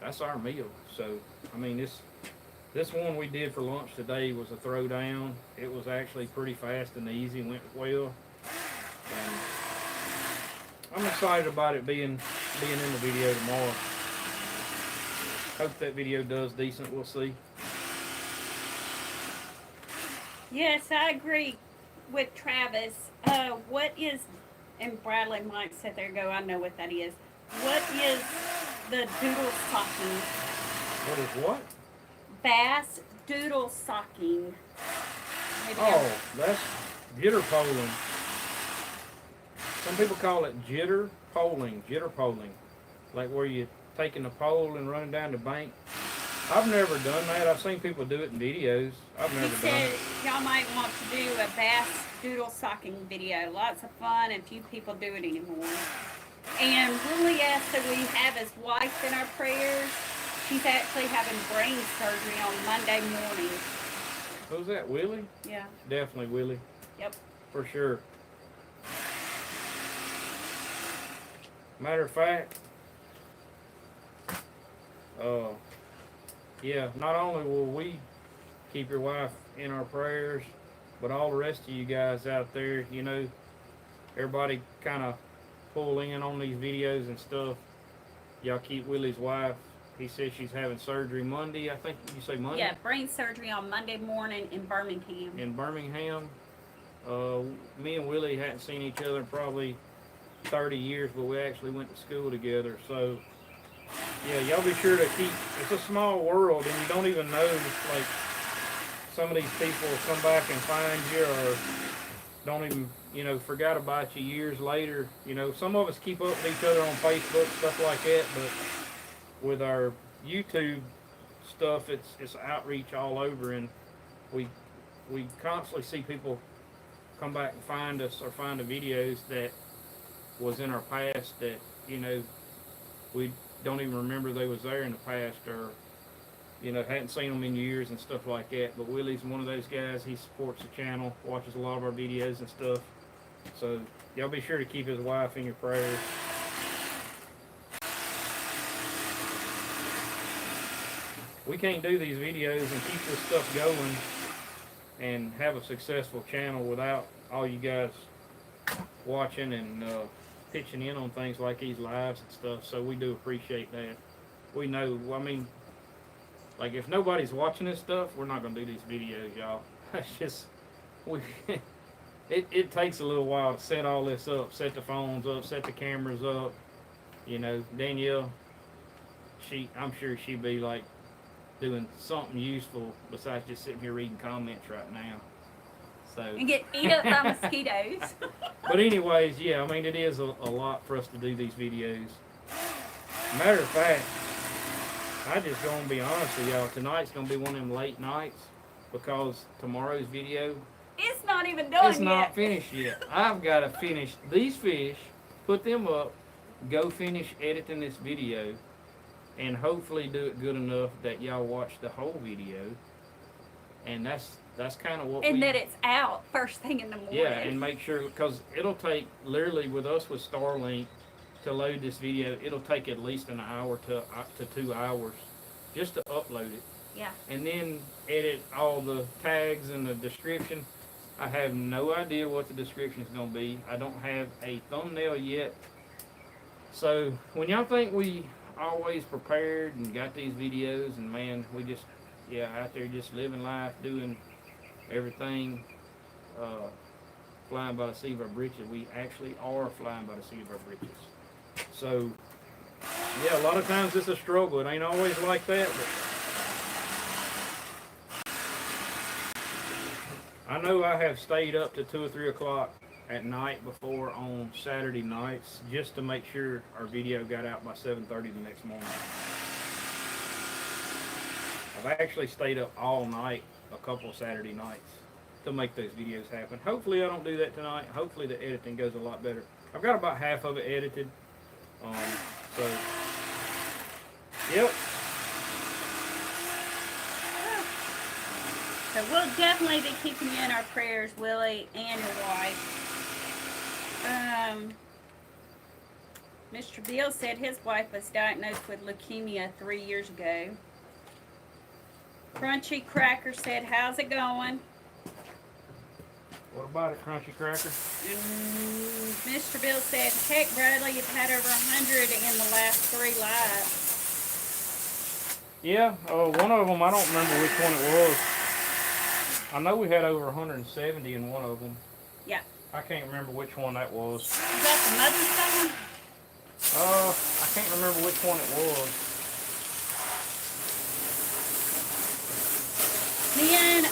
That's our meal. So, I mean, this one we did for lunch today was a throwdown. It was actually pretty fast and easy, went well. And I'm excited about it being in the video tomorrow. Hope that video does decent. We'll see. Yes, I agree with Travis. What is, and Bradley might sit there and go, I know what that is. What is the doodle socking? What is what? Bass doodle socking. Maybe Oh, that's jitter poling. Some people call it jitter poling. Like where you taking the pole and running down the bank. I've never done that. I've seen people do it in videos. I've He never done said it. y'all might want to do a bass doodle socking video. Lots of fun, and few people do it anymore. And Willie asked that we have his wife in our prayers. She's actually having brain surgery on Monday morning. Who's that, Willie? Yeah. Definitely Willie. Yep. For sure. Matter of fact, yeah, not only will we keep your wife in our prayers, but all the rest of you guys out there, you know, everybody kind of pull in on these videos and stuff. Y'all keep Willie's wife. He says she's having surgery Monday. I think you say Monday? Yeah, brain surgery on Monday morning in Birmingham. In Birmingham. Me and Willie hadn't seen each other in probably 30 years, but we actually went to school together. So, yeah, y'all be sure to keep, it's a small world, and you don't even know, like, some of these people will come back and find you or don't even, you know, forgot about you years later. You know, some of us keep up with each other on Facebook, stuff like that, but with our YouTube stuff, it's outreach all over, and we constantly see people come back and find us or find the videos that was in our past that, you know, we don't even remember they was there in the past, or, you know, hadn't seen them in years and stuff like that. But Willie's one of those guys. He supports the channel, watches a lot of our videos and stuff. So y'all be sure to keep his wife in your prayers. We can't do these videos and keep this stuff going and have a successful channel without all you guys watching and pitching in on things like these lives and stuff. So we do appreciate that. We know, I mean, like if nobody's watching this stuff, we're not gonna do these videos, y'all. It's just, it takes a little while to set all this up, set the phones up, set the cameras up. You know, Danielle, I'm sure she'd be like doing something useful besides just sitting here reading comments right now. So. And get eat up by mosquitoes. But anyways, yeah, I mean, it is a lot for us to do these videos. Matter of fact, I just gonna be honest with y'all, tonight's gonna be one of them late nights because tomorrow's video, It's not even done it's not finished yet. I've got to finish these fish, put them up, go finish editing this video, and hopefully do it good enough that y'all watch the whole video. And that's kind of what and that it's out first thing in the morning. yeah, and make sure, because it'll take, literally with us with Starlink, to load this video, it'll take at least an hour to 2 hours just to upload it. Yeah. And then edit all the tags and the description. I have no idea what the description is going to be. I don't have a thumbnail yet. So when y'all think we always prepared and got these videos, and man, we just, yeah, out there just living life, doing everything, flying by the seat of our britches. We actually are flying by the seat of our britches. So, yeah, a lot of times it's a struggle. It ain't always like that, but I know I have stayed up to 2 or 3 o'clock at night before on Saturday nights, just to make sure our video got out by 7:30 the next morning. I've actually stayed up all night a couple of Saturday nights to make those videos happen. Hopefully I don't do that tonight. Hopefully the editing goes a lot better. I've got about half of it edited. So, yep. So we'll definitely be keeping you in our prayers, Willie and your wife. Mr. Bill said his wife was diagnosed with leukemia 3 years ago. Crunchy Cracker said, how's it going? What about it, Crunchy Cracker? Mr. Bill said, heck, Bradley, you've had over 100 in the last 3 lives. Yeah, one of them, I don't remember which one it was. I know we had over 170 in one of them. Yeah. I can't remember which one that was. Is that the Mother's Day one? I can't remember which one it was. Then,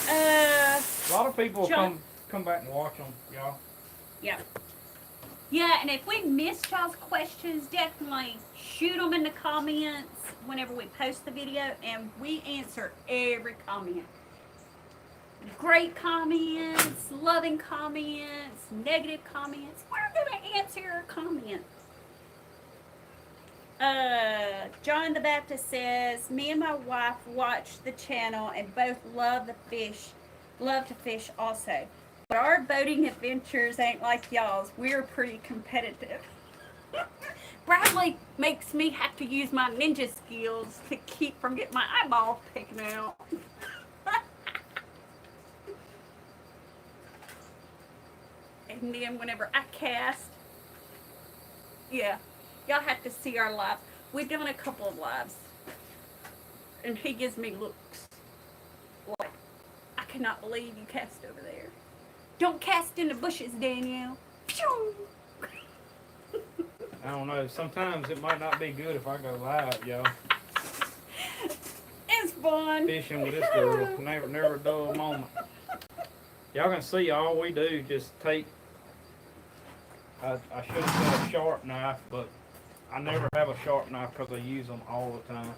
A lot of people come back and watch them, y'all. Yeah. Yeah, and if we missed y'all's questions, definitely shoot them in the comments whenever we post the video, and we answer every comment. Great comments, loving comments, negative comments. We're going to answer your comments. John the Baptist says, me and my wife watch the channel and both love to fish also. But our boating adventures ain't like y'all's. We're pretty competitive. Bradley makes me have to use my ninja skills to keep from getting my eyeballs taken out. And then whenever I cast, yeah, y'all have to see our lives. We've done a couple of lives. And he gives me looks like, I cannot believe you cast over there. Don't cast in the bushes, Danielle. Pew! I don't know. Sometimes it might not be good if I go live, y'all. It's fun. Fishing with this girl. Never a dull moment. Y'all can see all we do, just take, I should have said a sharp knife, but I never have a sharp knife because I use them all the time.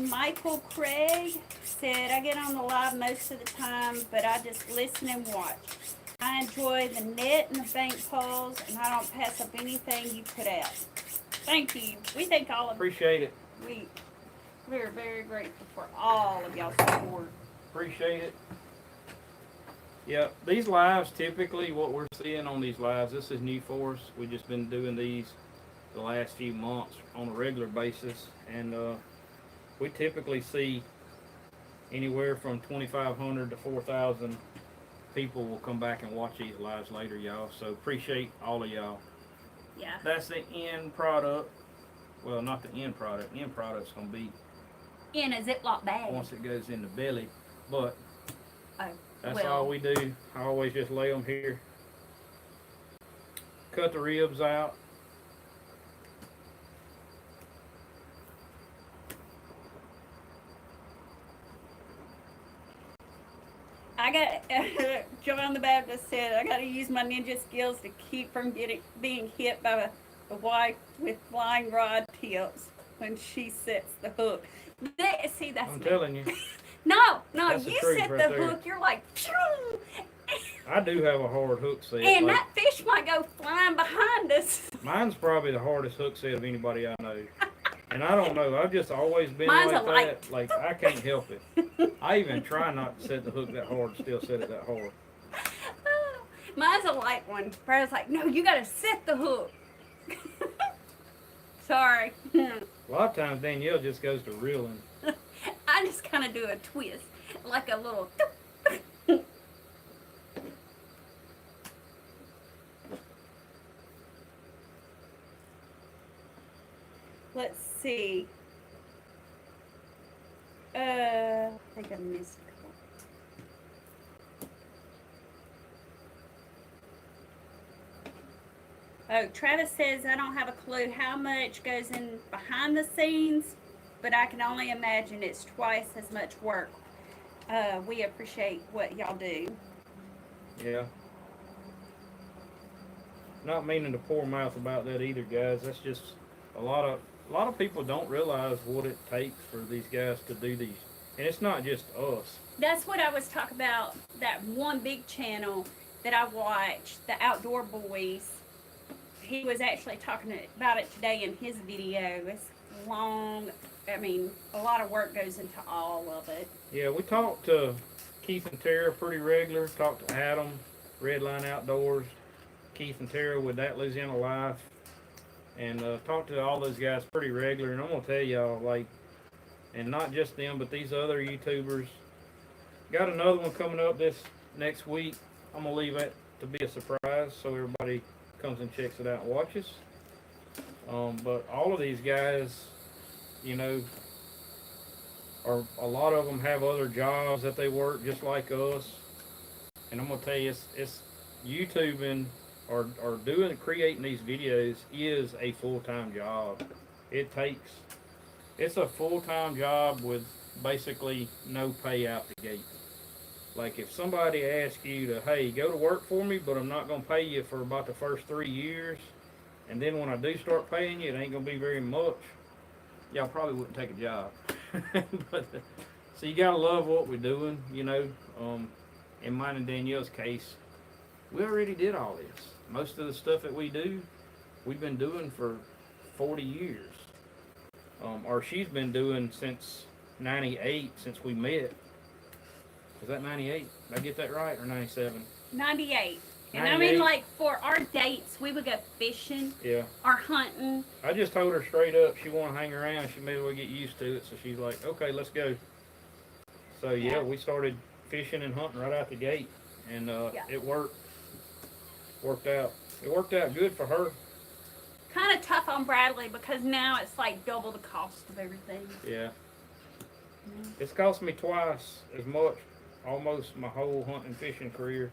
Michael Craig said, I get on the live most of the time, but I just listen and watch. I enjoy the net and the bank poles, and I don't pass up anything you put out. Thank you. We thank all of you. Appreciate it. We're very grateful for all of y'all's support. Appreciate it. Yeah, these lives, typically what we're seeing on these lives, this is new for us. We've just been doing these the last few months on a regular basis, and we typically see anywhere from 2,500 to 4,000 people will come back and watch these lives later, y'all. So appreciate all of y'all. Yeah. That's the end product. Well, not the end product. The end product's going to be In a Ziploc bag. once it goes in the belly, but Oh, that's all we do. I always just lay them here. Cut the ribs out. I got, John the Baptist said, I got to use my ninja skills to keep from being hit by the wife with flying rod tips when she sets the hook. See, that's I'm me. telling you. No, That's the you truth set right the there. hook, you're like, phew. I do have a hard hook set. And like, that fish might go flying behind us. mine's probably the hardest hook set of anybody I know. And I don't know. I've just always been Mine's like a that. light. Like, I can't help it. I even try not to set the hook that hard, still set it that hard. Mine's a light one. Brad's like, no, you got to set the hook. Sorry. A lot of times Danielle just goes to reeling. I just kind of do a twist, like a little. Let's see. I think I missed a couple. Oh, Travis says, I don't have a clue how much goes in behind the scenes, but I can only imagine it's twice as much work. We appreciate what y'all do. Yeah. Not meaning to pour mouth about that either, guys. That's just a lot of people don't realize what it takes for these guys to do these, and it's not just us. That's what I was talking about. That one big channel that I watched, the Outdoor Boys. He was actually talking about it today in his video. It's long. I mean, a lot of work goes into all of it. Yeah, we talked to Keith and Tara pretty regular. Talked to Adam, Redline Outdoors, Keith and Tara with That Louisiana Life, and talked to all those guys pretty regular. And I'm gonna tell y'all, like, and not just them, but these other YouTubers. Got another one coming up this next week. I'm gonna leave that to be a surprise, so everybody comes and checks it out and watches. But all of these guys, you know, are a lot of them have other jobs that they work just like us. And I'm gonna tell you, it's YouTubing or creating these videos is a full-time job. It's a full-time job with basically no pay out the gate. Like if somebody asks you to, hey, go to work for me, but I'm not gonna pay you for about the first 3 years, and then when I do start paying you, it ain't gonna be very much. Y'all probably wouldn't take a job. But so you gotta love what we're doing, you know. In mine and Danielle's case, we already did all this. Most of the stuff that we do, we've been doing for 40 years. Or she's been doing since 98, since we met. Is that 98? Did I get that right, or 97? 98. And 98. I mean, like, for our dates, we would go fishing Yeah. or hunting. I just told her straight up she want to hang around. She may as well get used to it. So she's like, okay, let's go. So yeah, we started fishing and hunting right out the gate, and it worked. Worked out. It worked out good for her. Kind of tough on Bradley because now it's like double the cost of everything. Yeah. It's cost me twice as much, almost my whole hunting fishing career,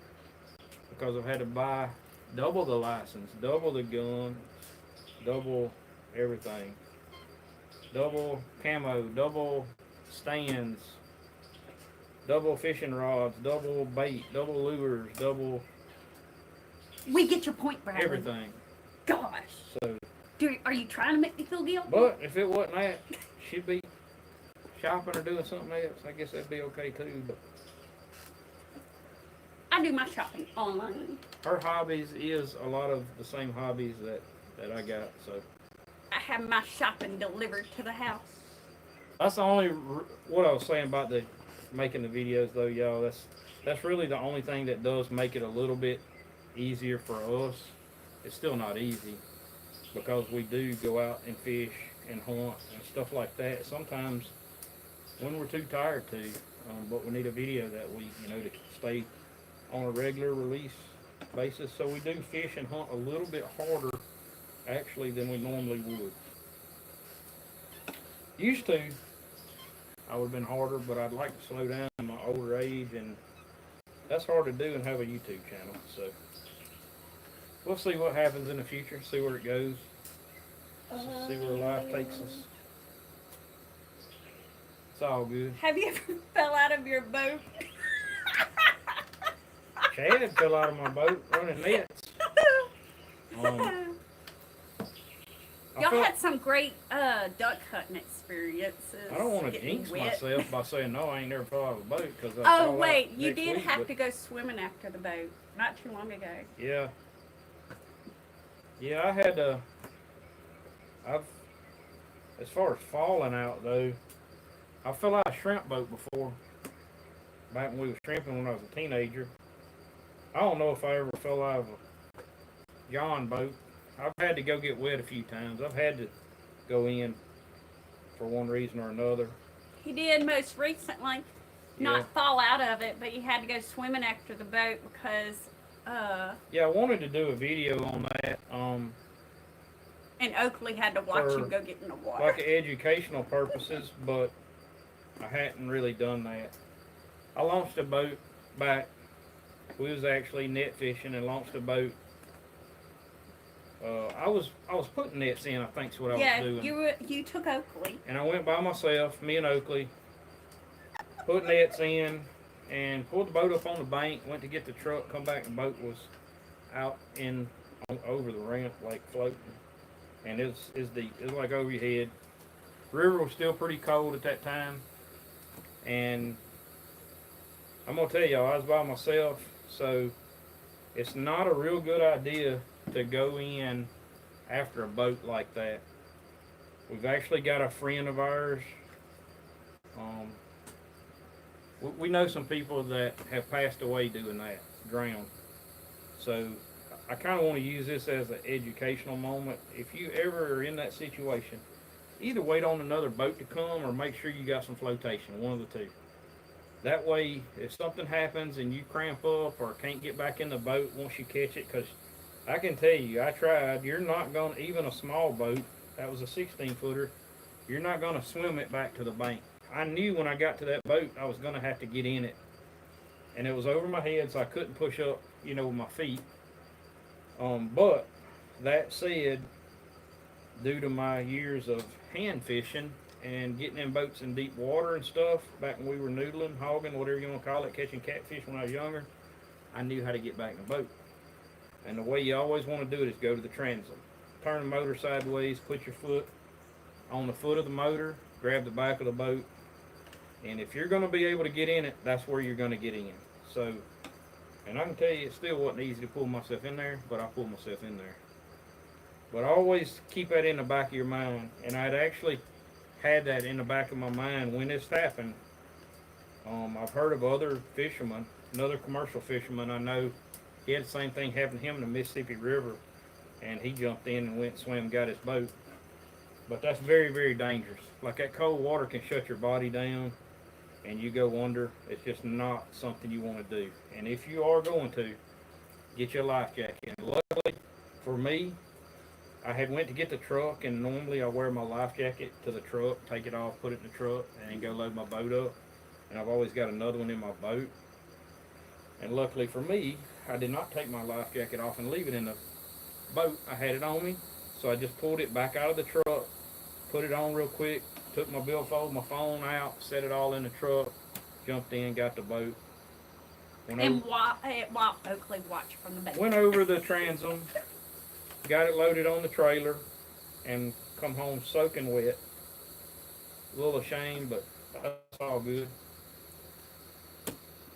because I've had to buy double the license, double the gun, double everything, double camo, double stands, double fishing rods, double bait, double lures, double We get your point, Bradley. everything. Gosh. So, Are you trying to make me feel guilty? but if it wasn't that, she'd be shopping or doing something else. I guess that'd be okay too. But I do my shopping online. her hobbies is a lot of the same hobbies that I got. So I have my shopping delivered to the house. that's the only what I was saying about the making the videos though, y'all. That's really the only thing that does make it a little bit easier for us. It's still not easy because we do go out and fish and hunt and stuff like that. Sometimes when we're too tired to, but we need a video that week, you know, to stay on a regular release basis. So we do fish and hunt a little bit harder actually than we normally would. Used to, I would have been harder, but I'd like to slow down in my older age, and that's hard to do and have a YouTube channel. So we'll see what happens in the future, see where it goes, see where life takes us. It's all good. Have you ever fell out of your boat? Chad fell out of my boat running nets. Y'all had some great duck hunting experiences. I don't want to getting jinx wet. myself by saying no, I ain't never fell out of a boat because Oh wait, you did have to go swimming after the boat not too long ago. Yeah. Yeah, I had to. As far as falling out though, I fell out of a shrimp boat before. Back when we were shrimping when I was a teenager. I don't know if I ever fell out of a John boat. I've had to go get wet a few times. I've had to go in for one reason or another. He did most recently not Yeah. fall out of it, but you had to go swimming after the boat because Yeah, I wanted to do a video on that, and Oakley had to watch For- him go get in the water. like educational purposes, but I hadn't really done that. I launched a boat back. We was actually net fishing and launched a boat. I was putting nets in, I think is what I Yeah, was doing. you took Oakley. And I went by myself, me and Oakley, put nets in, and pulled the boat up on the bank. Went to get the truck. Come back, and the boat was out over the ramp, like floating. And it's deep. It's like over your head. River was still pretty cold at that time, and I'm gonna tell y'all, I was by myself, so it's not a real good idea to go in after a boat like that. We've actually got a friend of ours. Um, we know some people that have passed away doing that, drowned. So I kind of want to use this as an educational moment. If you ever are in that situation, either wait on another boat to come or make sure you got some flotation, one of the two. That way, if something happens and you cramp up or can't get back in the boat once you catch it, because I can tell you, I tried, you're not going to, even a small boat, that was a 16 footer, you're not going to swim it back to the bank. I knew when I got to that boat, I was going to have to get in it. And it was over my head, so I couldn't push up, with my feet. But that said, due to my years of hand fishing and getting in boats in deep water and stuff, back when we were noodling, hogging, whatever you want to call it, catching catfish when I was younger, I knew how to get back in the boat. And the way you always want to do it is go to the transom. Turn the motor sideways, put your foot on the foot of the motor, grab the back of the boat, and if you're going to be able to get in it, that's where you're going to get in. So, and I can tell you, it still wasn't easy to pull myself in there, but I pulled myself in there. But always keep that in the back of your mind. And I'd actually had that in the back of my mind when this happened. I've heard of other fishermen, another commercial fisherman I know, he had the same thing happen to him in the Mississippi River, and he jumped in and went and swam and got his boat. But that's very, very dangerous. Like that cold water can shut your body down and you go under. It's just not something you want to do. And if you are going to, get your life jacket. And luckily for me, I had went to get the truck, and normally I wear my life jacket to the truck, take it off, put it in the truck, and then go load my boat up. And I've always got another one in my boat. And luckily for me, I did not take my life jacket off and leave it in the boat. I had it on me, so I just pulled it back out of the truck, put it on real quick, took my billfold, my phone out, set it all in the truck, jumped in, got the boat. And while Oakley watched from the back. Went over the transom, got it loaded on the trailer, and come home soaking wet. A little ashamed, but that's all good.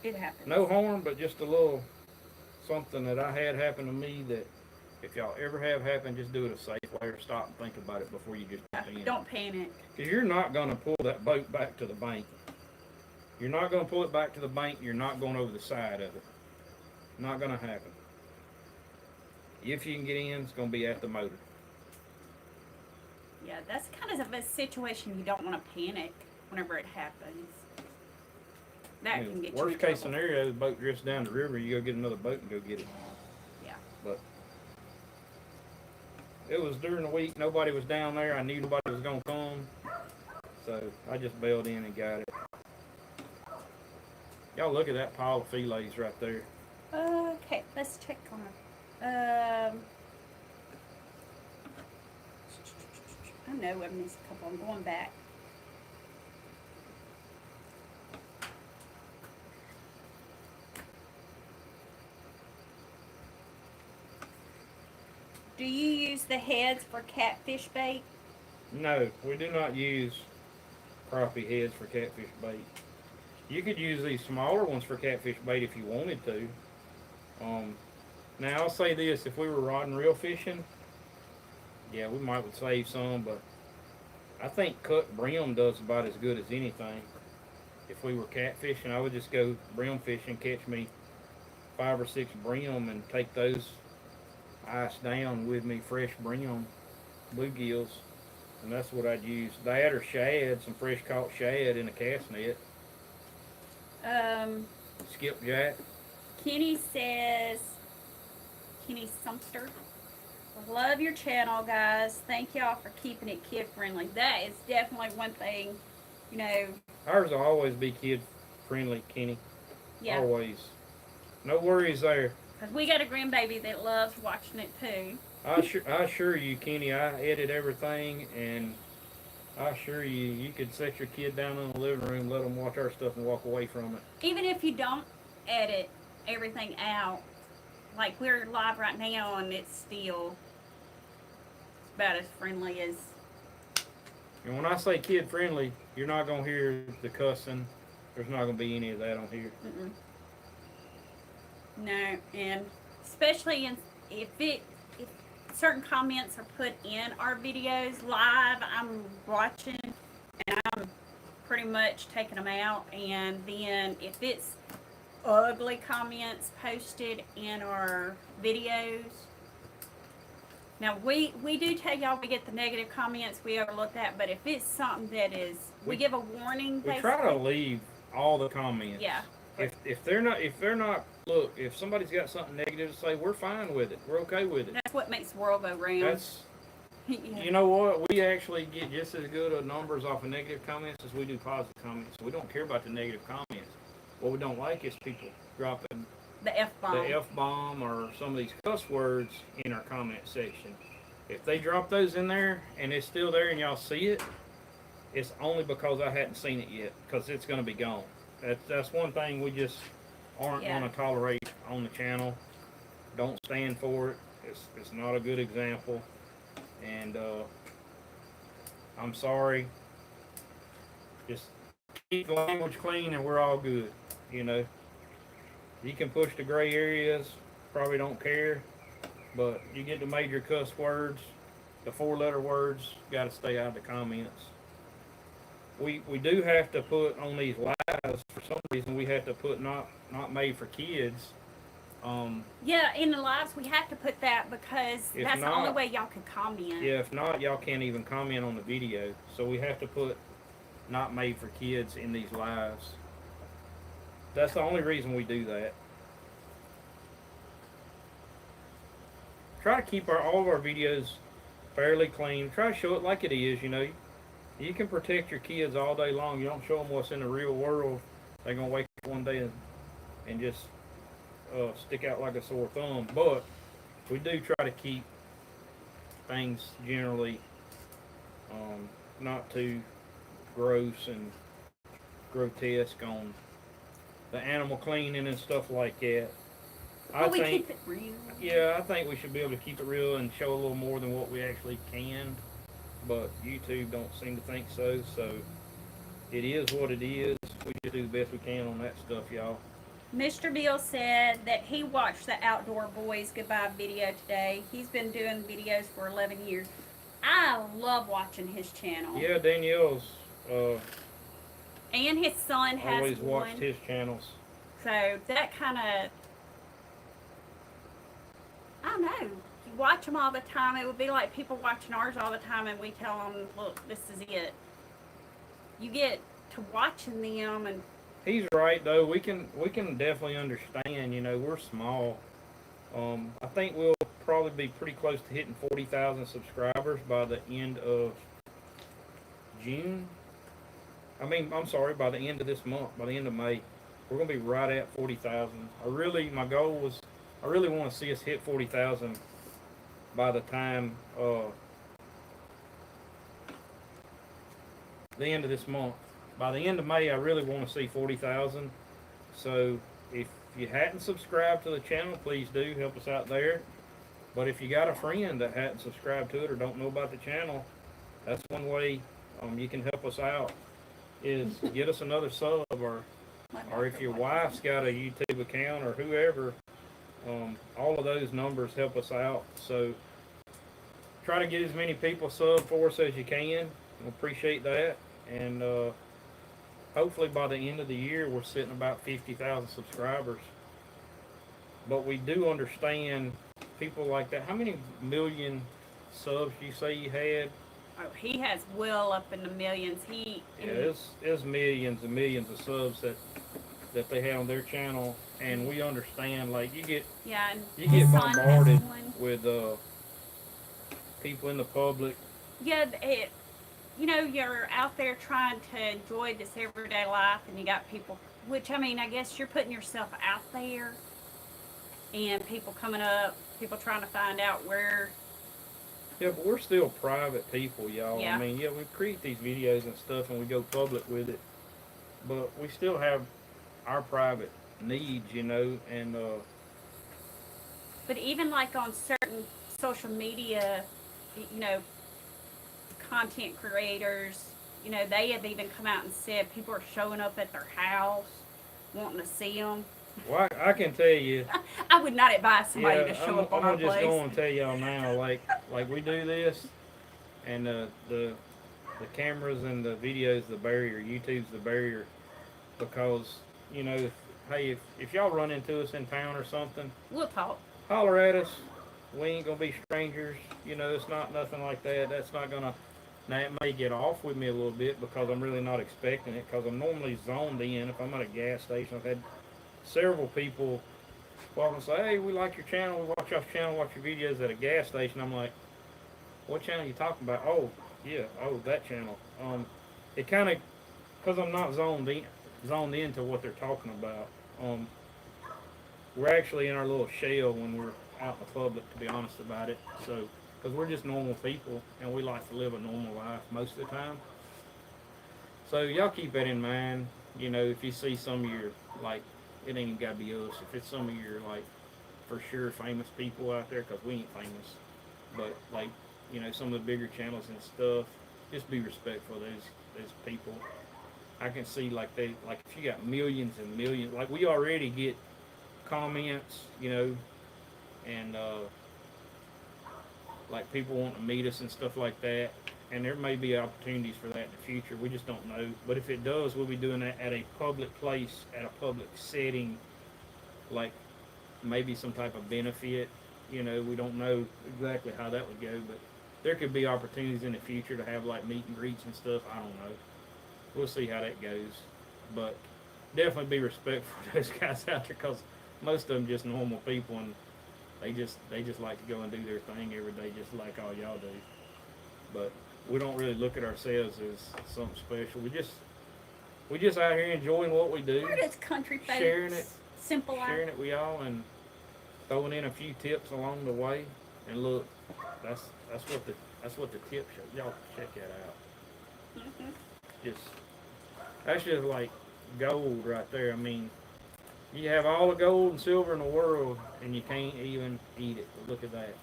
It happened. No harm, but just a little something that I had happen to me that if y'all ever have happen, just do it a safe way or stop and think about it before you just jump in. Don't panic. Because you're not going to pull that boat back to the bank. You're not going to pull it back to the bank. You're not going over the side of it. Not going to happen. If you can get in, it's going to be at the motor. Yeah, that's kind of a situation you don't want to panic whenever it happens. That can get you worst in case trouble. scenario, the boat drifts down the river, you go get another boat and go get it. Yeah. But it was during the week, nobody was down there. I knew nobody was going to come. So I just bailed in and got it. Y'all look at that pile of fillets right there. Okay, let's check on it. I know I missed a couple. I'm going back. Do you use the heads for catfish bait? No, we do not use crappie heads for catfish bait. You could use these smaller ones for catfish bait if you wanted to. Now I'll say this, if we were rod and reel fishing, yeah, we might would save some, but I think cut brim does about as good as anything. If we were catfishing, I would just go brim fishing, catch me 5 or 6 brim and take those ice down with me, fresh brim, bluegills, and that's what I'd use. That or shad, some fresh caught shad in a cast net. Skipjack. Kenny says, Kenny Sumster, love your channel, guys. Thank y'all for keeping it kid friendly. That is definitely one thing, you know. Ours will always be kid friendly, Kenny. Yeah. Always. No worries there. Because we got a grandbaby that loves watching it too. I assure you, Kenny, I edit everything, and I assure you, you could set your kid down in the living room, let them watch our stuff, and walk away from it. Even if you don't edit everything out, like we're live right now, and it's still about as friendly as. And when I say kid friendly, you're not gonna hear the cussing. There's not gonna be any of that on here. Mm-mm. No, and especially if certain comments are put in our videos live, I'm watching and I'm pretty much taking them out. And then if it's ugly comments posted in our videos, now we do tell y'all we get the negative comments, we overlook that. But if it's something that is, we give a warning. We try to leave all the comments. Yeah. If they're not look, if somebody's got something negative to say, we're fine with it. We're okay with it. That's what makes the world go round. That's Yeah. You know what? We actually get just as good of numbers off of negative comments as we do positive comments. We don't care about the negative comments. What we don't like is people dropping The F-bomb. the F-bomb or some of these cuss words in our comment section. If they drop those in there and it's still there and y'all see it, it's only because I hadn't seen it yet, because it's going to be gone. That's one thing we just aren't going to tolerate on the channel. Don't stand for it. It's not a good example. And I'm sorry. Just keep the language clean and we're all good. You know, you can push the gray areas, probably don't care, but you get the major cuss words, the 4-letter words, got to stay out of the comments. We do have to put on these lives, for some reason we have to put not made for kids. Yeah, in the lives we have to put that because that's the only way y'all can comment. Yeah, if not, y'all can't even comment on the video. So we have to put not made for kids in these lives. That's the only reason we do that. Try to keep all of our videos fairly clean. Try to show it like it is, you know. You can protect your kids all day long. You don't show them what's in the real world, they're going to wake up one day and just stick out like a sore thumb. But we do try to keep things generally not too gross and grotesque on the animal cleaning and stuff like that. We keep it real. Yeah, I think we should be able to keep it real and show a little more than what we actually can. But YouTube don't seem to think so. So it is what it is. We just do the best we can on that stuff, y'all. Mr. Bill said that he watched the Outdoor Boys Goodbye video today. He's been doing videos for 11 years. I love watching his channel. Yeah, Danielle's and his son has always watched his channels. So that kind of, I don't know. You watch them all the time. It would be like people watching ours all the time, and we tell them, "Look, this is it." You get to watching them, and he's right though. We can definitely understand. You know, we're small. I think we'll probably be pretty close to hitting 40,000 subscribers by the end of June. I'm sorry, by the end of this month, by the end of May, we're gonna be right at 40,000. My goal was, I really want to see us hit 40,000 by the time the end of this month. By the end of May, I really want to see 40,000. So if you hadn't subscribed to the channel, please do help us out there. But if you got a friend that hadn't subscribed to it or don't know about the channel, that's one way you can help us out, is get us another sub, or if your wife's got a YouTube account or whoever, all of those numbers help us out. So try to get as many people sub for us as you can. We'll appreciate that. And hopefully by the end of the year we're sitting about 50,000 subscribers. But we do understand people like that. How many million subs do you say you had? oh, he has well up in the millions. There's millions and millions of subs that they have on their channel, and we understand. Like you get bombarded with people in the public. Yeah, you're out there trying to enjoy this everyday life, and you got people, which, I guess you're putting yourself out there, and people coming up, people trying to find out where Yeah, but we're still private people, y'all. I Yeah. mean, yeah, we create these videos and stuff and we go public with it, but we still have our private needs, and But even like on certain social media, you know, content creators, they have even come out and said people are showing up at their house wanting to see them. well, I can tell you, I would not advise somebody yeah, to show I'm, up on I'm our gonna just place. go and tell y'all now, like we do this, and the cameras and the videos the barrier, YouTube's the barrier, because hey, if y'all run into us in town or something, We'll talk. holler at us. We ain't gonna be strangers. It's not nothing like that. That's not gonna. Now it may get off with me a little bit because I'm really not expecting it because I'm normally zoned in. If I'm at a gas station, I've had several people walk and say, "Hey, we like your channel. We watch your channel, watch your videos at a gas station." I'm like, "What channel are you talking about?" "Oh, yeah, oh that channel." It kind of because I'm not zoned into what they're talking about. Um, we're actually in our little shell when we're out in the public, to be honest about it. So, because we're just normal people and we like to live a normal life most of the time. So y'all keep that in mind. If you see some of your like, it ain't even gotta be us. If it's some of your like, for sure famous people out there, because we ain't famous, but like, some of the bigger channels and stuff, just be respectful of those people. I can see like if you got millions and millions, like we already get comments, and like people want to meet us and stuff like that. And there may be opportunities for that in the future. We just don't know. But if it does, we'll be doing that at a public place, at a public setting, like maybe some type of benefit. We don't know exactly how that would go, but there could be opportunities in the future to have like meet and greets and stuff. I don't know. We'll see how that goes. But definitely be respectful of those guys out there because most of them just normal people and they just like to go and do their thing every day, just like all y'all do. But we don't really look at ourselves as something special. We just out here enjoying what we do, We're just country folks. sharing it, Simple life. sharing it with y'all, and throwing in a few tips along the way. And look, that's what the tip show. Y'all check that out. Mm-hmm. Just that's just like gold right there. I mean, you have all the gold and silver in the world, and you can't even eat it. But look at that.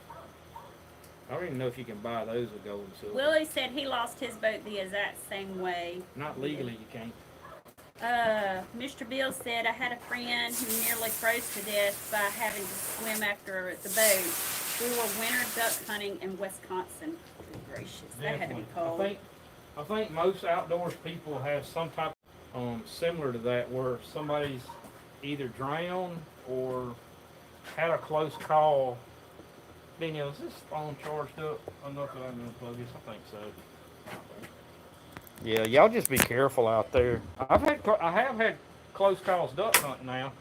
I don't even know if you can buy those with gold and silver. Willie said he lost his boat the exact same way. Not legally, you can't. Mr. Bill said, I had a friend who nearly froze to death by having to swim after the boat. We were winter duck hunting in Wisconsin. Good gracious, that had to be cold. I think most outdoors people have some type similar to that where somebody's either drowned or had a close call. Danielle, is this phone charged up enough that I'm going to plug this? I think so. Yeah, y'all just be careful out there. I have had close calls duck hunting now.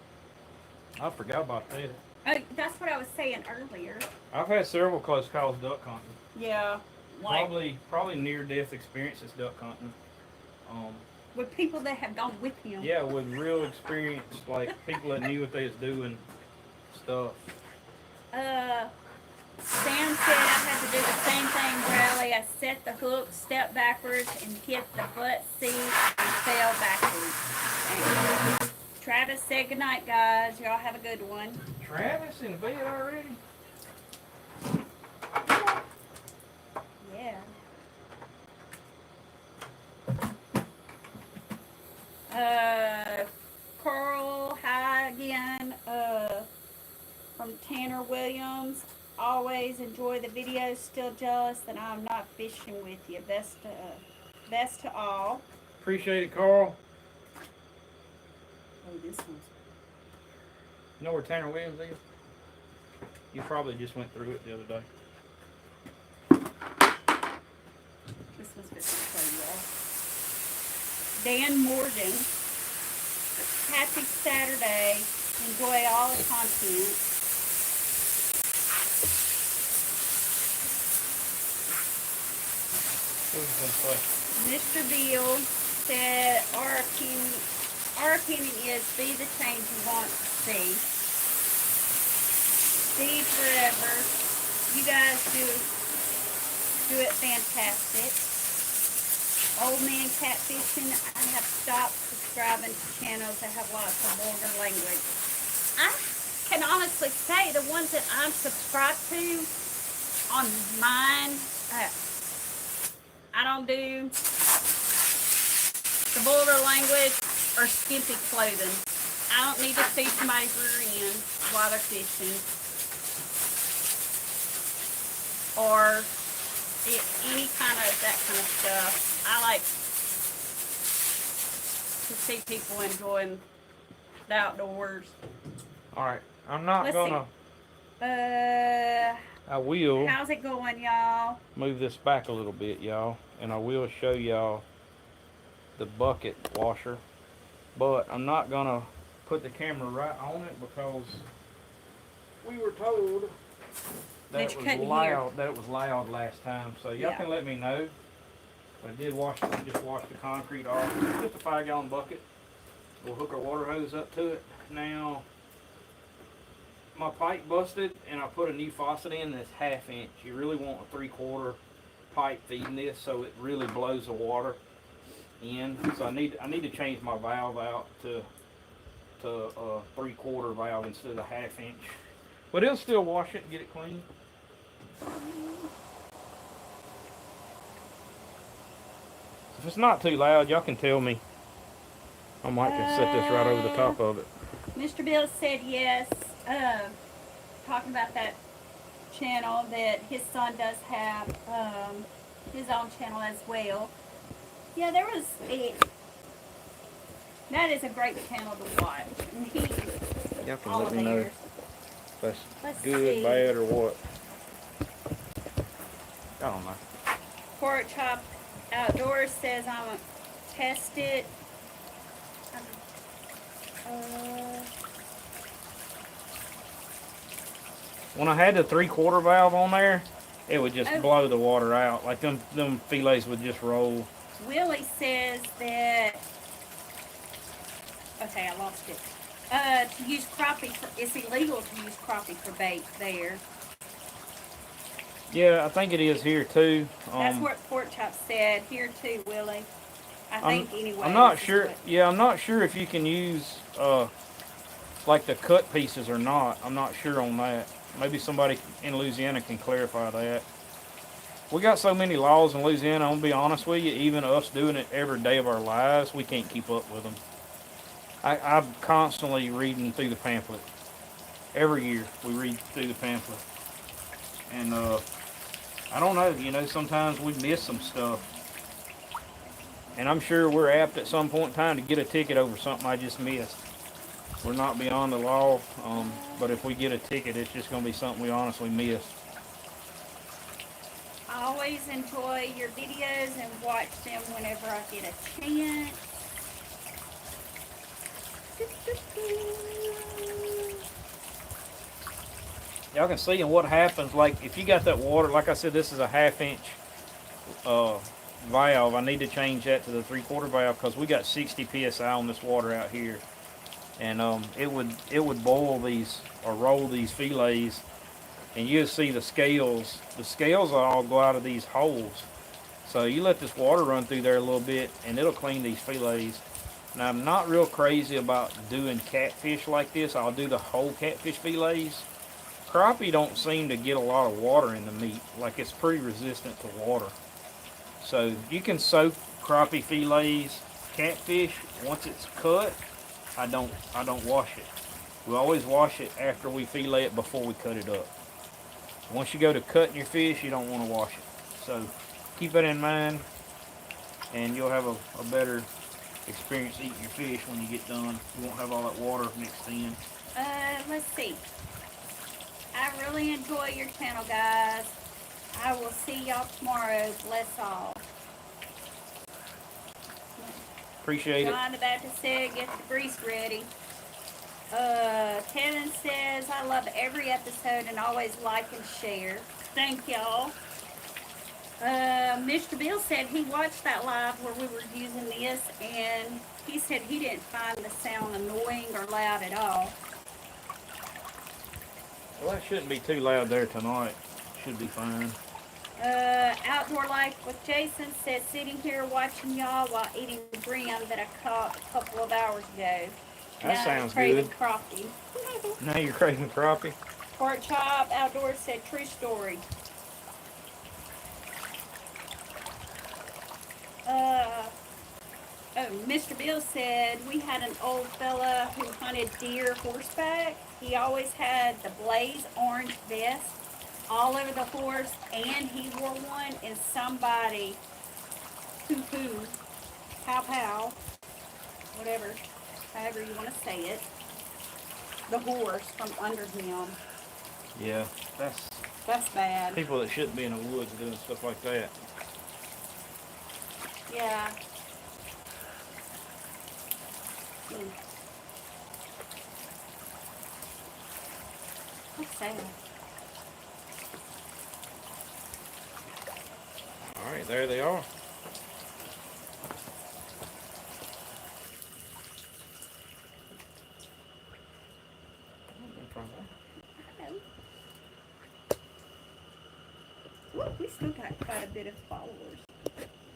I forgot about that. That's what I was saying earlier. I've had several close calls duck hunting. Yeah. Probably near death experiences duck hunting. With people that have gone with him. Yeah, with real experience, like people that knew what they was doing, stuff. Sam said I had to do the same thing, Bradley. I set the hook, stepped backwards, and hit the butt seat and fell backwards. Travis said goodnight, guys. Y'all have a good one. Travis in bed already? Yeah. Carl, hi again. From Tanner Williams. Always enjoy the videos. Still jealous that I'm not fishing with you. Best to all. Appreciate it, Carl. Oh, this one's. You know where Tanner Williams is? You probably just went through it the other day. This one's fitting so well. Dan Morgan. Happy Saturday. Enjoy all the content. Mr. Beal said our opinion is be the change you want to see. Steve forever. You guys do do it fantastic. Old Man Catfishing, I have stopped subscribing to channels that have lots of vulgar language. I can honestly say the ones that I'm subscribed to on mine, I don't do the vulgar language or skimpy clothing. I don't need to see somebody's rear end while they're fishing. Or any kind of that kind of stuff. I like to see people enjoying the outdoors. Alright, I'm not gonna. I will. How's it going, y'all? Move this back a little bit, y'all. And I will show y'all the bucket washer. But I'm not gonna put the camera right on it because we were told that it was loud. That it was loud last time. So y'all can let me know. But I did wash it. Just washed the concrete off. Just a 5-gallon bucket. We'll hook our water hose up to it. Now my pipe busted and I put a new faucet in that's 1/2 inch. You really want a 3/4 pipe feeding this so it really blows the water in. So I need to change my valve out to a 3/4 valve instead of a 1/2 inch. But it'll still wash it and get it clean. If it's not too loud, y'all can tell me. I might just set this right over the top of it. Mr. Bill said yes. Talking about that channel that his son does have his own channel as well. Yeah, that is a great channel to watch. And Y'all can let me know if that's good, bad, or what. I don't know. Pork Chop Outdoors says I'm gonna test it. When I had the 3/4 valve on there, it would just blow the water out. Like them fillets would just roll. Willie says that. Okay, I lost it. To use crappie, it's illegal to use crappie for bait there. Yeah, I think it is here too. That's what Pork Chop said here too, Willie. I think anyway. I'm not sure. Yeah, I'm not sure if you can use like the cut pieces or not. I'm not sure on that. Maybe somebody in Louisiana can clarify that. We got so many laws in Louisiana, I'm going to be honest with you, even us doing it every day of our lives, we can't keep up with them. I'm constantly reading through the pamphlet. Every year we read through the pamphlet. And I don't know, sometimes we miss some stuff. And I'm sure we're apt at some point in time to get a ticket over something I just missed. We're not beyond the law, but if we get a ticket, it's just going to be something we honestly missed. I always enjoy your videos and watch them whenever I get a chance. Y'all can see what happens, like if you got that water, like I said, this is a 1/2 inch valve. I need to change that to the 3/4 valve because we got 60 psi on this water out here. And it would boil these or roll these fillets, and you'll see the scales. The scales will all go out of these holes. So you let this water run through there a little bit, and it'll clean these fillets. Now I'm not real crazy about doing catfish like this. I'll do the whole catfish fillets. Crappie don't seem to get a lot of water in the meat. Like it's pretty resistant to water. So you can soak crappie fillets, catfish once it's cut. I don't wash it. We always wash it after we fillet it before we cut it up. Once you go to cutting your fish, you don't want to wash it. So keep that in mind, and you'll have a better experience eating your fish when you get done. You won't have all that water mixed in. Let's see. I really enjoy your channel, guys. I will see y'all tomorrow. Bless all. Appreciate it. John the Baptist said, get the grease ready. Kevin says, I love every episode and always like and share. Thank y'all. Mr. Bill said he watched that live where we were using this, and he said he didn't find the sound annoying or loud at all. Well, that shouldn't be too loud there tonight. Should be fine. Outdoor Life with Jason says, sitting here watching y'all while eating brim that I caught a couple of hours ago. That Now sounds craving good. crappie. Now you're craving crappie. Pork chop outdoors said, true story. Uh, oh, Mr. Bill said, we had an old fella who hunted deer horseback. He always had the blaze orange vest all over the horse, and he wore one, and somebody poo-poo, pow-pow, whatever, however you want to say it, the horse from under him. Yeah, that's That's bad. people that shouldn't be in the woods doing stuff like that. Yeah. Mm. That's sad. All right, there they are. I know. Look, we still got quite a bit of followers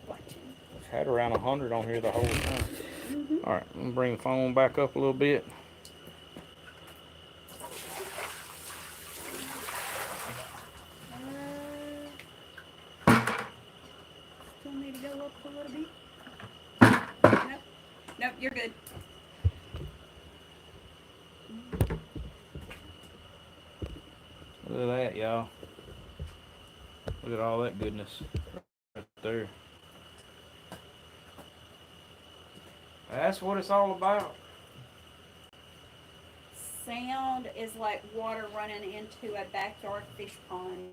watching. Had around 100 on here the whole time. Mm-hmm. All right, I'm gonna bring the phone back up a little bit. Still need to go up a little bit. Nope. Nope, you're good. Look at that, y'all. Look at all that goodness right there. That's what it's all about. Sound is like water running into a backyard fish pond.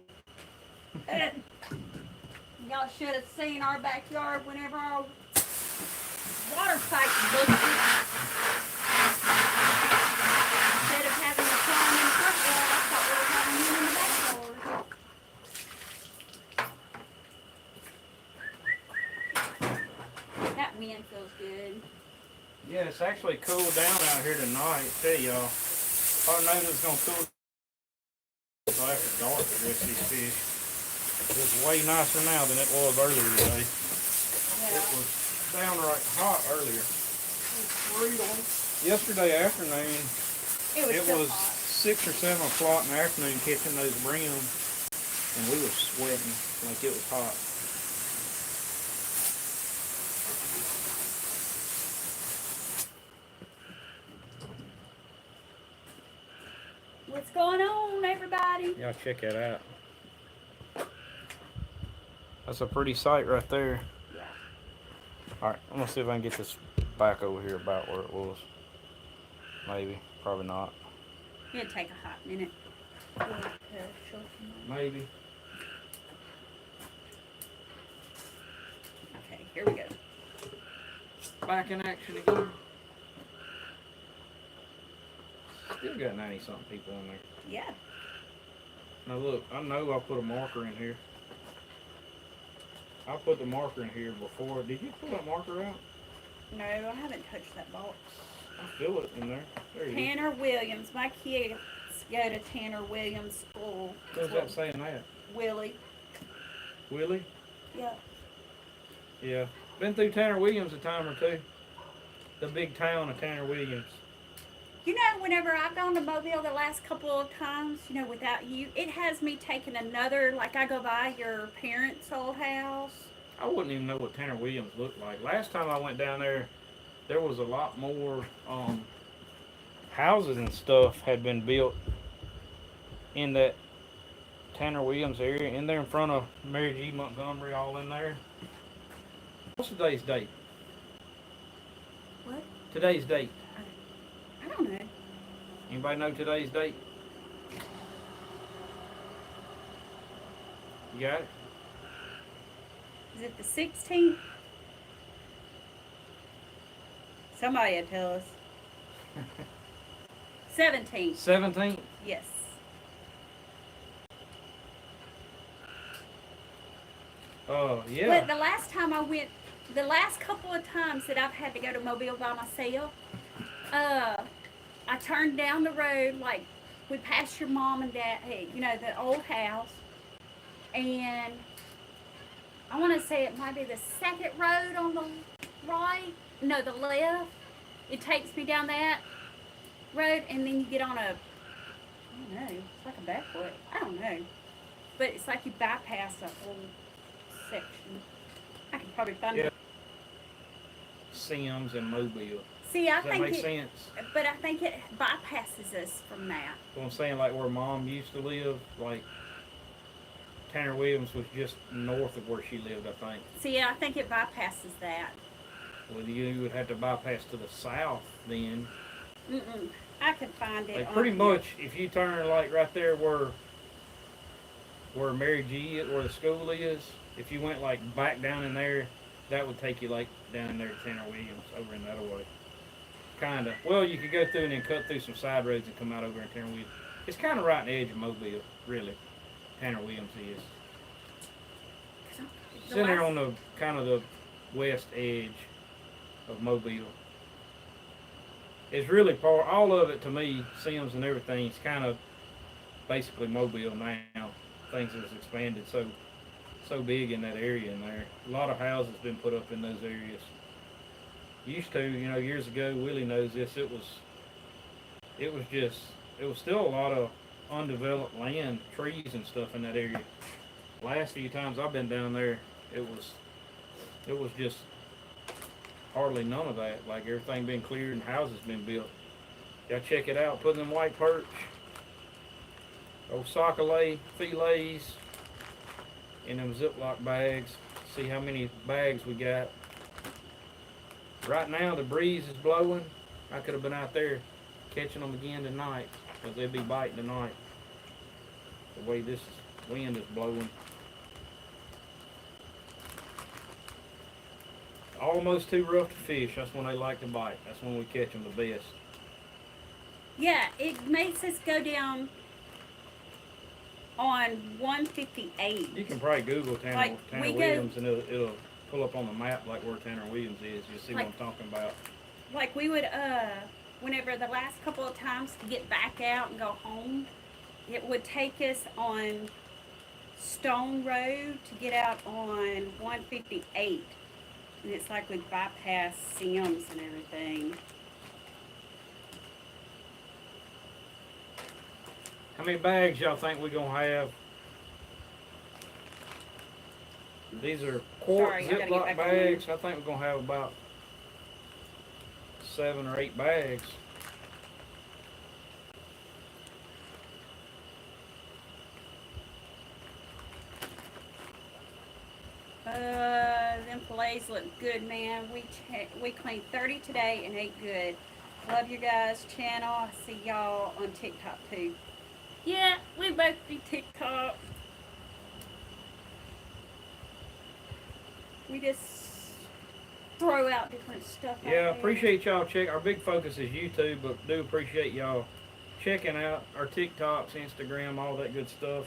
Y'all should have seen our backyard whenever our water pipe busted. Instead of having a pond in the front yard, I thought we were having one in the backyard. That wind feels good. Yeah, it's actually cooled down out here tonight. Tell y'all, I know it's gonna cool down after dark to rest these fish. It's way nicer now than it was earlier today. Yeah. It was downright hot earlier. It's brutal. Yesterday afternoon, It was hot. 6 or 7 o'clock in the afternoon catching those brims, and we were sweating like it was hot. What's going on, everybody? Y'all check that out. That's a pretty sight right there. Yeah. Alright, I'm gonna see if I can get this back over here about where it was. Maybe, probably not. It'll take a hot minute. Maybe. Okay, here we go. Back in action again. Still got 90 something people in there. Yeah. Now look, I know I put a marker in here. I put the marker in here before. Did you pull that marker out? No, I haven't touched that box. I feel it in there. There it is. Tanner Williams. My kids go to Tanner Williams School. What's that saying that? Willie. Willie? Yeah. Yeah. Been through Tanner Williams a time or two. The big town of Tanner Williams. You know, whenever I've gone to Mobile the last couple of times, you know, without you, it has me taking another, like I go by your parents' old house. I wouldn't even know what Tanner Williams looked like. Last time I went down there, there was a lot more houses and stuff had been built in that Tanner Williams area. In there in front of Mary G. Montgomery, all in there. What's today's date? What? Today's date. I don't know. Anybody know today's date? You got it? Is it the 16th? Somebody will tell us. 17th. 17th? Yes. Yeah. But the last time I went, the last couple of times that I've had to go to Mobile by myself, I turned down the road, like, we passed your mom and dad, hey, you know, the old house, and I want to say it might be the second road on the right. No, the left. It takes me down that road, and then you get on a, I don't know, it's like a back road. I don't know. But it's like you bypass a whole section. I can probably find Yeah. it. Sims and Mobile. See, I Does that think make it, sense? but I think it bypasses us from that. So I'm saying, like where Mom used to live, like Tanner Williams was just north of where she lived, I think. See, I think it bypasses that. Well, you would have to bypass to the south then. Mm-mm. I could find it Like on pretty here. much, if you turn like right there where Mary G where the school is, if you went like back down in there, that would take you like down in there to Tanner Williams over in that way. Kinda. Well, you could go through and then cut through some side roads and come out over in Tanner Williams. It's kind of right on the edge of Mobile, really. Tanner Williams is. The Sitting there last- on the kind of the west edge of Mobile. It's really part all of it to me, Sims and everything. It's kind of basically Mobile now. Things has expanded so big in that area in there. A lot of houses been put up in those areas. Used to, years ago. Willie knows this. It was still a lot of undeveloped land, trees and stuff in that area. Last few times I've been down there, it was just hardly none of that. Like everything been cleared and houses been built. Y'all check it out. Putting them white perch, old Sacalait fillets in them Ziploc bags. See how many bags we got. Right now the breeze is blowing. I could have been out there catching them again tonight because they'll be biting tonight. The way this wind is blowing. Almost too rough to fish. That's when they like to bite. That's when we catch them the best. Yeah, it makes us go down on 158. You can probably Google Tanner we go- Williams and it'll pull up on the map like where Tanner Williams is. You'll see what I'm talking about. Like we would, whenever the last couple of times to get back out and go home, it would take us on Stone Road to get out on 158. And it's like we'd bypass Sims and everything. How many bags y'all think we're gonna have? These are quart Sorry, I gotta get Ziploc back on bags. I think we're gonna have about 7 or 8 bags. Them fillets look good, man. We cleaned 30 today and ate good. Love your guys' channel. I see y'all on TikTok too. Yeah, we both do TikTok. We just throw out different stuff. Yeah, out there. appreciate y'all check. Our big focus is YouTube, but do appreciate y'all checking out our TikToks, Instagram, all that good stuff.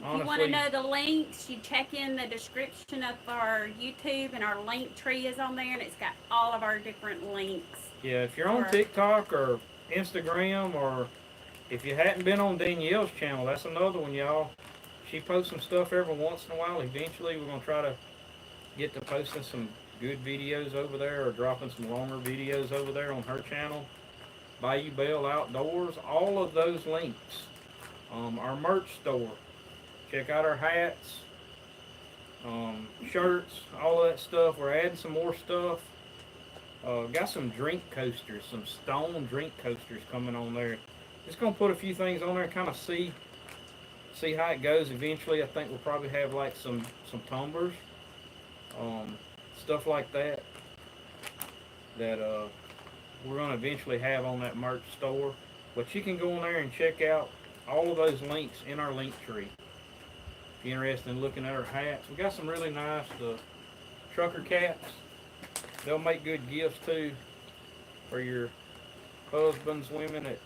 If you want to know the links, you check in the description of our YouTube, and our link tree is on there, and it's got all of our different links. Yeah, if you're on TikTok or Instagram, or if you hadn't been on Danielle's channel, that's another one, y'all. She posts some stuff every once in a while. Eventually, we're going to try to get to posting some good videos over there or dropping some longer videos over there on her channel. Bayou Bell Outdoors, all of those links. Our merch store. Check out our hats, shirts, all of that stuff. We're adding some more stuff. Got some drink coasters, some stone drink coasters coming on there. Just gonna put a few things on there and kind of see how it goes. Eventually, I think we'll probably have like some tumblers, stuff like that we're gonna eventually have on that merch store. But you can go on there and check out all of those links in our link tree. If you're interested in looking at our hats, we got some really nice trucker caps. They'll make good gifts too for your husbands, women that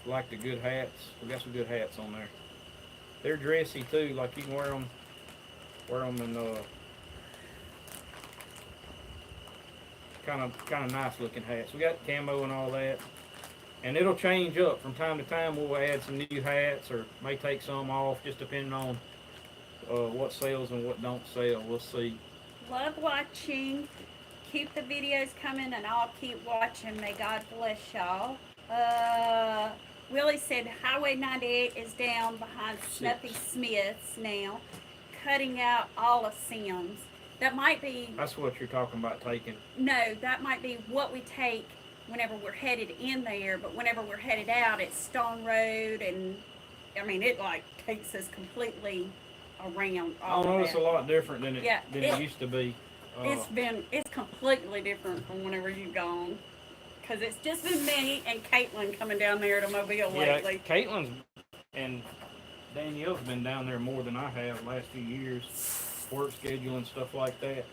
like the good hats. We got some good hats on there. They're dressy too. Like you can wear them in kind of nice looking hats. We got camo and all that. And it'll change up from time to time. We'll add some new hats or may take some off, just depending on what sells and what don't sell. We'll see. Love watching. Keep the videos coming, and I'll keep watching. May God bless y'all. Willie said Highway 98 is down behind Snuffy Smith's now, cutting out all of Sims. That might be. That's what you're talking about taking. No, that might be what we take whenever we're headed in there, but whenever we're headed out, it's Stone Road, and I mean, it like takes us completely around. I know it's a lot different than Yeah, it used to be. It's completely different from whenever you've gone. Because it's just been me and Caitlin coming down there to Mobile lately. Caitlin's and Danielle's been down there more than I have the last few years. Work schedule and stuff like that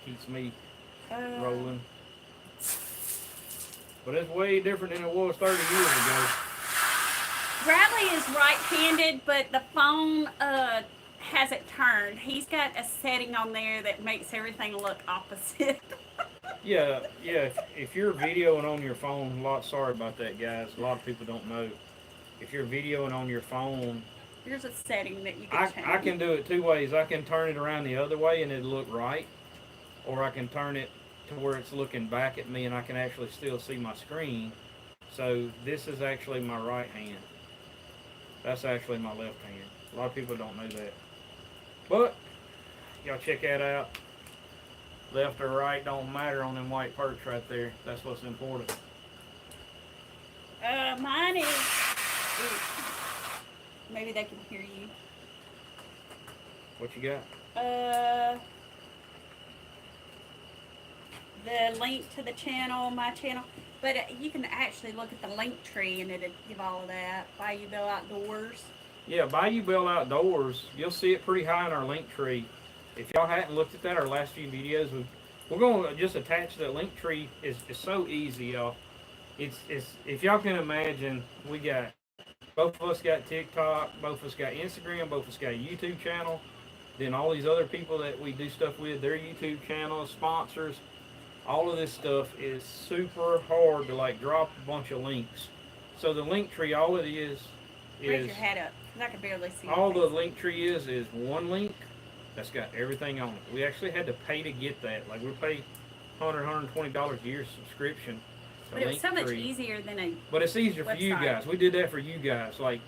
keeps me rolling. But it's way different than it was 30 years ago. Bradley is right-handed, but the phone has it turned. He's got a setting on there that makes everything look opposite. Yeah. If you're videoing on your phone, sorry about that, guys. A lot of people don't know. If you're videoing on your phone, there's a setting that you can change. I can do it two ways. I can turn it around the other way and it'll look right, or I can turn it to where it's looking back at me and I can actually still see my screen. So this is actually my right hand. That's actually my left hand. A lot of people don't know that. But y'all check that out. Left or right don't matter on them white perch right there. That's what's important. Mine is. Maybe they can hear you. What you got? The link to the channel, my channel. But you can actually look at the link tree and it'll give all of that. Bayou Bell Outdoors. Yeah, Bayou Bell Outdoors. You'll see it pretty high in our link tree. If y'all hadn't looked at that, our last few videos, we're going to just attach the link tree. It's so easy, y'all. It's if y'all can imagine, we got both of us got TikTok, both of us got Instagram, both of us got a YouTube channel. Then all these other people that we do stuff with, their YouTube channels, sponsors. All of this stuff is super hard to like drop a bunch of links. So the link tree, all it is raise your head up, because I can barely see. All the link tree is one link that's got everything on it. We actually had to pay to get that. Like we pay $120 a year subscription. But it's so much easier than a. But it's easier for website. you guys. We did that for you guys. Like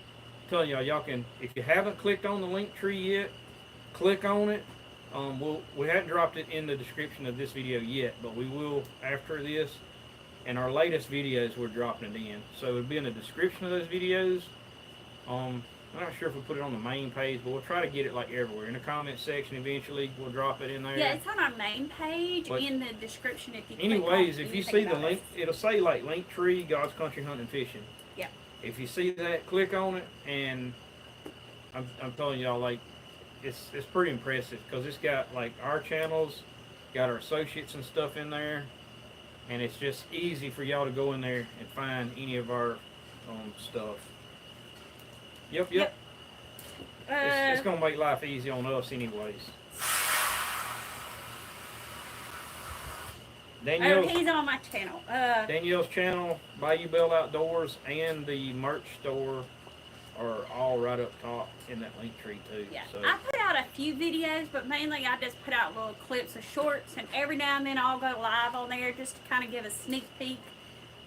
telling y'all can, if you haven't clicked on the link tree yet, click on it. We hadn't dropped it in the description of this video yet, but we will after this. And our latest videos, we're dropping it in. So it'll be in the description of those videos. I'm not sure if we put it on the main page, but we'll try to get it like everywhere. In the comment section eventually, we'll drop it in there. Yeah, it's on our main page, but in the description if you anyways, if you see the link, it'll say like link tree, God's Country Hunting and Fishing. Yeah. If you see that, click on it, and I'm telling y'all, like, it's pretty impressive because it's got like our channels, got our associates and stuff in there, and it's just easy for y'all to go in there and find any of our stuff. Yep. It's gonna make life easy on us anyways. He's on my channel. Danielle's channel, Bayou Bell Outdoors, and the merch store are all right up top in that link tree too. Yeah, so. I put out a few videos, but mainly I just put out little clips of shorts, and every now and then I'll go live on there just to kind of give a sneak peek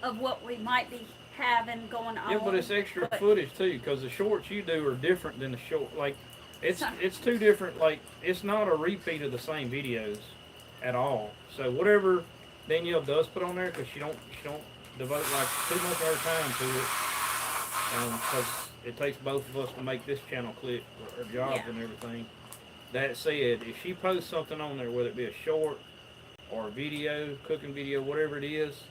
of what we might be having going on. Yeah, but it's extra footage too, because the shorts you do are different than the short. Like, it's two different. Like, it's not a repeat of the same videos at all. So whatever Danielle does put on there, because she don't devote like too much of her time to it, because it takes both of us to make this channel click, our jobs and everything. That said, if she posts something on there, whether it be a short or a video, cooking video, whatever it is,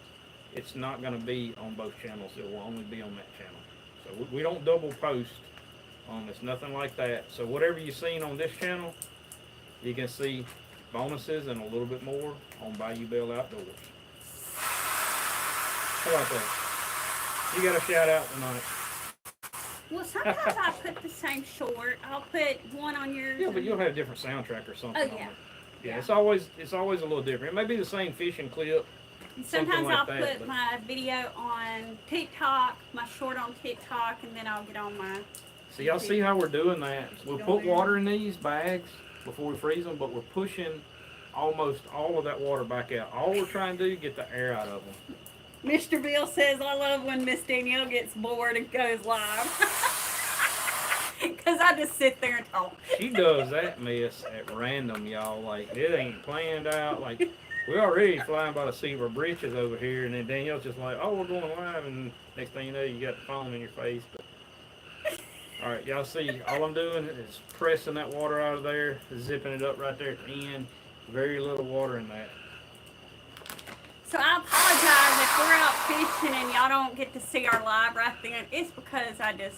it's not going to be on both channels. It will only be on that channel. So we don't double post. It's nothing like that. So whatever you've seen on this channel, you can see bonuses and a little bit more on Bayou Bell Outdoors. How about that? You got a shout out tonight. Well, sometimes I put the same short. I'll put one on yours. Yeah, but you'll have a different soundtrack or something. Oh, yeah. On it. Yeah, it's always a little different. It may be the same fishing clip. Sometimes like I'll that, put my video on TikTok, my short on TikTok, and then I'll get on my So y'all see how we're doing that? We'll put water in these bags before we freeze them, but we're pushing almost all of that water back out. All we're trying to do is get the air out of them. Mr. Bill says, I love when Miss Danielle gets bored and goes live. Because I just sit there and talk. She does that mess at random, y'all. Like, it ain't planned out. Like, we're already flying by the seat of our britches over here, and then Danielle's just like, oh, we're going live, and next thing you know, you got the phone in your face. But, all right, y'all see, all I'm doing is pressing that water out of there, zipping it up right there at the end. Very little water in that. So I apologize if we're out fishing and y'all don't get to see our live right then. It's because I just...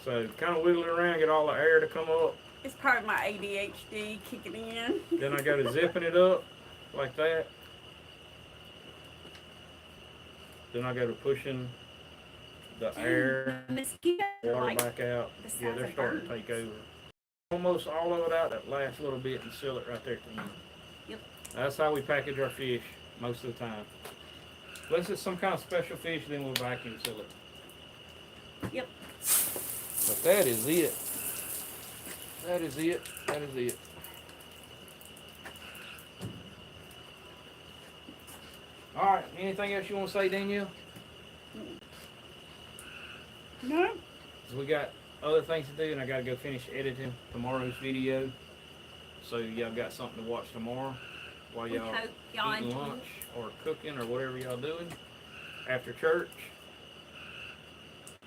So kind of wiggle it around, get all the air to come up. It's part of my ADHD kicking in. Then I go to zipping it up like that. Then I go to pushing the air, water back out. Yeah, they're starting to take over. Almost all of it out, that last little bit, and seal it right there at the end. Yep. That's how we package our fish most of the time. Unless it's some kind of special fish, then we'll vacuum seal it. Yep. But that is it. That is it. That is it. All right. Anything else you want to say, Danielle? No. So we got other things to do, and I got to go finish editing tomorrow's video. So y'all got something to watch tomorrow while y'all eating lunch or cooking or whatever y'all doing after church.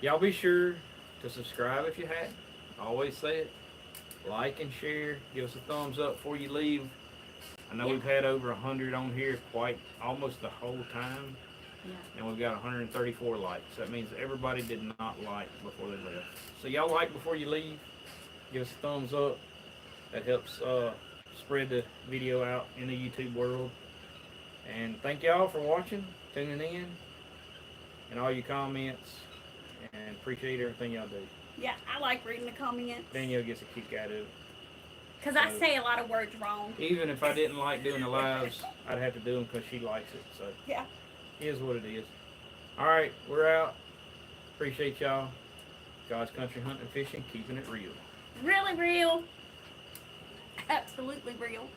Y'all be sure to subscribe if you hadn't. I always say it. Like and share. Give us a thumbs up before you leave. I know we've had over 100 on here quite almost the whole time. Yeah. And we've got 134 likes. That means everybody did not like before they left. So y'all like before you leave. Give us a thumbs up. That helps spread the video out in the YouTube world. And thank y'all for watching, tuning in, and all your comments. And appreciate everything y'all do. Yeah, I like reading the comments. Danielle gets a kick out of it. Because I say a lot of words wrong. Even if I didn't like doing the lives, I'd have to do them because she likes it. So yeah, it is what it is. All right, we're out. Appreciate y'all. God's country hunting and fishing, keeping it real. Really real. Absolutely real.